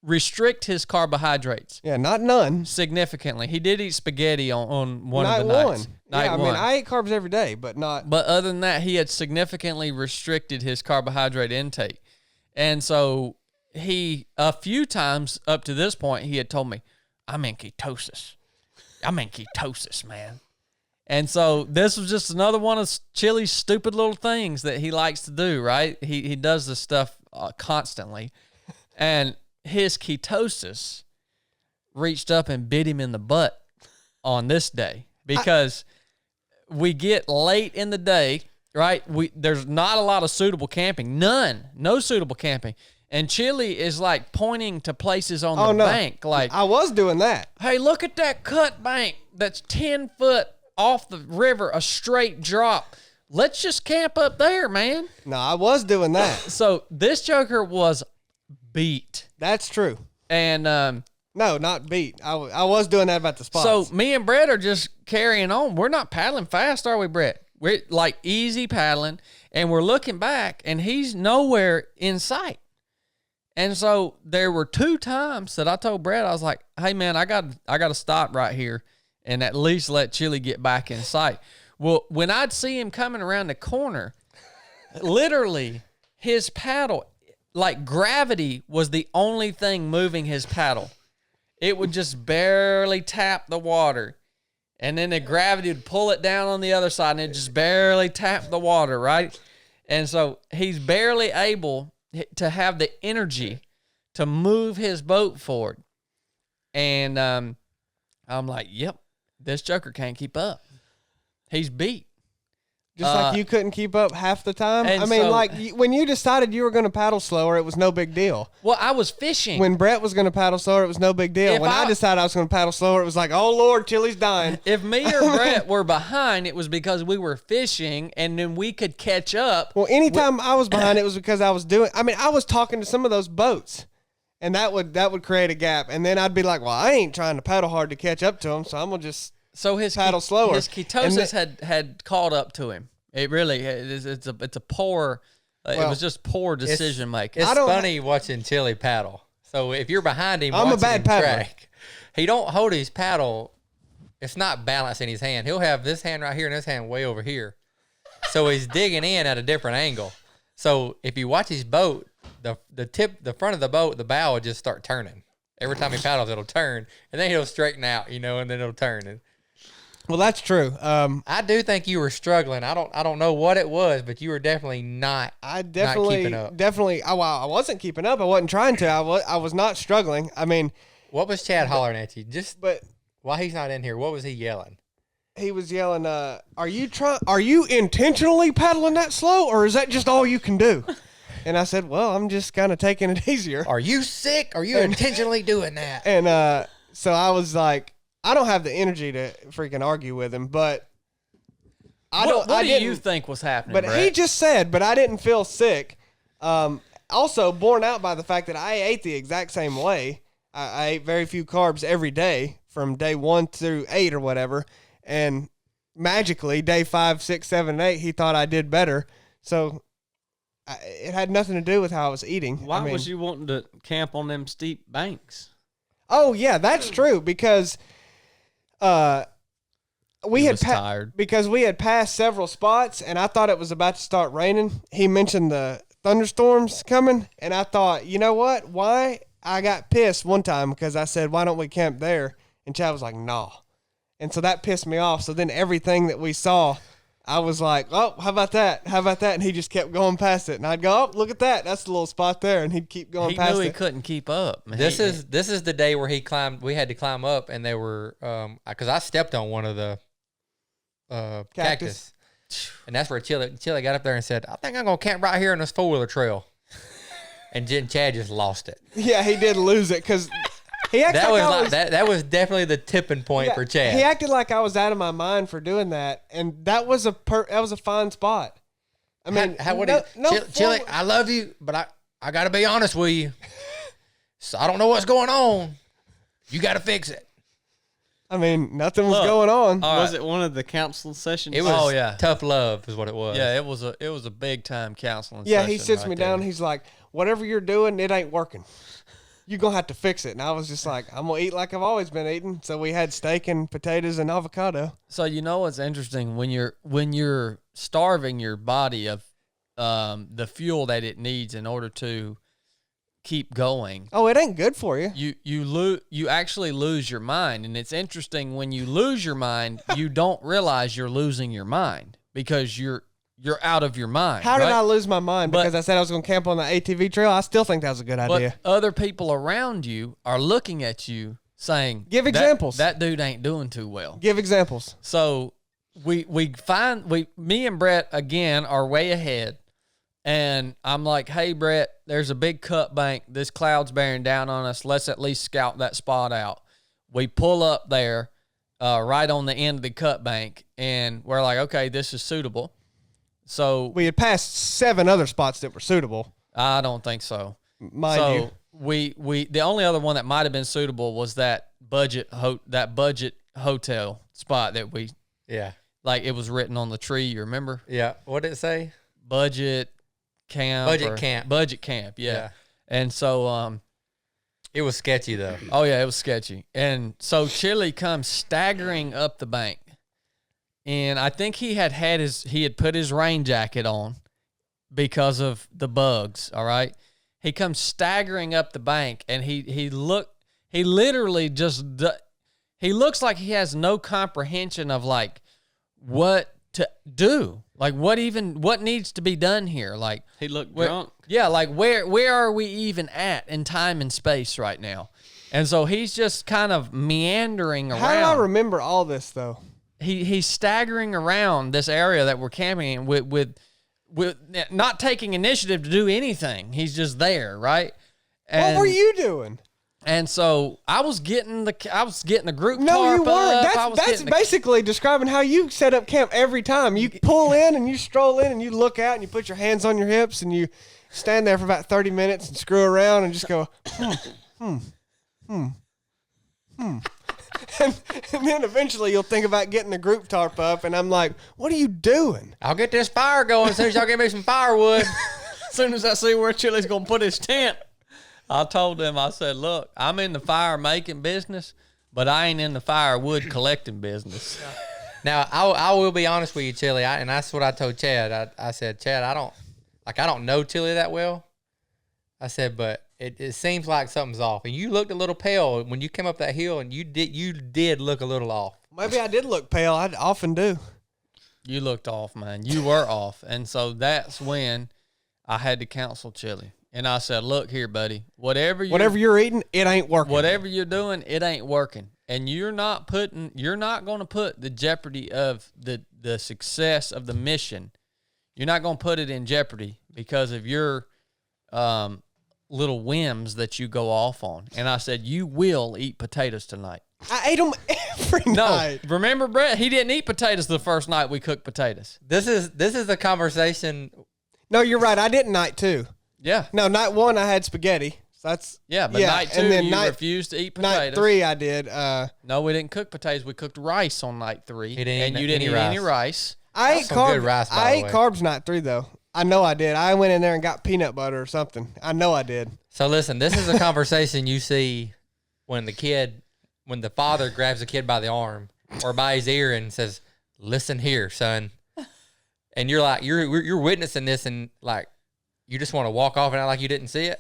restrict his carbohydrates. Yeah, not none. Significantly. He did eat spaghetti on one of the nights. I mean, I eat carbs every day, but not. But other than that, he had significantly restricted his carbohydrate intake. And so a few times up to this point, he had told me, I'm in ketosis, man. And so this was just another one of Chili's stupid little things that he likes to do, right? He does this stuff constantly. And his ketosis reached up and bit him in the butt on this day because we get late in the day, right? There's not a lot of suitable camping. No suitable camping. And Chili is like pointing to places on the bank. Like I was doing that. Hey, look at that cut bank that's 10 foot off the river, a straight drop. Let's just camp up there, man. No, I was doing that. So this joker was beat. That's true. And no, not beat. I was doing that about the spots. So me and Brett are just carrying on. We're not paddling fast, are we, Brett? We're like easy paddling, and we're looking back, and he's nowhere in sight. And so there were 2 times that I told Brett, I was like, hey, man, I got to stop right here and at least let Chili get back in sight. Well, when I'd see him coming around the corner, literally his paddle, like gravity was the only thing moving his paddle. It would just barely tap the water. And then the gravity would pull it down on the other side and it just barely tap the water, right? And so he's barely able to have the energy to move his boat forward. And I'm like, yep. This joker can't keep up. He's beat. Just like you couldn't keep up half the time? I mean, so, like, when you decided you were going to paddle slower, it was no big deal. Well, I was fishing. When Brett was going to paddle slower, it was no big deal. When I decided I was going to paddle slower, it was like, oh, Lord, Chili's dying. If me or Brett were behind, it was because we were fishing, and then we could catch up. Well, anytime I was behind, it was because I was talking to some of those boats. And that would create a gap. And then I'd be like, well, I ain't trying to paddle hard to catch up to him, so I'm going to just paddle slower. His ketosis had caught up to him. It really is. It's a poor, it was just poor decision making. It's funny watching Chili paddle. So if you're behind him, I'm a bad paddler. He don't hold his paddle. It's not balanced in his hand. He'll have this hand right here and this hand way over here. So he's digging in at a different angle. So if you watch his boat, the front of the boat, the bow will just start turning. Every time he paddles, it'll turn, and then he'll straighten out, and then it'll turn. Well, that's true. I do think you were struggling. I don't know what it was, but you were definitely not. Not keeping up. Definitely. I wasn't keeping up. I wasn't trying to. I was not struggling. I mean, what was Chad hollering at you? But while he's not in here, what was he yelling? He was yelling, "Are you intentionally paddling that slow, or is that just all you can do?" And I said, "Well, I'm just kind of taking it easier." Are you sick? Are you intentionally doing that? And so I was like, I don't have the energy to freaking argue with him, but What do you think was happening, But Brett? he just said, but I didn't feel sick. Also, borne out by the fact that I ate the exact same way. I ate very few carbs every day from day 1 through 8 or whatever. And magically, day 5, 6, 7, and 8, he thought I did better. So it had nothing to do with how I was eating. Why was you wanting to camp on them steep banks? Oh, yeah, that's true because we had tired because we had passed several spots, and I thought it was about to start raining. He mentioned the thunderstorms coming, and I thought, you know what? Why? I got pissed one time because I said, why don't we camp there? And Chad was like, no. And so that pissed me off. So then everything that we saw, I was like, oh, how about that? How about that? And he just kept going past it. And I'd go, oh, look at that. That's the little spot there. And he'd keep going past it. He knew he couldn't keep up. This is the day where he climbed. We had to climb up, and they were because I stepped on one of the cactus. And that's where Chili got up there and said, I think I'm going to camp right here on this 4-wheeler trail. And Chad just lost it. Yeah, he did lose it because he acted that was definitely the tipping point for Chad. He acted like I was out of my mind for doing that, and that was a fine spot. I mean, Chili, I love you, but I got to be honest with you. So I don't know what's going on. You got to fix it. I mean, nothing was going on. Was it one of the counseling sessions? It was tough love is what it was. Yeah, it was a big time counseling yeah, session. he sits right me there. down. He's like, whatever you're doing, it ain't working. You're going to have to fix it. And I was just like, I'm going to eat like I've always been eating. So we had steak and potatoes and avocado. So you know what's interesting when you're starving your body of the fuel that it needs in order to keep going. Oh, it ain't good for you. You actually lose your mind, and it's interesting when you lose your mind, you don't realize you're losing your mind because you're out of your mind. How did right? I lose my mind? Because I said I was going to camp on the ATV trail. I still think that was a good idea. But other people around you are looking at you saying, give examples. That dude ain't doing too well. Give examples. So me and Brett again are way ahead. And I'm like, hey, Brett, there's a big cut bank. This cloud's bearing down on us. Let's at least scout that spot out. We pull up there right on the end of the cut bank, and we're like, okay, this is suitable. So we had passed 7 other spots that were suitable. I don't think so. Mind you. We the only other one that might have been suitable was that budget hotel spot that we like it was written on the tree. You remember? Yeah. What did it say? Budget camp. Yeah. And so it was sketchy though. Oh yeah, it was sketchy. And so Chili comes staggering up the bank. And I think he had put his rain jacket on because of the bugs, all right? He comes staggering up the bank, and he literally just he looks like he has no comprehension of like what to do. Like what needs to be done here? Like he looked drunk. Yeah, like where are we even at in time and space right now? And so he's just kind of meandering around. How do I remember all this though? He's staggering around this area that we're camping in with not taking initiative to do anything. He's just there, right? And, what were you doing? And so I was getting the group. No, you weren't. Up. That's basically describing how you set up camp every time. You pull in and you stroll in and you look out and you put your hands on your hips and you stand there for about 30 minutes and screw around and just go, And then eventually you'll think about getting the group tarp up, and I'm like, what are you doing? I'll get this fire going as soon as y'all give me some firewood. As soon as I see where Chili's going to put his tent, I told them, I said, look, I'm in the fire making business, but I ain't in the firewood collecting business. Now, I will be honest with you, Chili, and that's what I told Chad. I said, Chad, I don't know Chili that well. I said, but it seems like something's off. And you looked a little pale when you came up that hill, and you did look a little off. Maybe I did look pale. I often do. You looked off, man. You were off. And so that's when I had to counsel Chili. And I said, look here, buddy, whatever you're eating, it ain't working. Whatever you're doing, it ain't working. And you're not going to put the jeopardy of the success of the mission. You're not going to put it in jeopardy because of your little whims that you go off on. And I said, you will eat potatoes tonight. I ate them every night. No, remember, Brett? He didn't eat potatoes the first night we cooked potatoes. This is a conversation. No, you're right. I did night 2. Yeah. No, night 1 I had spaghetti. So that's But night 2, and then you night, refused to eat potatoes. Night 3, I did. No, we didn't cook potatoes. We cooked rice on night 3. He didn't and eat you didn't any eat any rice. I ate That's some good carbs. rice, by I the ate way. carbs night 3 though. I know I did. I went in there and got peanut butter or something. I know I did. So listen, this is a conversation you see when the father grabs the kid by the arm or by his ear and says, "Listen here, son," and you're like, you're witnessing this, and like, you just want to walk off and act like you didn't see it.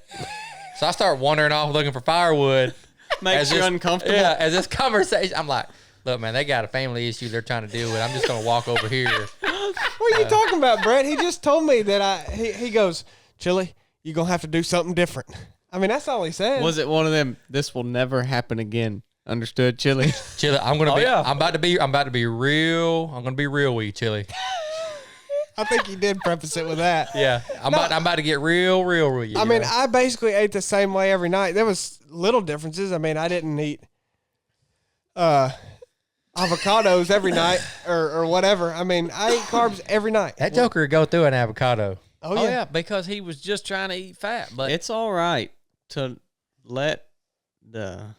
So I start wandering off looking for firewood. Makes you uncomfortable. Yeah, as this conversation, I'm like, look, man, they got a family issue they're trying to deal with. I'm just gonna walk over here. What are you talking about, Brett? He just told me that he goes, Chili, you're going to have to do something different. I mean, that's all he said. Was it one of them, this will never happen again? Understood, Chili? Chili, I'm about to be real with you, Chili. I think he did preface it with that. Yeah, I'm about to get real with you. I mean, I basically ate the same way every night. There was little differences. I mean, I didn't eat avocados every night or whatever. I mean, I ate carbs every night. that joker would go through an avocado. Oh yeah, because he was just trying to eat fat. But It's all right to let the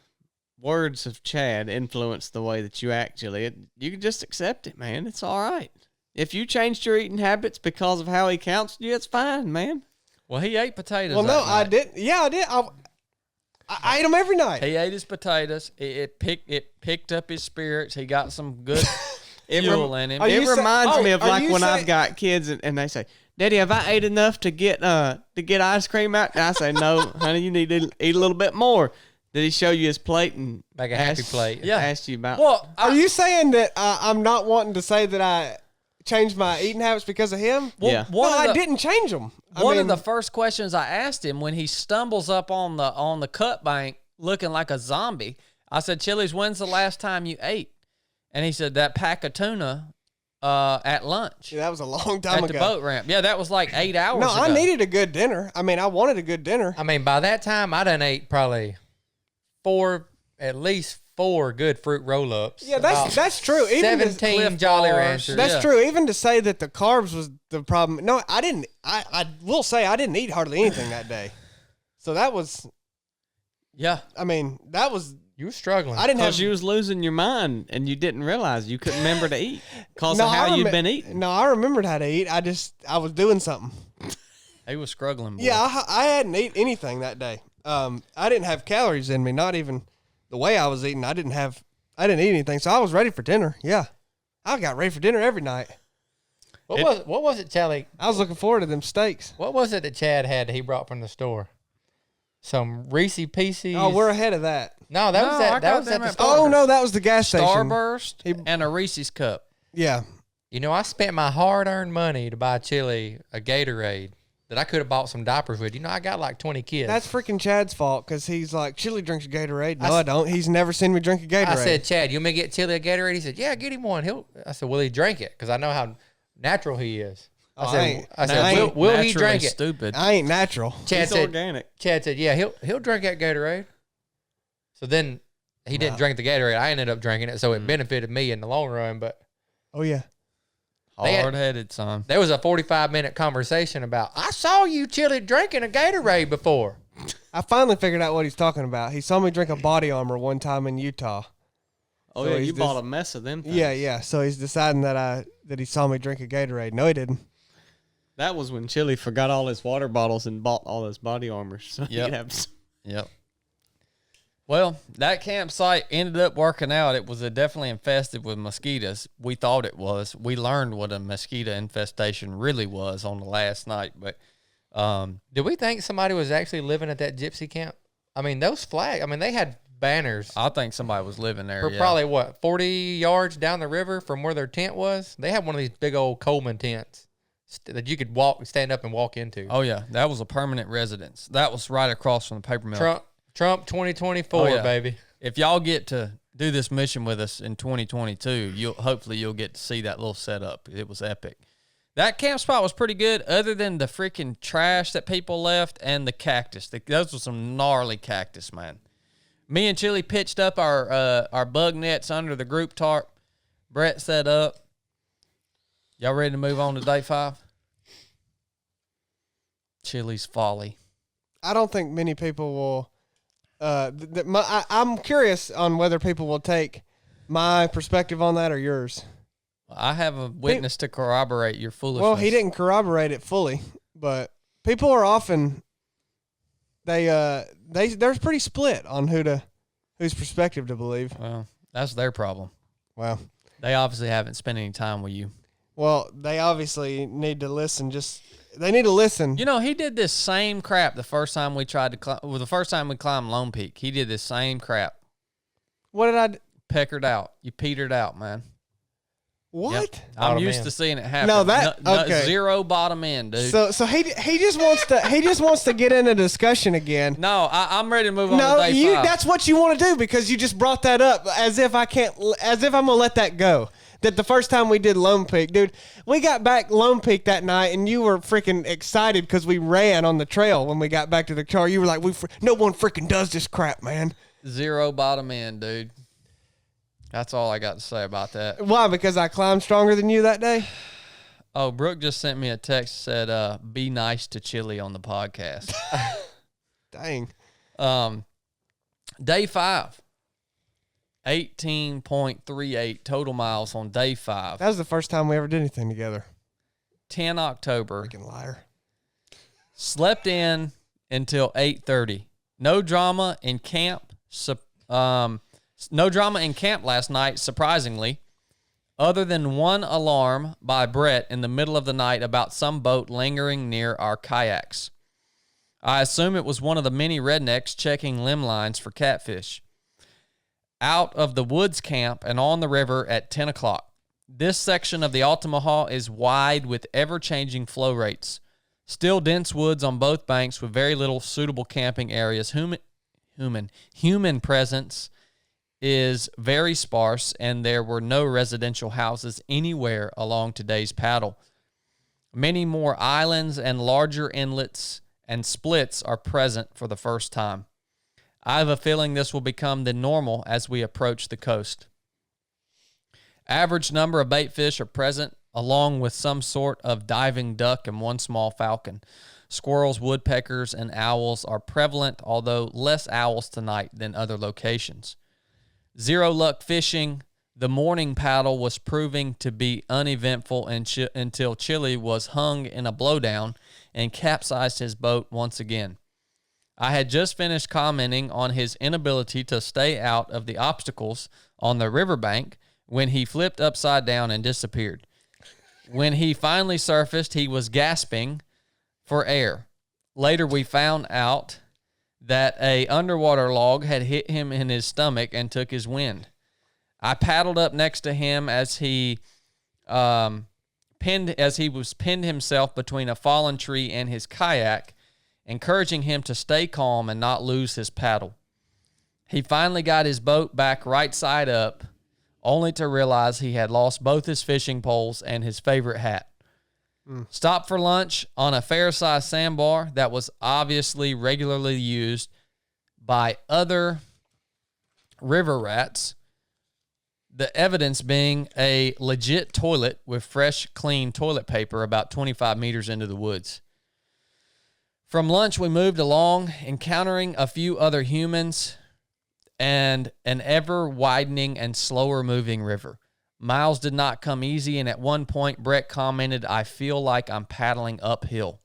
words of Chad influence the way that you act, Chili. You can just accept it, man. It's all right. If you changed your eating habits because of how he counseled you, it's fine, man. well, he ate potatoes. Well, no, that I night. didn't. Yeah, I did. I ate them every night. He ate his potatoes. It picked up his spirits. He got some good It fuel in him. Are you It sa- reminds oh, me of are like you when say- I've got kids and they say, Daddy, have I ate enough to get ice cream out? And I say, no, honey, you need to eat a little bit more. Did he show you his plate and Like a happy plate. Yeah. asked you about? Well, Are you saying that I'm not wanting to say that I changed my eating habits because of him? Yeah. No, I didn't change them. One of the first questions I asked him when he stumbles up on the cut bank looking like a zombie, I said, Chili's, when's the last time you ate? And he said, that pack of tuna at lunch. Yeah, that was a long time At ago. the boat ramp. Yeah, that was like 8 hours No, ago. I needed a good dinner. I mean, I wanted a good dinner. I mean, by that time, I done ate probably at least four good fruit roll-ups. Yeah, that's true. Even to- 17 Cliff Jolly Bars. Ranchers. That's Yeah. true. Even to say that the carbs was the problem. No, I didn't. I will say I didn't eat hardly anything that day. So that was. Yeah. I mean, that was. You were struggling. I didn't have. Because you was losing your mind and you didn't realize you couldn't remember to eat because No, of how I you'd remem- been eating. No, I remembered how to eat. I was doing something. He was struggling. Boy. Yeah, I hadn't eaten anything that day. I didn't have calories in me. Not even the way I was eating. I didn't eat anything. So I was ready for dinner. Yeah, I got ready for dinner every night. What was it, Charlie? I was looking forward to them steaks. What was it that Chad had that he brought from the store? Some Reese Pieces. Oh, we're ahead of that. No, that No, was I that got was at them the at store. Oh no, that was the gas station. Starburst and a Reese's cup. Yeah. You know, I spent my hard-earned money to buy Chili a Gatorade that I could have bought some diapers with. You know, I got like 20 kids. That's freaking Chad's fault because he's like, Chili drinks a Gatorade. No, I don't. He's never seen me drink a Gatorade. I said, Chad, you want me to get Chili a Gatorade? He said, yeah, get him one. I said, will he drink it? Because I know how natural he is. Oh, I I said, ain't will he Naturally drink it? Stupid. I ain't natural. Chad It's said, organic. Chad said, yeah, he'll drink that Gatorade. So then he didn't drink the Gatorade. I ended up drinking it, so it benefited me in the long run. But Oh yeah. They had- Hard-headed, son. there was a 45-minute conversation about, I saw you, Chili, drinking a Gatorade before. I finally figured out what he's talking about. He saw me drink a Body Armor one time in Utah. Oh, So yeah, he's you just- bought a mess of them things. Yeah. So he's deciding that he saw me drink a Gatorade. No, he didn't. That was when Chili forgot all his water bottles and bought all his body armors. So he Yep. could have some. Yep. Well, that campsite ended up working out. It was definitely infested with mosquitoes. We thought it was. We learned what a mosquito infestation really was on the last night. But Did we think somebody was actually living at that gypsy camp? I mean, those flags, they had banners I think somebody was living there. for Yeah. probably, 40 yards down the river from where their tent was? They had one of these big old Coleman tents that you could stand up and walk into. Oh yeah, that was a permanent residence. That was right across from the paper mill. Trump 2024, Oh, yeah. baby. If y'all get to do this mission with us in 2022, hopefully you'll get to see that little setup. It was epic. That camp spot was pretty good, other than the freaking trash that people left and the cactus. Those were some gnarly cactus, man. Me and Chili pitched up our bug nets under the group tarp. Brett set up. Y'all ready to move on to day 5? Chili's folly. I don't think many people will. I'm curious on whether people will take my perspective on that or yours. I have a witness to corroborate your foolishness. Well, he didn't corroborate it fully, but people are often they're pretty split on whose perspective to believe. Well, that's their problem. Wow. They obviously haven't spent any time with you. Well, they obviously need to listen. They need to listen. You know, he did this same crap the first time we tried to climb. Well, the first time we climbed Lone Peak, he did this same crap. What did I do? Peckered out. You petered out, man. What? Yep. I'm Bottom used end. to seeing it happen. No, okay. Zero bottom end, dude. So he just wants to get in a discussion again. No, I'm ready to move on No, to day 5. that's what you want to do because you just brought that up as if I'm gonna let that go. That the first time we did Lone Peak, dude, we got back Lone Peak that night and you were freaking excited because we ran on the trail when we got back to the car. You were like, no one freaking does this crap, man. Zero bottom end, dude. That's all I got to say about that. Why? Because I climbed stronger than you that day? Oh, Brooke just sent me a text said, be nice to Chili on the podcast. Dang. Day 5. 18.38 total miles on day 5. That was the first time we ever did anything together. 10 October. Freaking liar. Slept in until 8:30. No drama in camp. No drama in camp last night, surprisingly, other than one alarm by Brett in the middle of the night about some boat lingering near our kayaks. I assume it was one of the many rednecks checking limb lines for catfish. Out of the woods camp and on the river at 10 o'clock. This section of the Altamaha is wide with ever-changing flow rates. Still dense woods on both banks with very little suitable camping areas. Human presence is very sparse, and there were no residential houses anywhere along today's paddle. Many more islands and larger inlets and splits are present for the first time. I have a feeling this will become the normal as we approach the coast. Average number of bait fish are present, along with some sort of diving duck and one small falcon. Squirrels, woodpeckers, and owls are prevalent, although less owls tonight than other locations. Zero luck fishing. The morning paddle was proving to be uneventful until Chili was hung in a blowdown and capsized his boat once again. I had just finished commenting on his inability to stay out of the obstacles on the riverbank when he flipped upside down and disappeared. When he finally surfaced, he was gasping for air. Later, we found out that a underwater log had hit him in his stomach and took his wind. I paddled up next to him as he was pinned himself between a fallen tree and his kayak, encouraging him to stay calm and not lose his paddle. He finally got his boat back right side up, only to realize he had lost both his fishing poles and his favorite hat. Stopped for lunch on a fair-sized sandbar that was obviously regularly used by other river rats, the evidence being a legit toilet with fresh, clean toilet paper about 25 meters into the woods. From lunch, we moved along, encountering a few other humans and an ever-widening and slower-moving river. Miles did not come easy, and at one point, Brett commented, "I feel like I'm paddling uphill."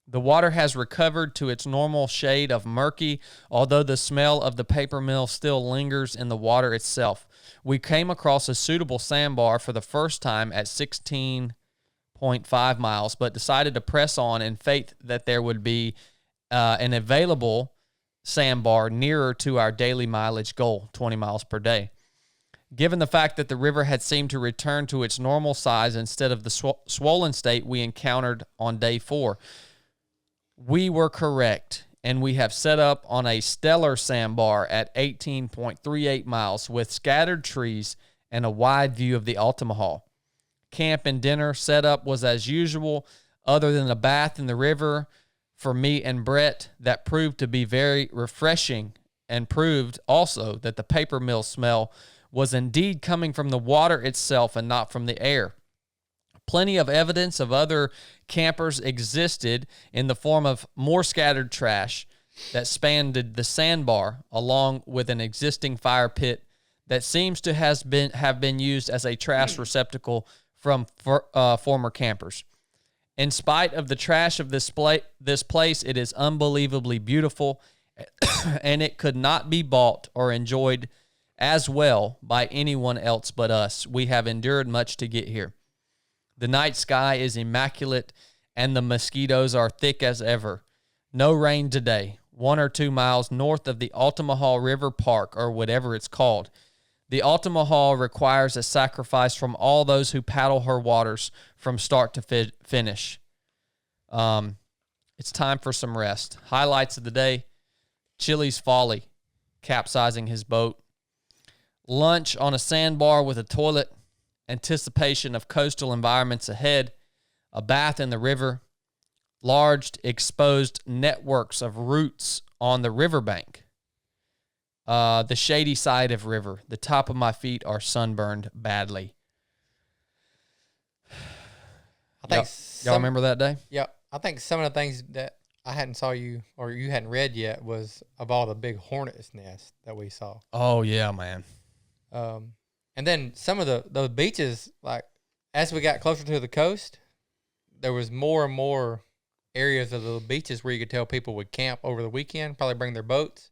The water has recovered to its normal shade of murky, although the smell of the paper mill still lingers in the water itself. We came across a suitable sandbar for the first time at 16.5 miles, but decided to press on in faith that there would be an available sandbar nearer to our daily mileage goal, 20 miles per day. Given the fact that the river had seemed to return to its normal size instead of the swollen state we encountered on day 4, we were correct, and we have set up on a stellar sandbar at 18.38 miles with scattered trees and a wide view of the Altamaha. Camp and dinner setup was as usual, other than a bath in the river for me and Brett that proved to be very refreshing, and proved also that the paper mill smell was indeed coming from the water itself and not from the air. Plenty of evidence of other campers existed in the form of more scattered trash that spanned the sandbar, along with an existing fire pit that seems to have been used as a trash receptacle from former campers. In spite of the trash of this place, it is unbelievably beautiful, and it could not be bought or enjoyed as well by anyone else but us. We have endured much to get here. The night sky is immaculate, and the mosquitoes are thick as ever. No rain today. 1 or 2 miles north of the Altamaha River Park, or whatever it's called. The Altamaha requires a sacrifice from all those who paddle her waters from start to finish. It's time for some rest. Highlights of the day: Chili's folly, capsizing his boat. Lunch on a sandbar with a toilet. Anticipation of coastal environments ahead. A bath in the river. Large exposed networks of roots on the riverbank. The shady side of river. The top of my feet are sunburned badly. I think y'all remember that day? Yeah, I think some of the things that I hadn't saw you or you hadn't read yet was of all the big hornet's nests that we saw. Oh yeah, man. And then some of the beaches, like as we got closer to the coast, there was more and more areas of the beaches where you could tell people would camp over the weekend, probably bring their boats.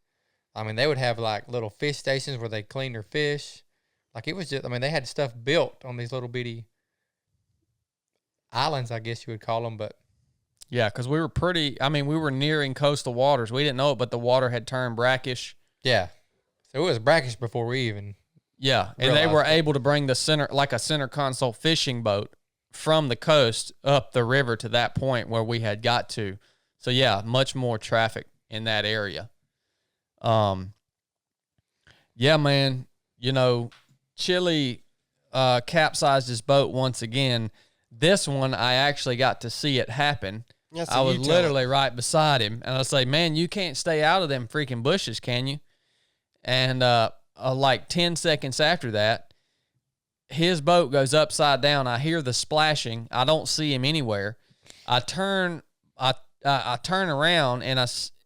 I mean, they would have like little fish stations where they clean their fish. Like it was just, I mean, they had stuff built on these little bitty islands, I guess you would call them, but. Yeah, because we were nearing coastal waters. We didn't know it, but the water had turned brackish. Yeah. So it was brackish before we even. Yeah, and they were able to bring the center console fishing boat from the coast up the river to that point where we had got to. So yeah, much more traffic in that area. Yeah, man, Chili capsized his boat once again. This one, I actually got to see it happen. Yeah, so I was literally right beside him, and I say, man, you can't stay out of them freaking bushes, can you? And like 10 seconds after that, his boat goes upside down. I hear the splashing. I don't see him anywhere. I turn around,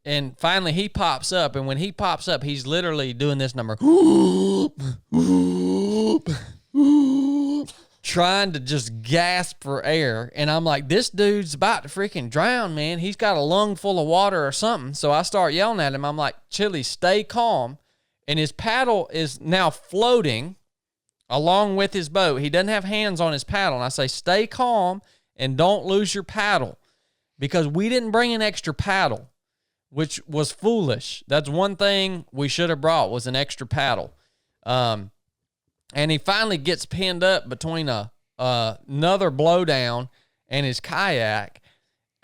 and finally he pops up. And when he pops up, he's literally doing this number, trying to just gasp for air. And I'm like, this dude's about to freaking drown, man. He's got a lung full of water or something. So I start yelling at him. I'm like, Chili, stay calm. And his paddle is now floating along with his boat. He doesn't have hands on his paddle. And I say, stay calm and don't lose your paddle, because we didn't bring an extra paddle, which was foolish. That's one thing we should have brought, was an extra paddle. And he finally gets pinned up between another blowdown and his kayak,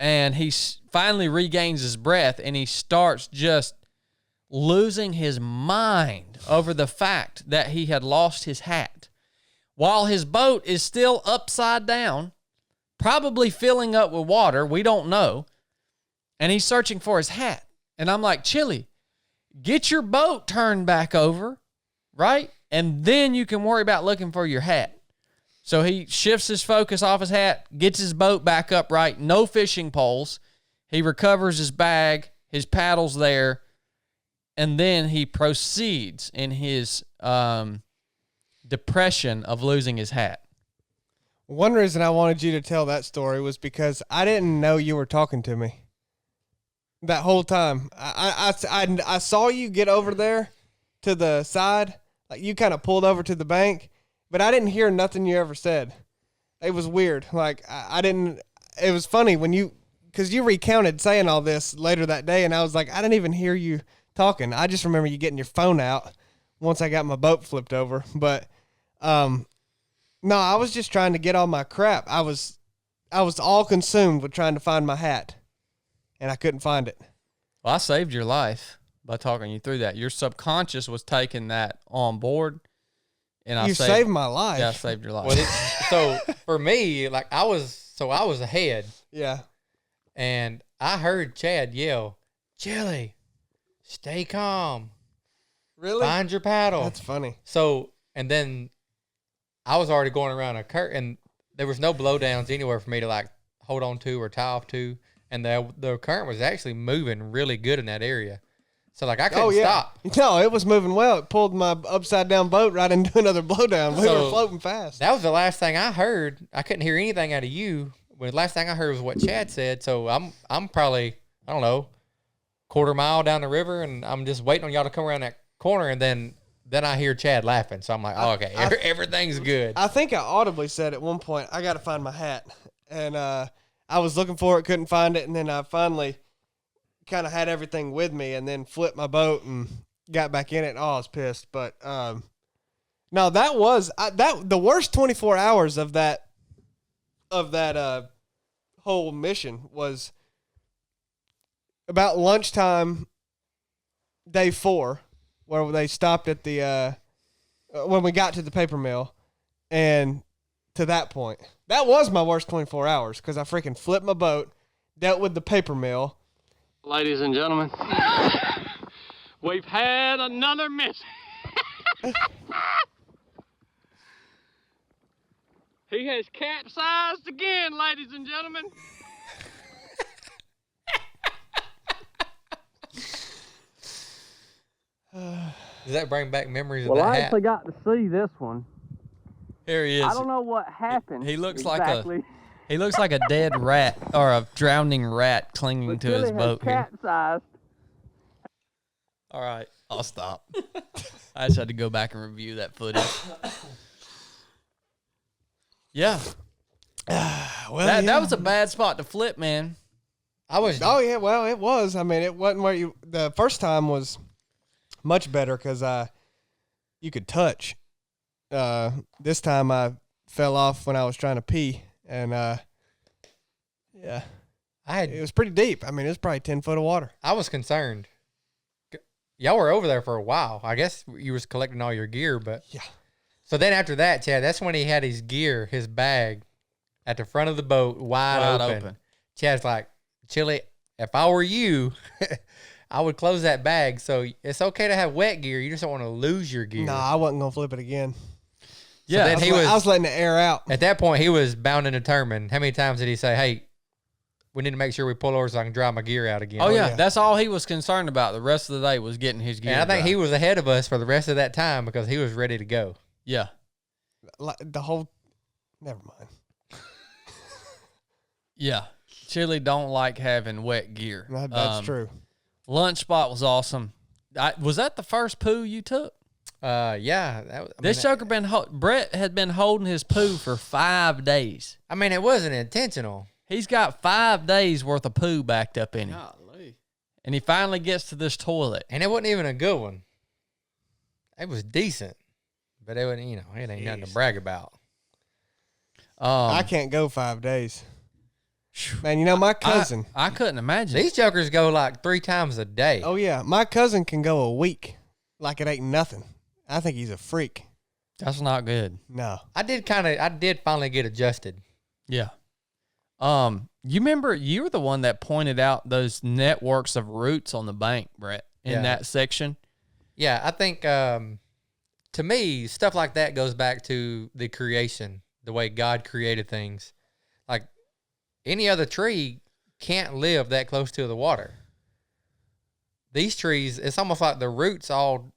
and he finally regains his breath, and he starts just losing his mind over the fact that he had lost his hat, while his boat is still upside down, probably filling up with water. We don't know. And he's searching for his hat. And I'm like, Chili, get your boat turned back over, right? And then you can worry about looking for your hat. So he shifts his focus off his hat, gets his boat back upright, no fishing poles. He recovers his bag, his paddle's there, and then he proceeds in his depression of losing his hat. One reason I wanted you to tell that story was because I didn't know you were talking to me that whole time. I saw you get over there to the side. Like you kind of pulled over to the bank, but I didn't hear nothing you ever said. It was weird. Like I didn't, it was funny because you recounted saying all this later that day, and I was like, I didn't even hear you talking. I just remember you getting your phone out once I got my boat flipped over. But no, I was just trying to get all my crap. I was all consumed with trying to find my hat, and I couldn't find it. Well, I saved your life by talking you through that. Your subconscious was taking that on board, and you saved my life. Yeah, I saved your life. Well, so for me, like I was ahead. Yeah. And I heard Chad yell, Chili, stay calm. Really? Find your paddle. That's funny. So, and then I was already going around a curve, and there was no blowdowns anywhere for me to like hold on to or tie off to, and the current was actually moving really good in that area. So like I couldn't stop. No, it was moving well. It pulled my upside down boat right into another blowdown. We were floating fast. That was the last thing I heard. I couldn't hear anything out of you. But the last thing I heard was what Chad said. So I'm probably, I don't know, quarter mile down the river, and I'm just waiting on y'all to come around that corner, and then I hear Chad laughing. So I'm like, oh, okay, everything's good. I think I audibly said at one point, I got to find my hat. And I was looking for it, couldn't find it, and then I finally kind of had everything with me, and then flipped my boat and got back in it. Oh, I was pissed. But no, that was the worst 24 hours of that whole mission was about lunchtime, day 4, where they stopped at the when we got to the paper mill, and to that point, that was my worst 24 hours because I freaking flipped my boat, dealt with the paper mill. Ladies and gentlemen, we've had another mission. He has capsized again, ladies and gentlemen. Does that bring back memories of Well, that I hat? actually got to see this one. Here he is. I don't know what happened. He looks exactly. he looks like a dead rat or a drowning rat clinging But to his Chili boat has here. capsized. All right, I'll stop. I just had to go back and review that footage. Yeah. Well, That was a bad spot to flip, man. Oh yeah, well it was. I mean, it wasn't where the first time was much better because you could touch. This time I fell off when I was trying to pee, and yeah, it was pretty deep. I mean, it was probably 10 foot of water. I was concerned. Y'all were over there for a while. I guess you was collecting all your gear, but yeah. So then after that, Chad, that's when he had his gear, his bag, at the front of the boat, wide open. Chad's like, Chili, if I were you, I would close that bag. So it's okay to have wet gear. You just don't want to lose your gear. No, I wasn't gonna flip it again. Yeah, So then I was letting it air out. At that point, he was bound and determined. How many times did he say, "Hey, we need to make sure we pull over so I can dry my gear out again"? Oh yeah, that's all he was concerned about. The rest of the day was getting his gear. And I think dry. he was ahead of us for the rest of that time because he was ready to go. Yeah. Never mind. Yeah. Chili don't like having wet gear. That's true. Lunch spot was awesome. Was that the first poo you took? Yeah. Brett had been holding his poo for 5 days. I mean, it wasn't intentional. He's got 5 days worth of poo backed up in him. Golly. And he finally gets to this toilet. And it wasn't even a good one. It was decent. But it wasn't, it ain't nothing to brag about. I can't go 5 days. Man, my cousin. I couldn't imagine. These jokers go like 3 times a day. Oh yeah, my cousin can go a week like it ain't nothing. I think he's a freak. That's not good. No. I did finally get adjusted. Yeah. You remember you were the one that pointed out those networks of roots on the bank, Brett, in that section. Yeah, I think to me, stuff like that goes back to the creation, the way God created things. Like any other tree can't live that close to the water. These trees, it's almost like the roots all,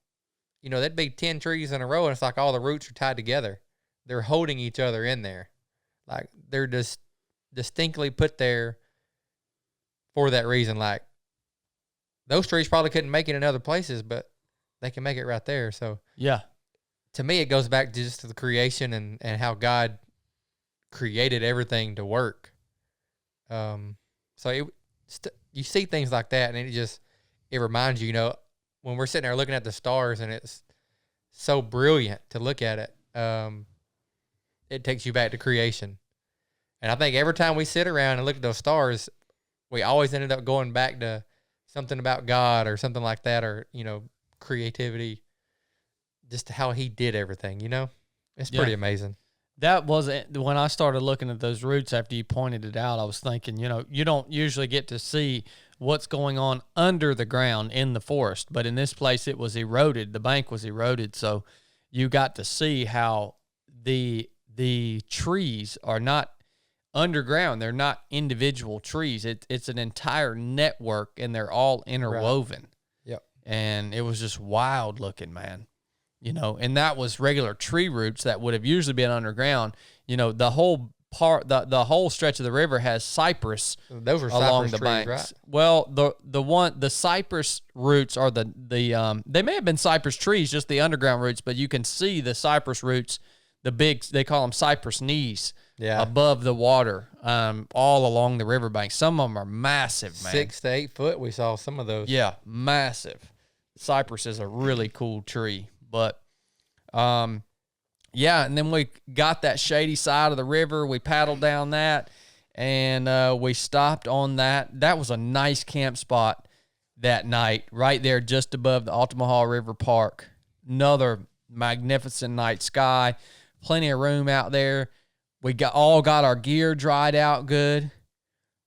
there'd be 10 trees in a row, and it's like all the roots are tied together. They're holding each other in there. Like they're just distinctly put there for that reason. Like those trees probably couldn't make it in other places, but they can make it right there. So yeah, to me, it goes back just to the creation and how God created everything to work. So you see things like that, and it reminds you, when we're sitting there looking at the stars, and it's so brilliant to look at it. It takes you back to creation. And I think every time we sit around and look at those stars, we always ended up going back to something about God or something like that, or, creativity, just how he did everything, It's pretty amazing. That wasn't when I started looking at those roots after you pointed it out. I was thinking, you don't usually get to see what's going on under the ground in the forest, but in this place it was eroded. The bank was eroded, so you got to see how the trees are not underground. They're not individual trees. It's an entire network, and they're all interwoven. Yep. And it was just wild looking, man. You know, and that was regular tree roots that would have usually been underground. You know, the whole the whole stretch of the river has cypress Those were along cypress the trees, banks. right? Well, the cypress roots are the they may have been cypress trees, just the underground roots, but you can see the cypress roots, the big, they call them cypress knees, Yeah. above the water, all along the riverbank. Some of them are massive, man. 6 to 8 foot. We saw some of those. Yeah, massive. Cypress is a really cool tree, but yeah, and then we got that shady side of the river. We paddled down that, and we stopped on that. That was a nice camp spot that night, right there just above the Altamaha River Park. Another magnificent night sky, plenty of room out there. We all got our gear dried out good.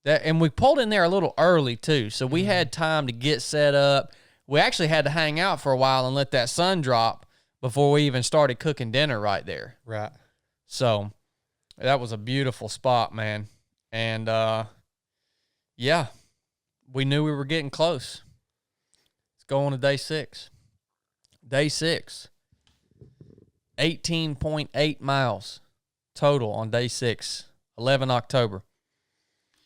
And we pulled in there a little early too, so we had time to get set up. We actually had to hang out for a while and let that sun drop before we even started cooking dinner right there. Right. So that was a beautiful spot, man. And yeah, we knew we were getting close. Let's go on to day 6. Day 6, 18.8 miles total on day 6, 11 October.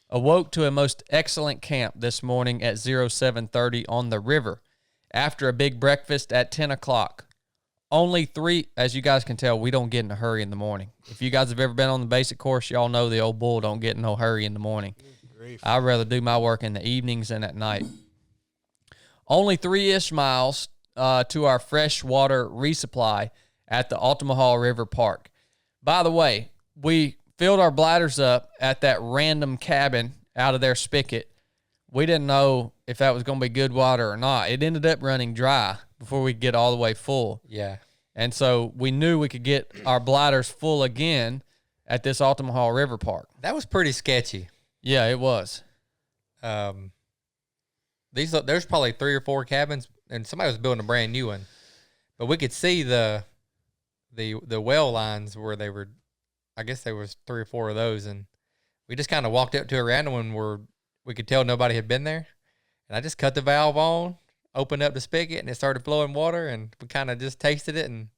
Awoke to a most excellent camp this morning at 07:30 on the river after a big breakfast at 10 o'clock. Only 3, as you guys can tell, we don't get in a hurry in the morning. If you guys have ever been on the basic course, y'all know the old bull don't get in no hurry in the morning. I'd rather do my work in the evenings than at night. Only 3-ish miles to our freshwater resupply at the Altamaha River Park. By the way, we filled our bladders up at that random cabin out of their spigot. We didn't know if that was going to be good water or not. It ended up running dry before we get all the way full. Yeah. And so we knew we could get our bladders full again at this Altamaha River Park. That was pretty sketchy. Yeah, it was. There's probably 3 or 4 cabins, and somebody was building a brand new one. But we could see the well lines where they were. I guess there was 3 or 4 of those, and we just kind of walked up to a random one where we could tell nobody had been there. And I just cut the valve on, opened up the spigot, and it started flowing water, and we kind of just tasted it, and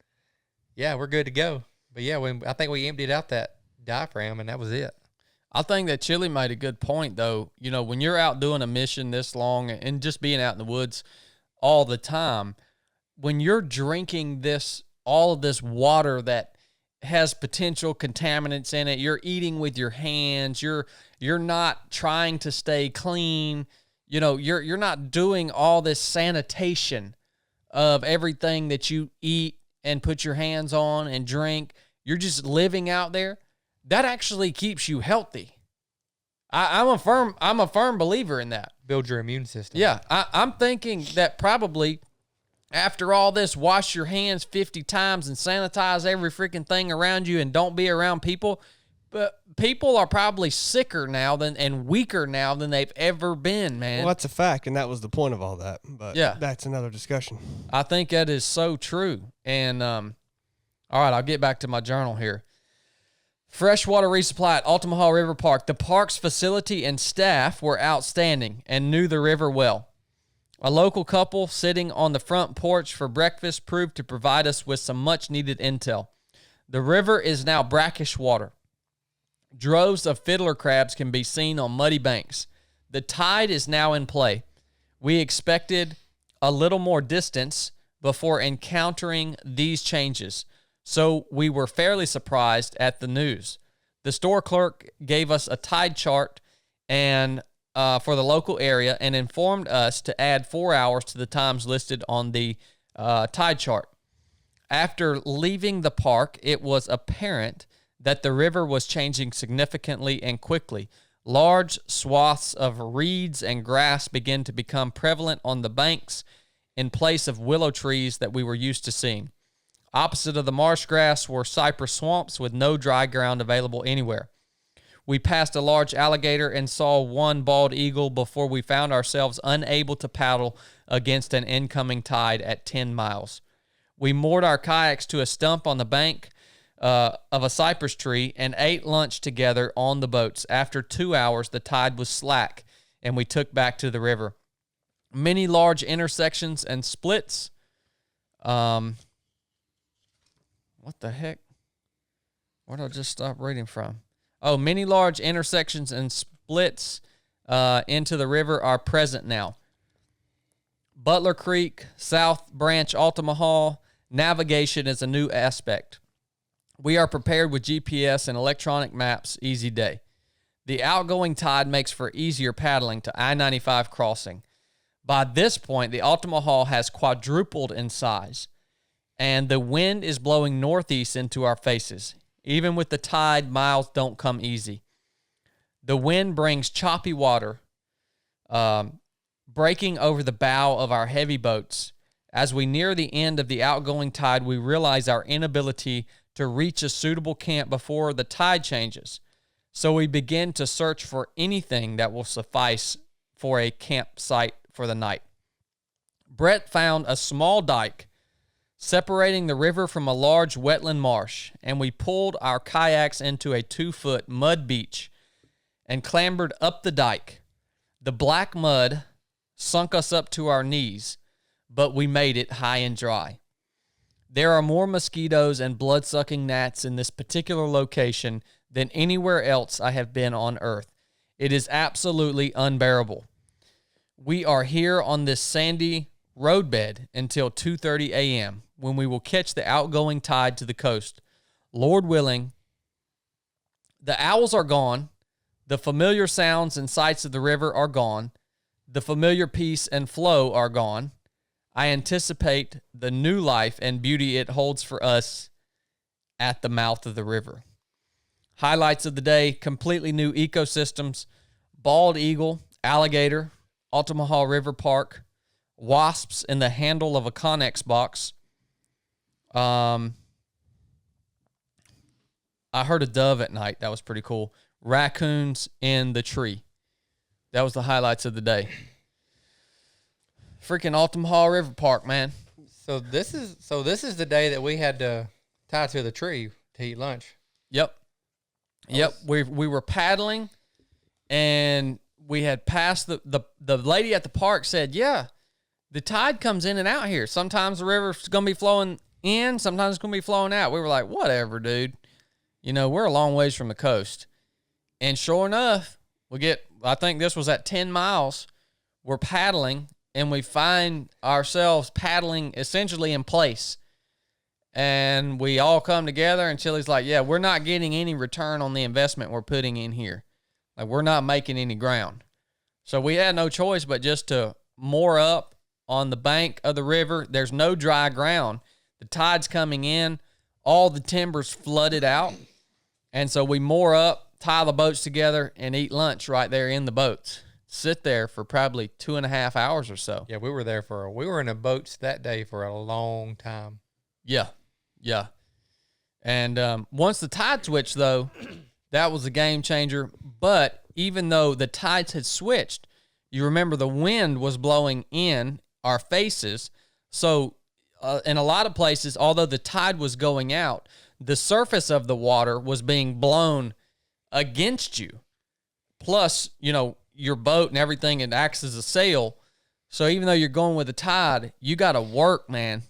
yeah, we're good to go. But yeah, I think we emptied out that diaphragm, and that was it. I think that Chili made a good point, though. You know, when you're out doing a mission this long and just being out in the woods all the time, when you're drinking all of this water that has potential contaminants in it, you're eating with your hands, you're not trying to stay clean, you know, you're not doing all this sanitation of everything that you eat and put your hands on and drink. You're just living out there. That actually keeps you healthy. I'm a firm believer in that. Build your immune system. Yeah, I'm thinking that probably after all this, wash your hands 50 times and sanitize every freaking thing around you and don't be around people. But people are probably sicker now and weaker now than they've ever been, man. Well, that's a fact, and that was the point of all that. But yeah, that's another discussion. I think that is so true. And all right, I'll get back to my journal here. Freshwater resupply at Altamaha River Park. The park's facility and staff were outstanding and knew the river well. A local couple sitting on the front porch for breakfast proved to provide us with some much-needed intel. The river is now brackish water. Droves of fiddler crabs can be seen on muddy banks. The tide is now in play. We expected a little more distance before encountering these changes, so we were fairly surprised at the news. The store clerk gave us a tide chart and for the local area and informed us to add 4 hours to the times listed on the tide chart. After leaving the park, it was apparent that the river was changing significantly and quickly. Large swaths of reeds and grass began to become prevalent on the banks in place of willow trees that we were used to seeing. Opposite of the marsh grass were cypress swamps with no dry ground available anywhere. We passed a large alligator and saw one bald eagle before we found ourselves unable to paddle against an incoming tide at 10 miles. We moored our kayaks to a stump on the bank of a cypress tree and ate lunch together on the boats. After 2 hours, the tide was slack, and we took back to the river. Many large intersections and splits. What the heck? Where did I just stop reading from? Oh, many large intersections and splits into the river are present now. Butler Creek, South Branch, Altamaha, navigation is a new aspect. We are prepared with GPS and electronic maps, easy day. The outgoing tide makes for easier paddling to I-95 crossing. By this point, the Altamaha has quadrupled in size, and the wind is blowing northeast into our faces. Even with the tide, miles don't come easy. The wind brings choppy water, breaking over the bow of our heavy boats. As we near the end of the outgoing tide, we realize our inability to reach a suitable camp before the tide changes. So we begin to search for anything that will suffice for a campsite for the night. Brett found a small dike separating the river from a large wetland marsh, and we pulled our kayaks into a 2-foot mud beach and clambered up the dike. The black mud sunk us up to our knees, but we made it high and dry. There are more mosquitoes and blood-sucking gnats in this particular location than anywhere else I have been on Earth. It is absolutely unbearable. We are here on this sandy roadbed until 2:30 a.m., when we will catch the outgoing tide to the coast. Lord willing, the owls are gone. The familiar sounds and sights of the river are gone. The familiar peace and flow are gone. I anticipate the new life and beauty it holds for us at the mouth of the river. Highlights of the day: completely new ecosystems, bald eagle, alligator, Altamaha River Park, wasps in the handle of a Connex box. I heard a dove at night. That was pretty cool. Raccoons in the tree. That was the highlights of the day. Freaking Altamaha River Park, man. So this is the day that we had to tie to the tree to eat lunch. Yep. We were paddling, and we had passed the lady at the park said, yeah, the tide comes in and out here. Sometimes the river's going to be flowing in, sometimes it's going to be flowing out. We were like, whatever, dude. You know, we're a long ways from the coast. And sure enough, I think this was at 10 miles. We're paddling, and we find ourselves paddling essentially in place. And we all come together, and Chili's like, yeah, we're not getting any return on the investment we're putting in here. Like, we're not making any ground. So we had no choice but just to moor up on the bank of the river. There's no dry ground. The tide's coming in. All the timber's flooded out. And so we moor up, tie the boats together, and eat lunch right there in the boats. Sit there for probably 2.5 hours or so. Yeah, we were in the boats that day for a long time. Yeah. And once the tide switched, though, that was a game changer. But even though the tides had switched, you remember the wind was blowing in our faces. So in a lot of places, although the tide was going out, the surface of the water was being blown against you. Plus, you know, your boat and everything, it acts as a sail. So even though you're going with the tide, you got to work, man,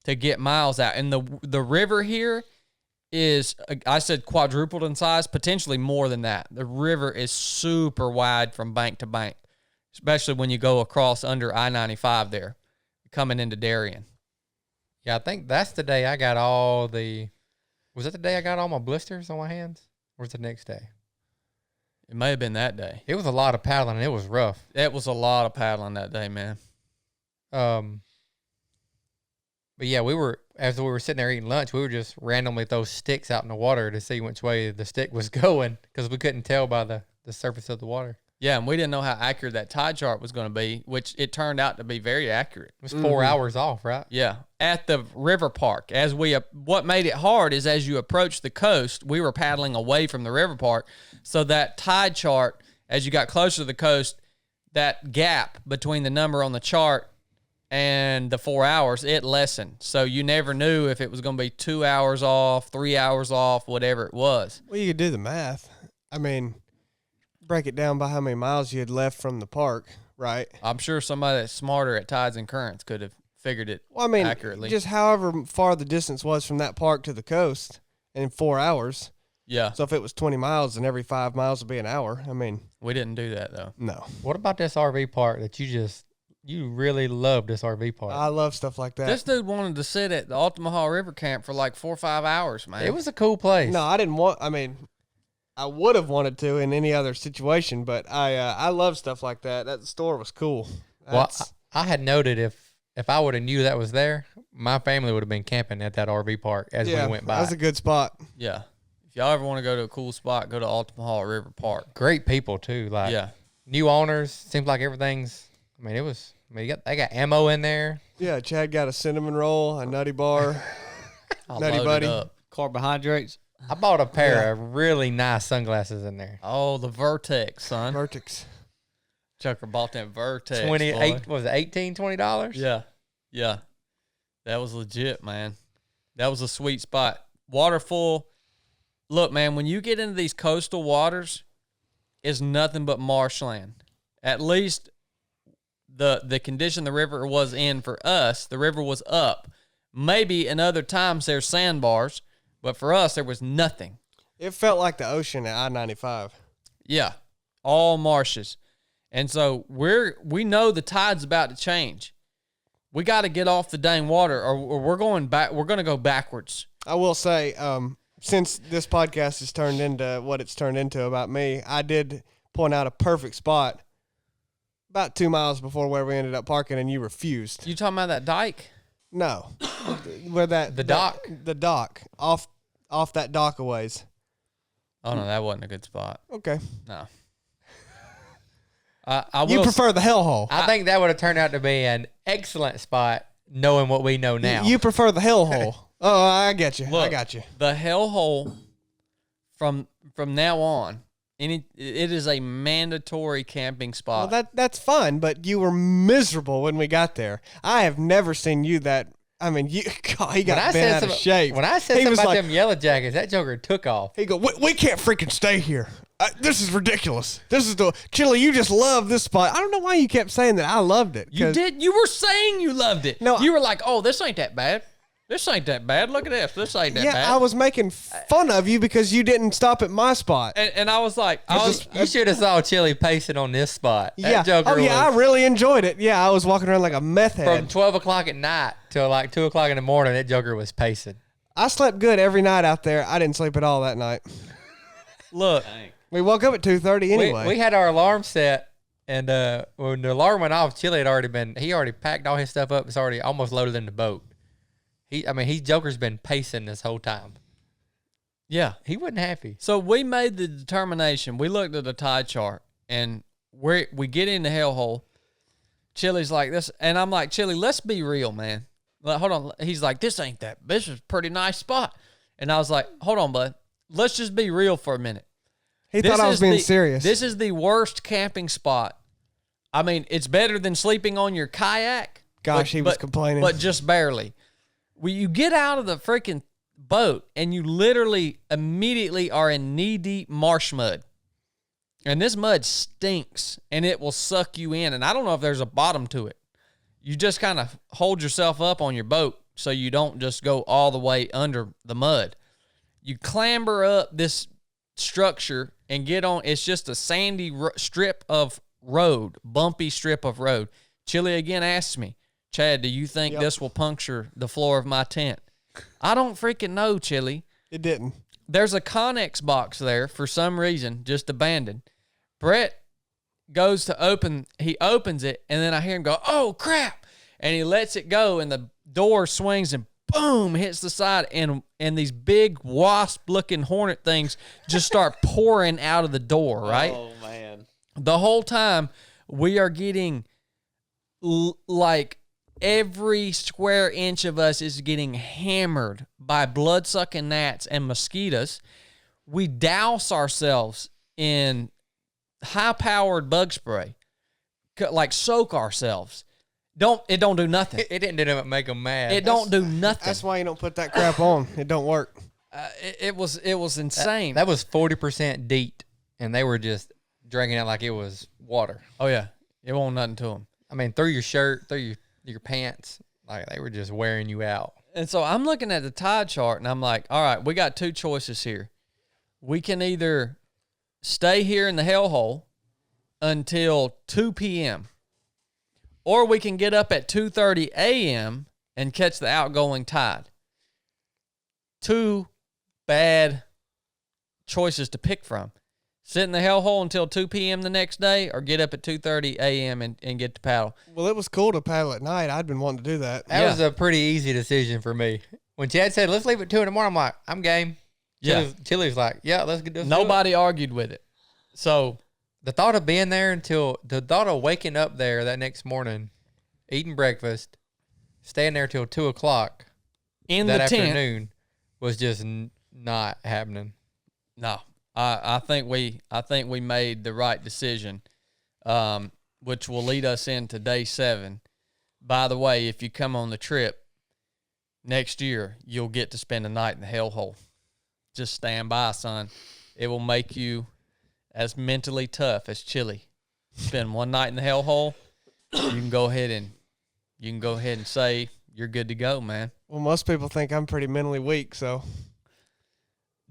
to get miles out. And the river here is, I said quadrupled in size, potentially more than that. The river is super wide from bank to bank, especially when you go across under I-95 there, coming into Darien. Yeah, I think that's the day I got all was that the day I got all my blisters on my hands? Or was it the next day? It may have been that day. It was a lot of paddling, and it was rough. It was a lot of paddling that day, man. But yeah, as we were sitting there eating lunch, we were just randomly throw sticks out in the water to see which way the stick was going, because we couldn't tell by the surface of the water. Yeah, and we didn't know how accurate that tide chart was going to be, which it turned out to be very accurate. It was 4 hours off, right? Yeah, at the river park. What made it hard is as you approach the coast, we were paddling away from the river park, so that tide chart, as you got closer to the coast, that gap between the number on the chart and the 4 hours, it lessened. So you never knew if it was going to be 2 hours off, 3 hours off, whatever it was. Well, you could do the math. I mean, break it down by how many miles you had left from the park, right? I'm sure somebody that's smarter at tides and currents could have figured it Well, I mean, accurately. just however far the distance was from that park to the coast in 4 hours. Yeah. So if it was 20 miles, then every 5 miles would be an hour. I mean, We didn't do that, though. no. What about this RV park that you really love this RV park? I love stuff like that. This dude wanted to sit at the Altamaha River camp for like 4 or 5 hours, man. It was a cool place. No, I didn't want. I mean, I would have wanted to in any other situation, but I love stuff like that. That store was cool. Well, That's- I had noted if I would have knew that was there, my family would have been camping at that RV park as we went by. that was a good spot. Yeah. If y'all ever want to go to a cool spot, go to Altamaha River Park. Great people too. Like Yeah. new owners. Seems like everything's. I mean, it was. I mean, they got ammo in there. Yeah, Chad got a cinnamon roll, a nutty bar. I'll Nutty load Buddy. it up. Carbohydrates. I bought a pair of really nice sunglasses in there. Oh, the Vertex, son. Vertex. Chucker bought that Vertex. 28. boy. Was it $18-$20? Yeah. Yeah. That was legit, man. That was a sweet spot. Water full. Look, man, when you get into these coastal waters, it's nothing but marshland. At least the condition the river was in for us, the river was up. Maybe in other times there's sandbars, but for us there was nothing. It felt like the ocean at I-95. Yeah, all marshes. And so we know the tide's about to change. We got to get off the dang water or we're going back. We're going to go backwards. I will say, since this podcast has turned into what it's turned into about me, I did point out a perfect spot about 2 miles before where we ended up parking, and you refused. You talking about that dike? No. Where The dock? The dock. Off that dock a ways. Oh, no, that wasn't a good spot. Okay. No. I will You prefer the hellhole. I think that would have turned out to be an excellent spot, knowing what we know now. You prefer the hellhole. Oh, I get you. I Look, got you. The hellhole from now on, it is a mandatory camping spot. Well, that's fine, but you were miserable when we got there. I have never seen you that. I mean, God, he got bent out of shape. When I said He something was about like- them yellow jackets, that joker took off. He go, we can't freaking stay here. This is ridiculous. This is the Chili. You just love this spot. I don't know why you kept saying that. I loved it. You 'cause- did. You were saying you loved it. No, you were like, "Oh, this ain't that bad. This ain't that bad. Look at this. This ain't that Yeah, bad." I was making fun of you because you didn't stop at my spot. and I was like, You should have saw Chili pacing on this spot. That Yeah. joker Oh yeah, was I really enjoyed it. Yeah, I was walking around like a meth from head. 12 o'clock at night till like 2 o'clock in the morning. That joker was pacing. I slept good every night out there. I didn't sleep at all that night. look. We woke up at 2:30 anyway. We had our alarm set, and when the alarm went off, Chili had he already packed all his stuff up. It's already almost loaded in the boat. Joker's been pacing this whole time. Yeah. He wasn't happy. So we made the determination. We looked at the tide chart, and we get in the hellhole. Chili's like this, and I'm like, Chili, let's be real, man. Like, hold on. He's like, this is a pretty nice spot. And I was like, hold on, bud. Let's just be real for a minute. he thought I was being serious. This is the worst camping spot. I mean, it's better than sleeping on your kayak. Gosh, he was complaining. But just barely. When you get out of the freaking boat and you literally immediately are in knee-deep marsh mud. And this mud stinks and it will suck you in. And I don't know if there's a bottom to it. You just kind of hold yourself up on your boat so you don't just go all the way under the mud. You clamber up this structure and get on. It's just a sandy strip of road, bumpy strip of road. Chili again asks me, Chad, do you think this will puncture the floor of my tent? I don't freaking know, Chili. It didn't. There's a Connex box there for some reason, just abandoned. Brett goes to open, he opens it, and then I hear him go, oh, crap. And he lets it go, and the door swings and boom, hits the side, and these big wasp-looking hornet things just start pouring out of the door, right? Oh, man. The whole time, we are getting, like, every square inch of us is getting hammered by blood-sucking gnats and mosquitoes. We douse ourselves in high-powered bug spray, like soak ourselves. It don't do nothing. It didn't make them mad. It don't do nothing. That's why you don't put that crap on. It don't work. It was insane. That was 40% DEET, and they were just drinking it like it was water. Oh yeah, it won't nothing to them. I mean, through your shirt, through your pants, like they were just wearing you out. And so I'm looking at the tide chart, and I'm like, all right, we got two choices here. We can either stay here in the hellhole until 2 p.m., or we can get up at 2:30 a.m. and catch the outgoing tide. Two bad choices to pick from. Sit in the hellhole until 2 p.m. the next day, or get up at 2:30 a.m. and get to paddle. Well, it was cool to paddle at night. I'd been wanting to do that. That was a pretty easy decision for me. When Chad said, let's leave at 2 in the morning, I'm like, I'm game. Chili's like, yeah, let's get this. Nobody argued with it. So the thought of being there the thought of waking up there that next morning, eating breakfast, staying there till 2 o'clock in that the tent afternoon was just not happening. No. I think we made the right decision, which will lead us into day 7. By the way, if you come on the trip next year, you'll get to spend a night in the hellhole. Just stand by, son. It will make you as mentally tough as Chili. Spend one night in the hellhole, you can go ahead and say you're good to go, man. Well, most people think I'm pretty mentally weak, so.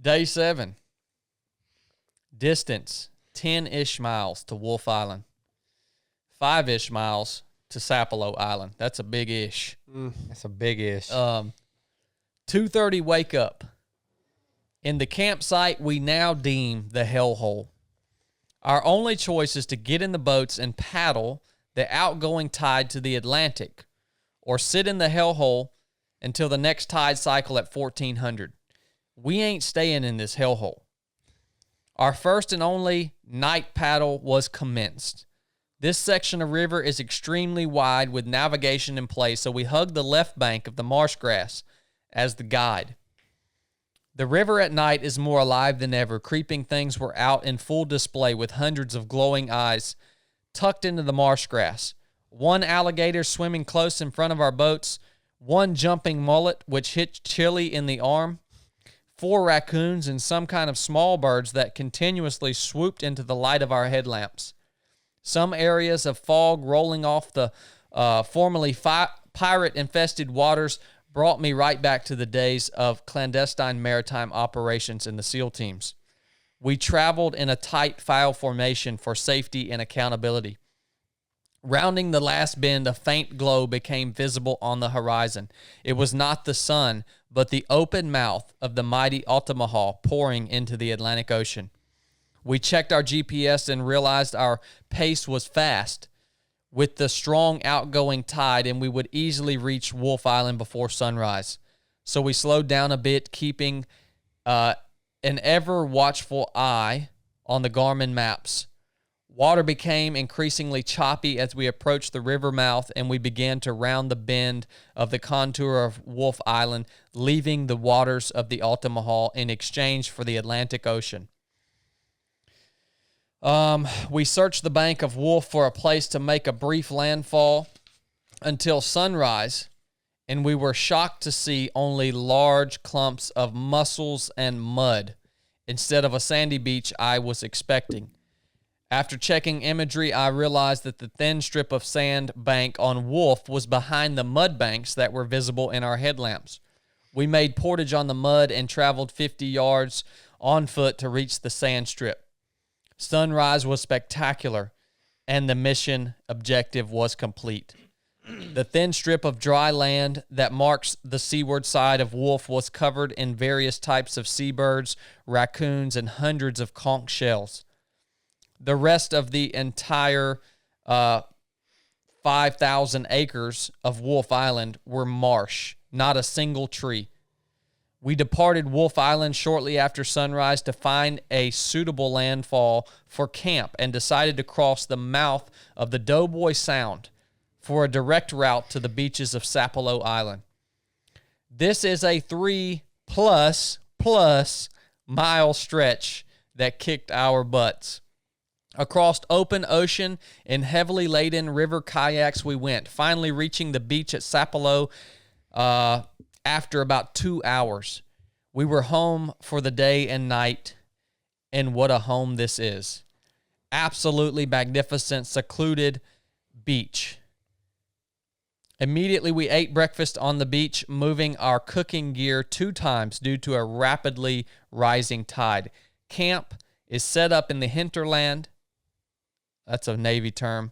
Day 7. Distance, 10-ish miles to Wolf Island. 5-ish miles to Sapelo Island. That's a big-ish. That's a big-ish. 2:30 wake up. In the campsite we now deem the hellhole. Our only choice is to get in the boats and paddle the outgoing tide to the Atlantic, or sit in the hellhole until the next tide cycle at 1400. We ain't staying in this hellhole. Our first and only night paddle was commenced. This section of river is extremely wide with navigation in place, so we hugged the left bank of the marsh grass as the guide. The river at night is more alive than ever. Creeping things were out in full display with hundreds of glowing eyes tucked into the marsh grass. One alligator swimming close in front of our boats, one jumping mullet which hit Chili in the arm, 4 raccoons, and some kind of small birds that continuously swooped into the light of our headlamps. Some areas of fog rolling off the formerly pirate-infested waters brought me right back to the days of clandestine maritime operations in the SEAL teams. We traveled in a tight file formation for safety and accountability. Rounding the last bend, a faint glow became visible on the horizon. It was not the sun, but the open mouth of the mighty Altamaha pouring into the Atlantic Ocean. We checked our GPS and realized our pace was fast with the strong outgoing tide, and we would easily reach Wolf Island before sunrise. So we slowed down a bit, keeping an ever watchful eye on the Garmin maps. Water became increasingly choppy as we approached the river mouth, and we began to round the bend of the contour of Wolf Island, leaving the waters of the Altamaha in exchange for the Atlantic Ocean. We searched the bank of Wolf for a place to make a brief landfall until sunrise, and we were shocked to see only large clumps of mussels and mud instead of a sandy beach I was expecting. After checking imagery, I realized that the thin strip of sand bank on Wolf was behind the mud banks that were visible in our headlamps. We made portage on the mud and traveled 50 yards on foot to reach the sand strip. Sunrise was spectacular, and the mission objective was complete. The thin strip of dry land that marks the seaward side of Wolf was covered in various types of seabirds, raccoons, and hundreds of conch shells. The rest of the entire 5,000 acres of Wolf Island were marsh, not a single tree. We departed Wolf Island shortly after sunrise to find a suitable landfall for camp and decided to cross the mouth of the Doughboy Sound for a direct route to the beaches of Sapelo Island. This is a 3+ mile stretch that kicked our butts. Across open ocean and heavily laden river kayaks we went, finally reaching the beach at Sapelo after about 2 hours. We were home for the day and night, and what a home this is. Absolutely magnificent, secluded beach. Immediately, we ate breakfast on the beach, moving our cooking gear 2 times due to a rapidly rising tide. Camp is set up in the hinterland. That's a Navy term.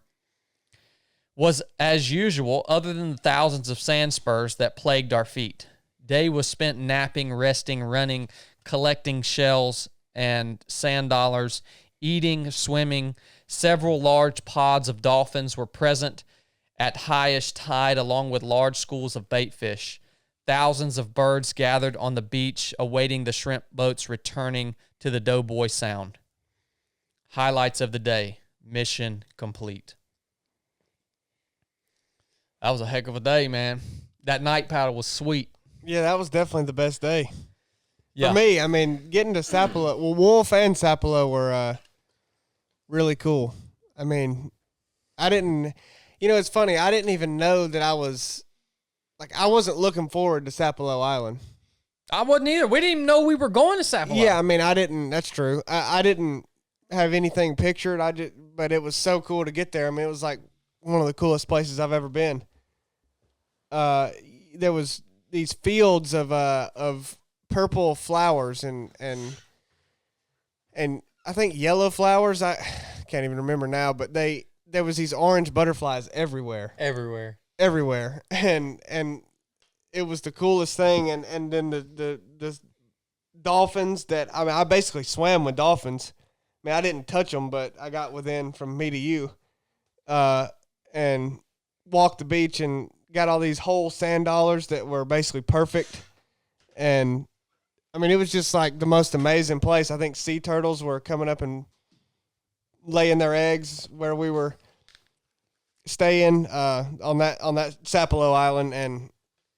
Was as usual, other than the thousands of sand spurs that plagued our feet. Day was spent napping, resting, running, collecting shells and sand dollars, eating, swimming. Several large pods of dolphins were present at highest tide, along with large schools of bait fish. Thousands of birds gathered on the beach, awaiting the shrimp boats returning to the Doughboy Sound. Highlights of the day. Mission complete. That was a heck of a day, man. That night paddle was sweet. Yeah, that was definitely the best day. Yeah. For me, I mean, getting to Sapelo, well, Wolf and Sapelo were really cool. I mean, I didn't, it's funny. I didn't even know that I wasn't looking forward to Sapelo Island. I wasn't either. We didn't even know we were going to Sapelo. Yeah, I mean, I didn't, that's true. I didn't have anything pictured. But it was so cool to get there. I mean, it was like one of the coolest places I've ever been. There was these fields of purple flowers and I think yellow flowers. I can't even remember now, but there was these orange butterflies everywhere, and it was the coolest thing. And then the dolphins that I basically swam with dolphins. I mean, I didn't touch them, but I got within from me to you, and walked the beach and got all these whole sand dollars that were basically perfect. And I mean, it was just like the most amazing place. I think sea turtles were coming up and laying their eggs where we were staying on that Sapelo Island, and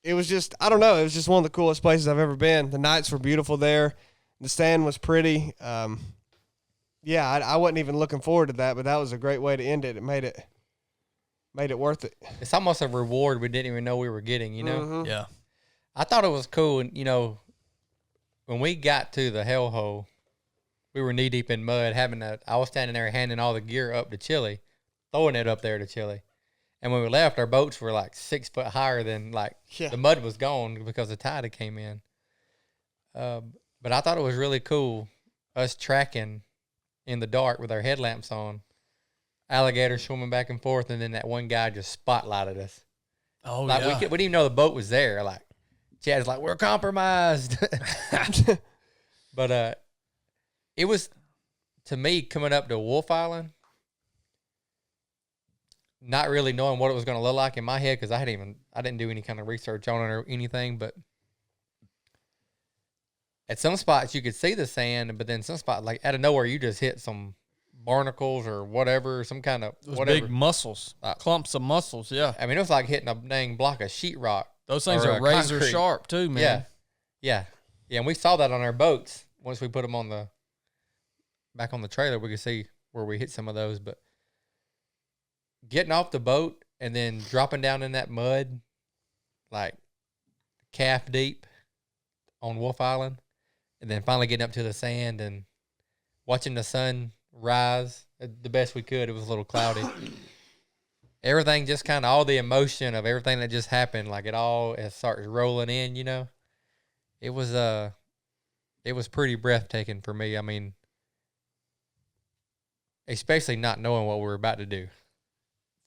it was just, I don't know, it was just one of the coolest places I've ever been. The nights were beautiful there. The sand was pretty. Yeah, I wasn't even looking forward to that, but that was a great way to end it. It made it worth it. It's almost a reward we didn't even know we were getting, Mm-hmm. Yeah. I thought it was cool. And, when we got to the hellhole, we were knee deep in mud. I was standing there handing all the gear up to Chili, throwing it up there to Chili. And when we left, our boats were like 6 foot higher than the mud was gone because the tide had came in. But I thought it was really cool, us tracking in the dark with our headlamps on, alligators swimming back and forth, and then that one guy just spotlighted us. Oh, we didn't even know the boat was there. Like, Chad's like, we're compromised. But it was, to me, coming up to Wolf Island, not really knowing what it was going to look like in my head, because I didn't do any kind of research on it or anything, but at some spots you could see the sand, but then some spots, like out of nowhere, you just hit some barnacles or whatever, some kind of whatever. Big mussels, clumps of mussels, yeah. I mean, it was like hitting a dang block of sheetrock. Those things or are razor concrete. sharp too, man. Yeah. And we saw that on our boats. Once we put them back on the trailer, we could see where we hit some of those. But getting off the boat and then dropping down in that mud, like calf deep on Wolf Island, and then finally getting up to the sand and watching the sun rise the best we could. It was a little cloudy. Everything just kind of, all the emotion of everything that just happened, like it starts rolling in, It was pretty breathtaking for me. I mean, especially not knowing what we were about to do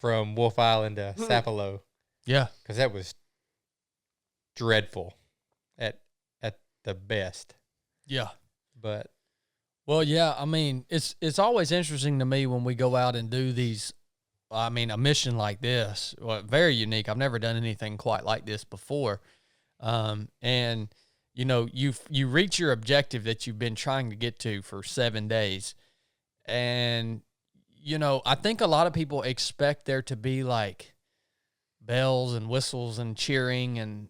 from Wolf Island to Sapelo. Yeah. Because that was dreadful at the best. Yeah. But well, yeah, I mean, it's always interesting to me when we go out and do these, a mission like this. Well, very unique. I've never done anything quite like this before. And you reach your objective that you've been trying to get to for 7 days. And I think a lot of people expect there to be like bells and whistles and cheering and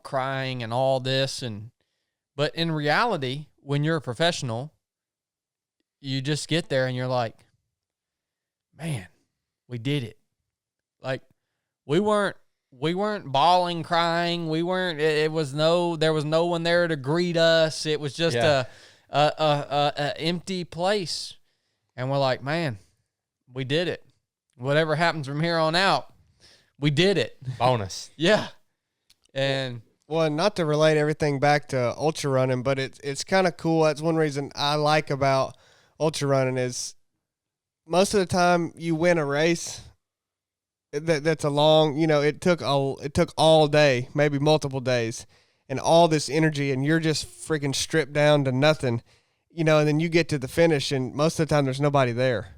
crying and all this, but in reality, when you're a professional, you just get there and you're like, man, we did it. Like we weren't bawling, crying. We weren't, there was no one there to greet us. It was just a empty place. And we're like, man, we did it. Whatever happens from here on out, we did it. Bonus. Yeah. And well, not to relate everything back to ultra running, but it's kind of cool. That's one reason I like about ultra running is most of the time you win a race that's a long, it took all day, maybe multiple days, and all this energy, and you're just freaking stripped down to nothing, and then you get to the finish, and most of the time there's nobody there.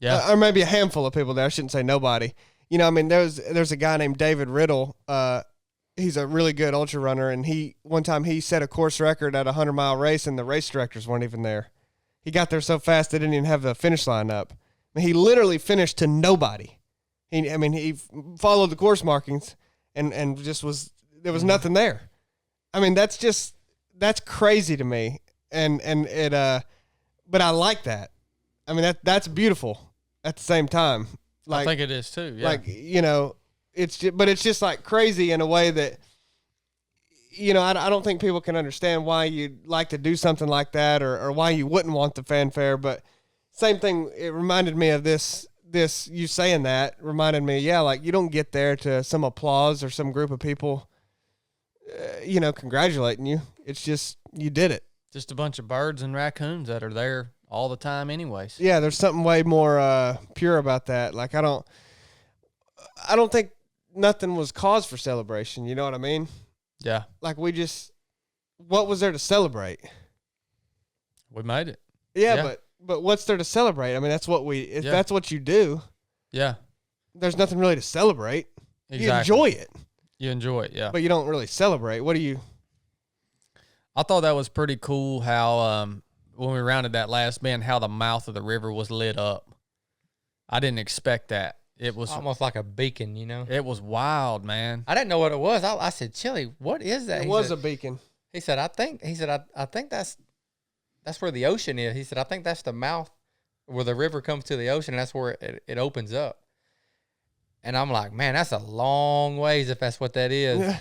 yeah. Or maybe a handful of people there. I shouldn't say nobody. There's a guy named David Riddle. He's a really good ultra runner, and one time he set a course record at a 100-mile race, and the race directors weren't even there. He got there so fast they didn't even have the finish line up. I mean, he literally finished to nobody. He followed the course markings, and just there was nothing there. I mean, that's crazy to me, and it but I like that. I mean, that's beautiful at the same time. I think it is too. Yeah. It's just like crazy in a way that, I don't think people can understand why you'd like to do something like that or why you wouldn't want the fanfare. But same thing, it reminded me of this, you saying that reminded me, like you don't get there to some applause or some group of people, congratulating you. It's just, you did it. Just a bunch of birds and raccoons that are there all the time anyways. Yeah, there's something way more pure about that. Like I don't think nothing was cause for celebration, you know what I mean? Yeah. Like what was there to celebrate? We made it. Yeah. But what's there to celebrate? I mean, that's what that's what you do. Yeah. There's nothing really to celebrate. Exactly. You enjoy it. You enjoy it, yeah. But you don't really celebrate. What do you? I thought that was pretty cool how when we rounded that last bend, how the mouth of the river was lit up. I didn't expect that. It was almost like a beacon, It was wild, man. I didn't know what it was. I said, Chili, what is that? It was a beacon. He said, I think that's where the ocean is. He said, I think that's the mouth where the river comes to the ocean, and that's where it opens up. And I'm like, man, that's a long ways if that's what that is.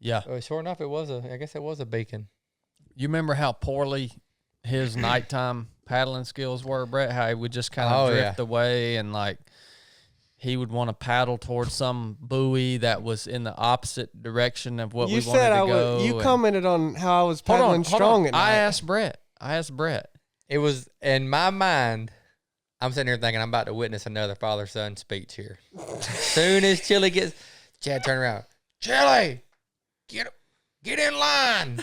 Yeah. Sure enough, I guess it was a beacon. You remember how poorly his nighttime paddling skills were, Brett? How he would just kind of drift away and like he would want to paddle towards some buoy that was in the opposite direction of what we wanted to go. You commented on how I was paddling strong at night. I asked Brett. It was in my mind. I'm sitting here thinking I'm about to witness another father-son speech here. Soon as Chili gets, Chad turned around. Chili, get in line.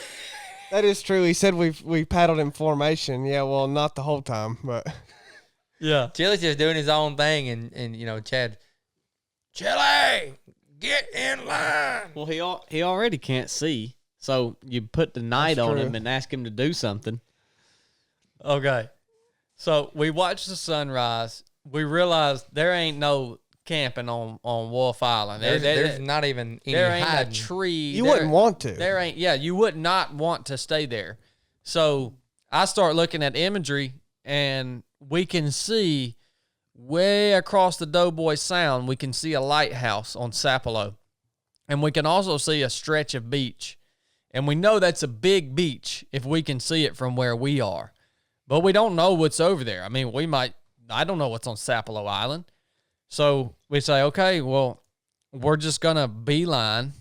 That is true. He said we paddled in formation. Yeah, well, not the whole time, but yeah. Chili's just doing his own thing, and Chad, Chili, get in line. Well, he already can't see, so you put the night on him and ask him to do something. Okay. So we watched the sunrise. We realized there ain't no camping on Wolf Island. There's not even any there ain't hiding. a tree. You wouldn't want to. There ain't. Yeah, you would not want to stay there. So I start looking at imagery, and we can see way across the Doughboy Sound. We can see a lighthouse on Sapelo, and we can also see a stretch of beach. And we know that's a big beach if we can see it from where we are. But we don't know what's over there. I mean, I don't know what's on Sapelo Island. So we say, okay, well, we're just going to beeline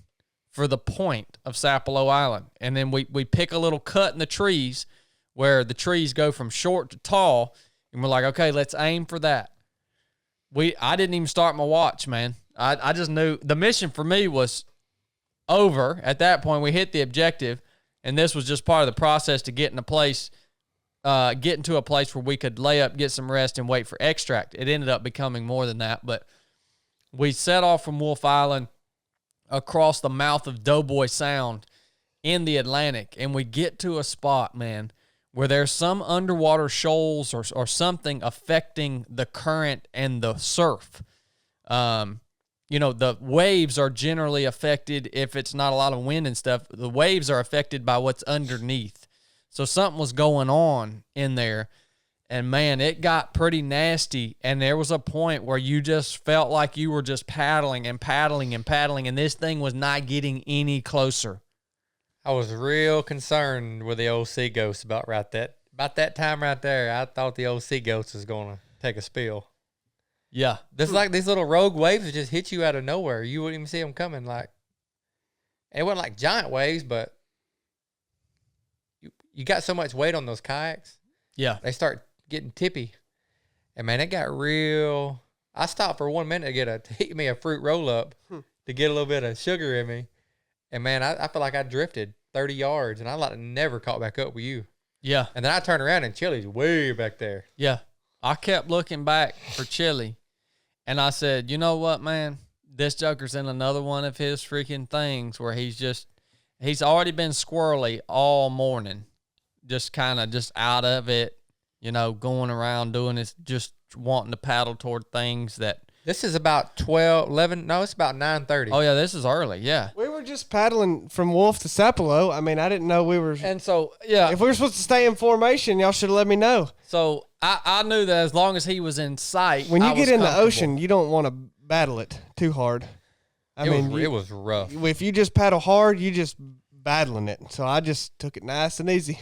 for the point of Sapelo Island. And then we pick a little cut in the trees where the trees go from short to tall. And we're like, okay, let's aim for that. I didn't even start my watch, man. I just knew the mission for me was over. At that point, we hit the objective. And this was just part of the process to get in a place getting to a place where we could lay up, get some rest, and wait for extract. It ended up becoming more than that, but we set off from Wolf Island across the mouth of Doughboy Sound in the Atlantic, and we get to a spot, man, where there's some underwater shoals or something affecting the current and the surf. The waves are generally affected if it's not a lot of wind and stuff. The waves are affected by what's underneath. So something was going on in there, And man, it got pretty nasty. And there was a point where you just felt like you were just paddling and paddling and paddling, and this thing was not getting any closer. I was real concerned with the old sea ghost about that time right there. I thought the old sea ghost was gonna take a spill. Yeah. This like these little rogue waves that just hit you out of nowhere. You wouldn't even see them coming. Like, it wasn't like giant waves, but you got so much weight on those kayaks. Yeah. They start getting tippy. And man, it got real. I stopped for 1 minute to eat me a fruit roll up to get a little bit of sugar in me. And man, I feel like I drifted 30 yards and I like never caught back up with you. Yeah. And then I turned around and Chili's way back there. Yeah. I kept looking back for Chili, and I said, you know what, man? This joker's in another one of his freaking things where he's already been squirrely all morning, just kind of just out of it, going around doing this, just wanting to paddle toward things that. This is about 12, 11. No, it's about 9:30. Oh, yeah, this is early, yeah. We were just paddling from Wolf to Sapelo. I mean, I didn't know we were. And so, yeah. If we were supposed to stay in formation, y'all should have let me know. So I knew that as long as he was in sight, when you I get was in the comfortable. ocean, you don't want to battle it too hard. It was rough. If you just paddle hard, you just battling it. So I just took it nice and easy.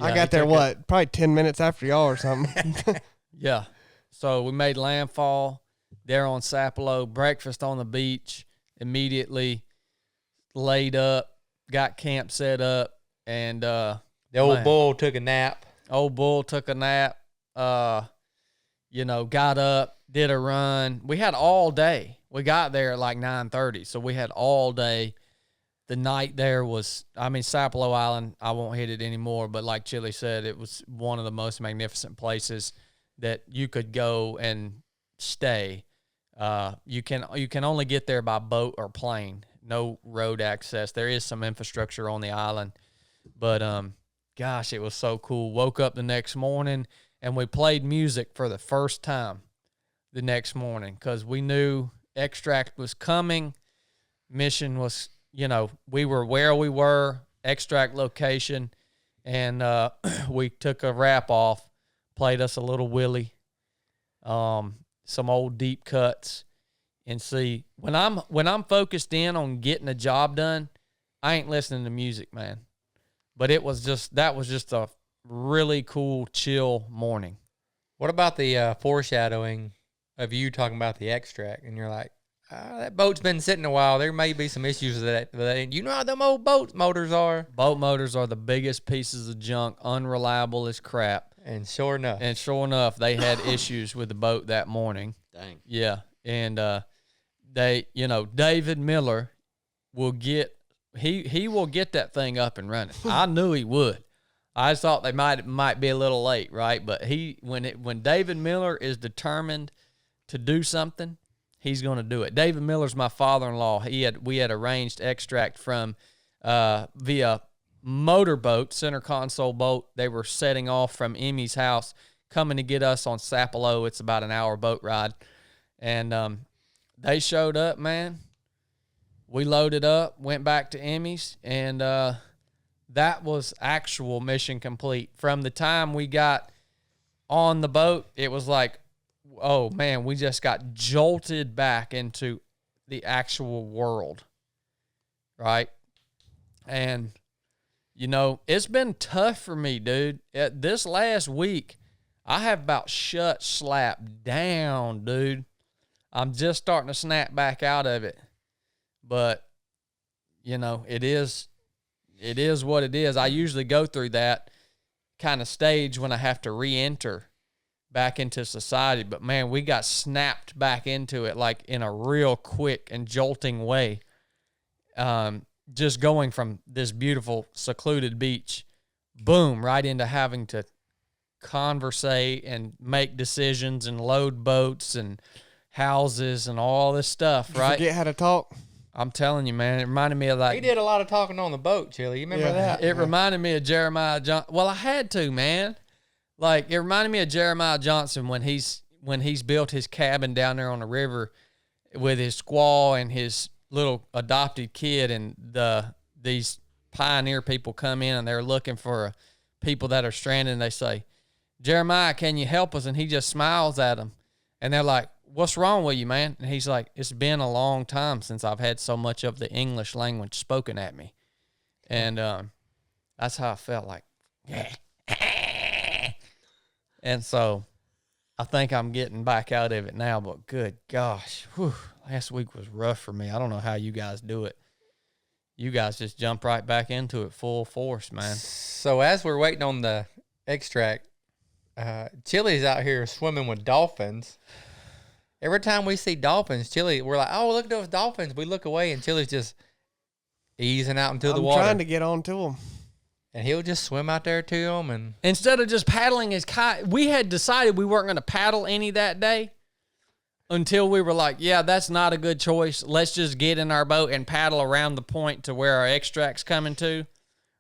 I Yeah, got there, probably 10 minutes after y'all or something. Yeah. So we made landfall there on Sapelo, breakfast on the beach, immediately laid up, got camp set up, and The old bull took a nap. Old bull took a nap, got up, did a run. We had all day. We got there at like 9:30, so we had all day. The night there was, Sapelo Island, I won't hit it anymore, but like Chili said, it was one of the most magnificent places that you could go and stay. You can only get there by boat or plane. No road access. There is some infrastructure on the island, but gosh, it was so cool. Woke up the next morning and we played music for the first time the next morning because we knew extract was coming. Mission was, we were where we were, extract location, and we took a wrap off, played us a little Willie, some old deep cuts, and see when I'm focused in on getting a job done, I ain't listening to music, man. But that was just a really cool, chill morning. What about the foreshadowing of you talking about the extract? And you're like, that boat's been sitting a while. There may be some issues with that. And you know how them old boat motors are. Boat motors are the biggest pieces of junk, unreliable as crap. And sure enough, they had issues with the boat that morning. Dang. Yeah. And David Miller will get he will get that thing up and running. I knew he would. I just thought they might be a little late, right? But when David Miller is determined to do something, he's going to do it. David Miller's my father-in-law. We had arranged extract from via motorboat, center console boat. They were setting off from Emmy's house, coming to get us on Sapelo. It's about an hour boat ride. And they showed up, man. We loaded up, went back to Emmy's, and that was actual mission complete. From the time we got on the boat, it was like, oh, man, we just got jolted back into the actual world, right? And, it's been tough for me, dude. This last week, I have about slapped down, dude. I'm just starting to snap back out of it. But, it is what it is. I usually go through that kind of stage when I have to re-enter back into society. But, man, we got snapped back into it like in a real quick and jolting way. Just going from this beautiful, secluded beach, boom, right into having to conversate and make decisions and load boats and houses and all this stuff, right? Forget how to talk. I'm telling you, man, it reminded me of he did a lot of talking on the boat, Chili. You remember that? It reminded me of Jeremiah Johnson. Well, I had to, man. Like, it reminded me of Jeremiah Johnson when he's built his cabin down there on the river with his squaw and his little adopted kid, and these pioneer people come in and they're looking for people that are stranded, and they say, Jeremiah, can you help us? And he just smiles at them. And they're like, what's wrong with you, man? And he's like, it's been a long time since I've had so much of the English language spoken at me. And that's how I felt like, yeah. And so I think I'm getting back out of it now, but good gosh, last week was rough for me. I don't know how you guys do it. You guys just jump right back into it full force, man. So as we're waiting on the extract, Chili's out here swimming with dolphins. Every time we see dolphins, Chili, we're like, oh, look at those dolphins. We look away, and Chili's just easing out into the water. I'm trying to get on to them. And he'll just swim out there to them. And instead of just paddling his kite, we had decided we weren't going to paddle any that day until we were like, yeah, that's not a good choice. Let's just get in our boat and paddle around the point to where our extract's coming to,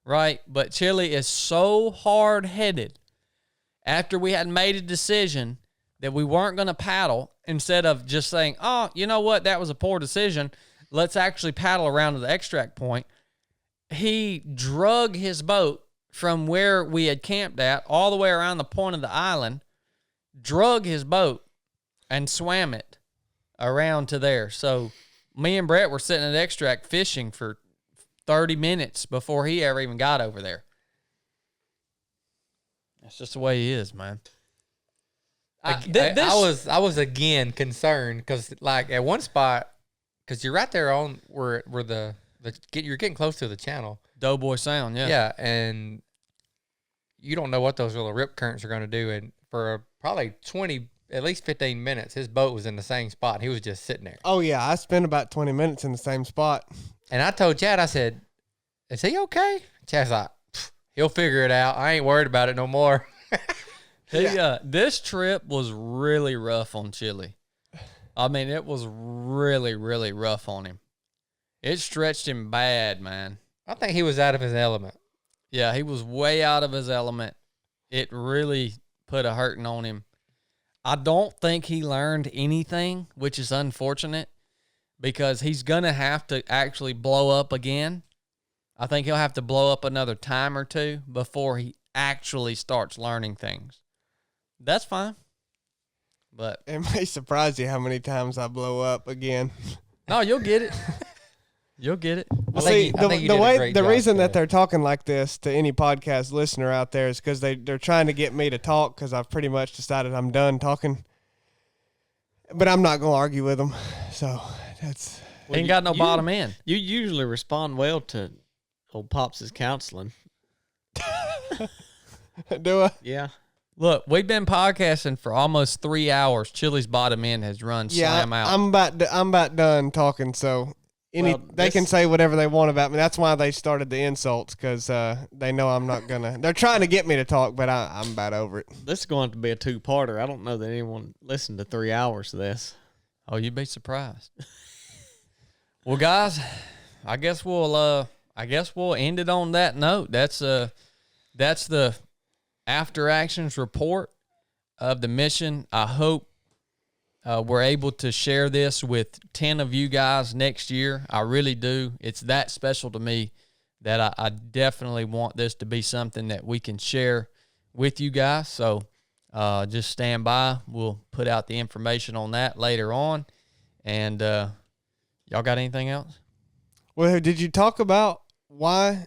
right? But Chili is so hard-headed. After we had made a decision that we weren't going to paddle, instead of just saying, oh, you know what, that was a poor decision, let's actually paddle around to the extract point, he drug his boat from where we had camped at all the way around the point of the island, drug his boat, and swam it around to there. So me and Brett were sitting at extract fishing for 30 minutes before he ever even got over there. That's just the way he is, man. I was again concerned because, like, at one spot, because you're right there on where you're getting close to the channel, Doughboy Sound, yeah. Yeah, and you don't know what those little rip currents are going to do. And for probably 20, at least 15 minutes, his boat was in the same spot. He was just sitting there. Oh, yeah. I spent about 20 minutes in the same spot. And I told Chad, I said, is he okay? Chad's like, he'll figure it out. I ain't worried about it no more. This trip was really rough on Chili. I mean, it was really, really rough on him. It stretched him bad, man. I think he was out of his element. Yeah, he was way out of his element. It really put a hurting on him. I don't think he learned anything, which is unfortunate, because he's going to have to actually blow up again. I think he'll have to blow up another time or two before he actually starts learning things. That's fine. But it may surprise you how many times I blow up again. No, you'll get it. You'll get it. Well, see, the reason that they're talking like this to any podcast listener out there is because they're trying to get me to talk, because I've pretty much decided I'm done talking. But I'm not going to argue with them. So that's... Ain't got no bottom end. You usually respond well to old Pops' counseling. Do I? Yeah. Look, we've been podcasting for almost 3 hours. Chili's bottom end has run slam out. I'm about done talking, so... They can say whatever they want about me. That's why they started the insults, because they know I'm not going to. They're trying to get me to talk, but I'm about over it. This is going to be a two-parter. I don't know that anyone listened to 3 hours of this. Oh, you'd be surprised. Well, guys, I guess we'll end it on that note. That's the after actions report of the mission. I hope we're able to share this with 10 of you guys next year. I really do. It's that special to me that I definitely want this to be something that we can share with you guys. So just stand by. We'll put out the information on that later on. And y'all got anything else? Well, did you talk about why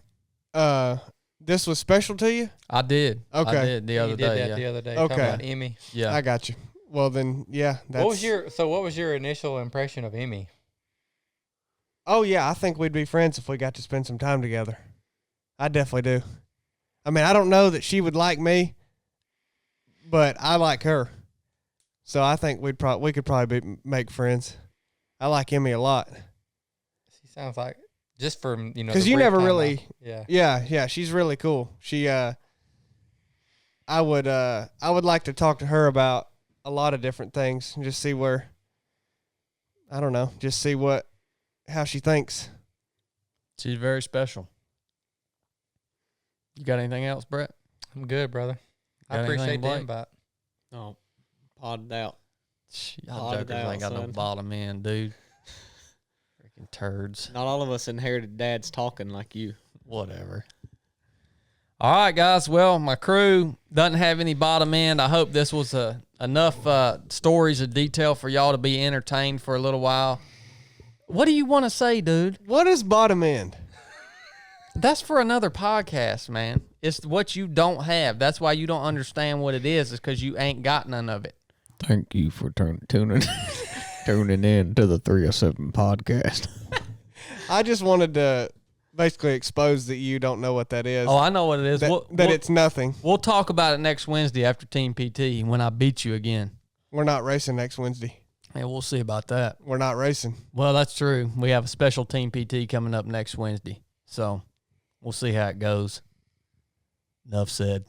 this was special to you? I did. Okay. I did the other day. The other day. Okay. Talking about Emmy. Yeah. I got you. Well, then, yeah. What was your initial impression of Emmy? Oh, yeah. I think we'd be friends if we got to spend some time together. I definitely do. I mean, I don't know that she would like me, but I like her. So I think we could probably make friends. I like Emmy a lot. She sounds like, just from, because you never really, yeah. Yeah. She's really cool. She, I would like to talk to her about a lot of different things and just see where, I don't know, just see how she thinks. She's very special. You got anything else, Brett? I'm good, brother. I appreciate the invite. Oh, potted out. Y'all jokers ain't got no bottom end, dude. Freaking turds. Not all of us inherited dads talking like you. Whatever. All right, guys. Well, my crew doesn't have any bottom end. I hope this was enough stories of detail for y'all to be entertained for a little while. What do you want to say, dude? What is bottom end? That's for another podcast, man. It's what you don't have. That's why you don't understand what it is because you ain't got none of it. Thank you for tuning in to the 307 podcast. I just wanted to basically expose that you don't know what that is. Oh, I know what it is. That it's nothing. We'll talk about it next Wednesday after Team PT when I beat you again. We're not racing next Wednesday. Yeah, we'll see about that. We're not racing. Well, that's true. We have a special Team PT coming up next Wednesday. So we'll see how it goes. Nuff said.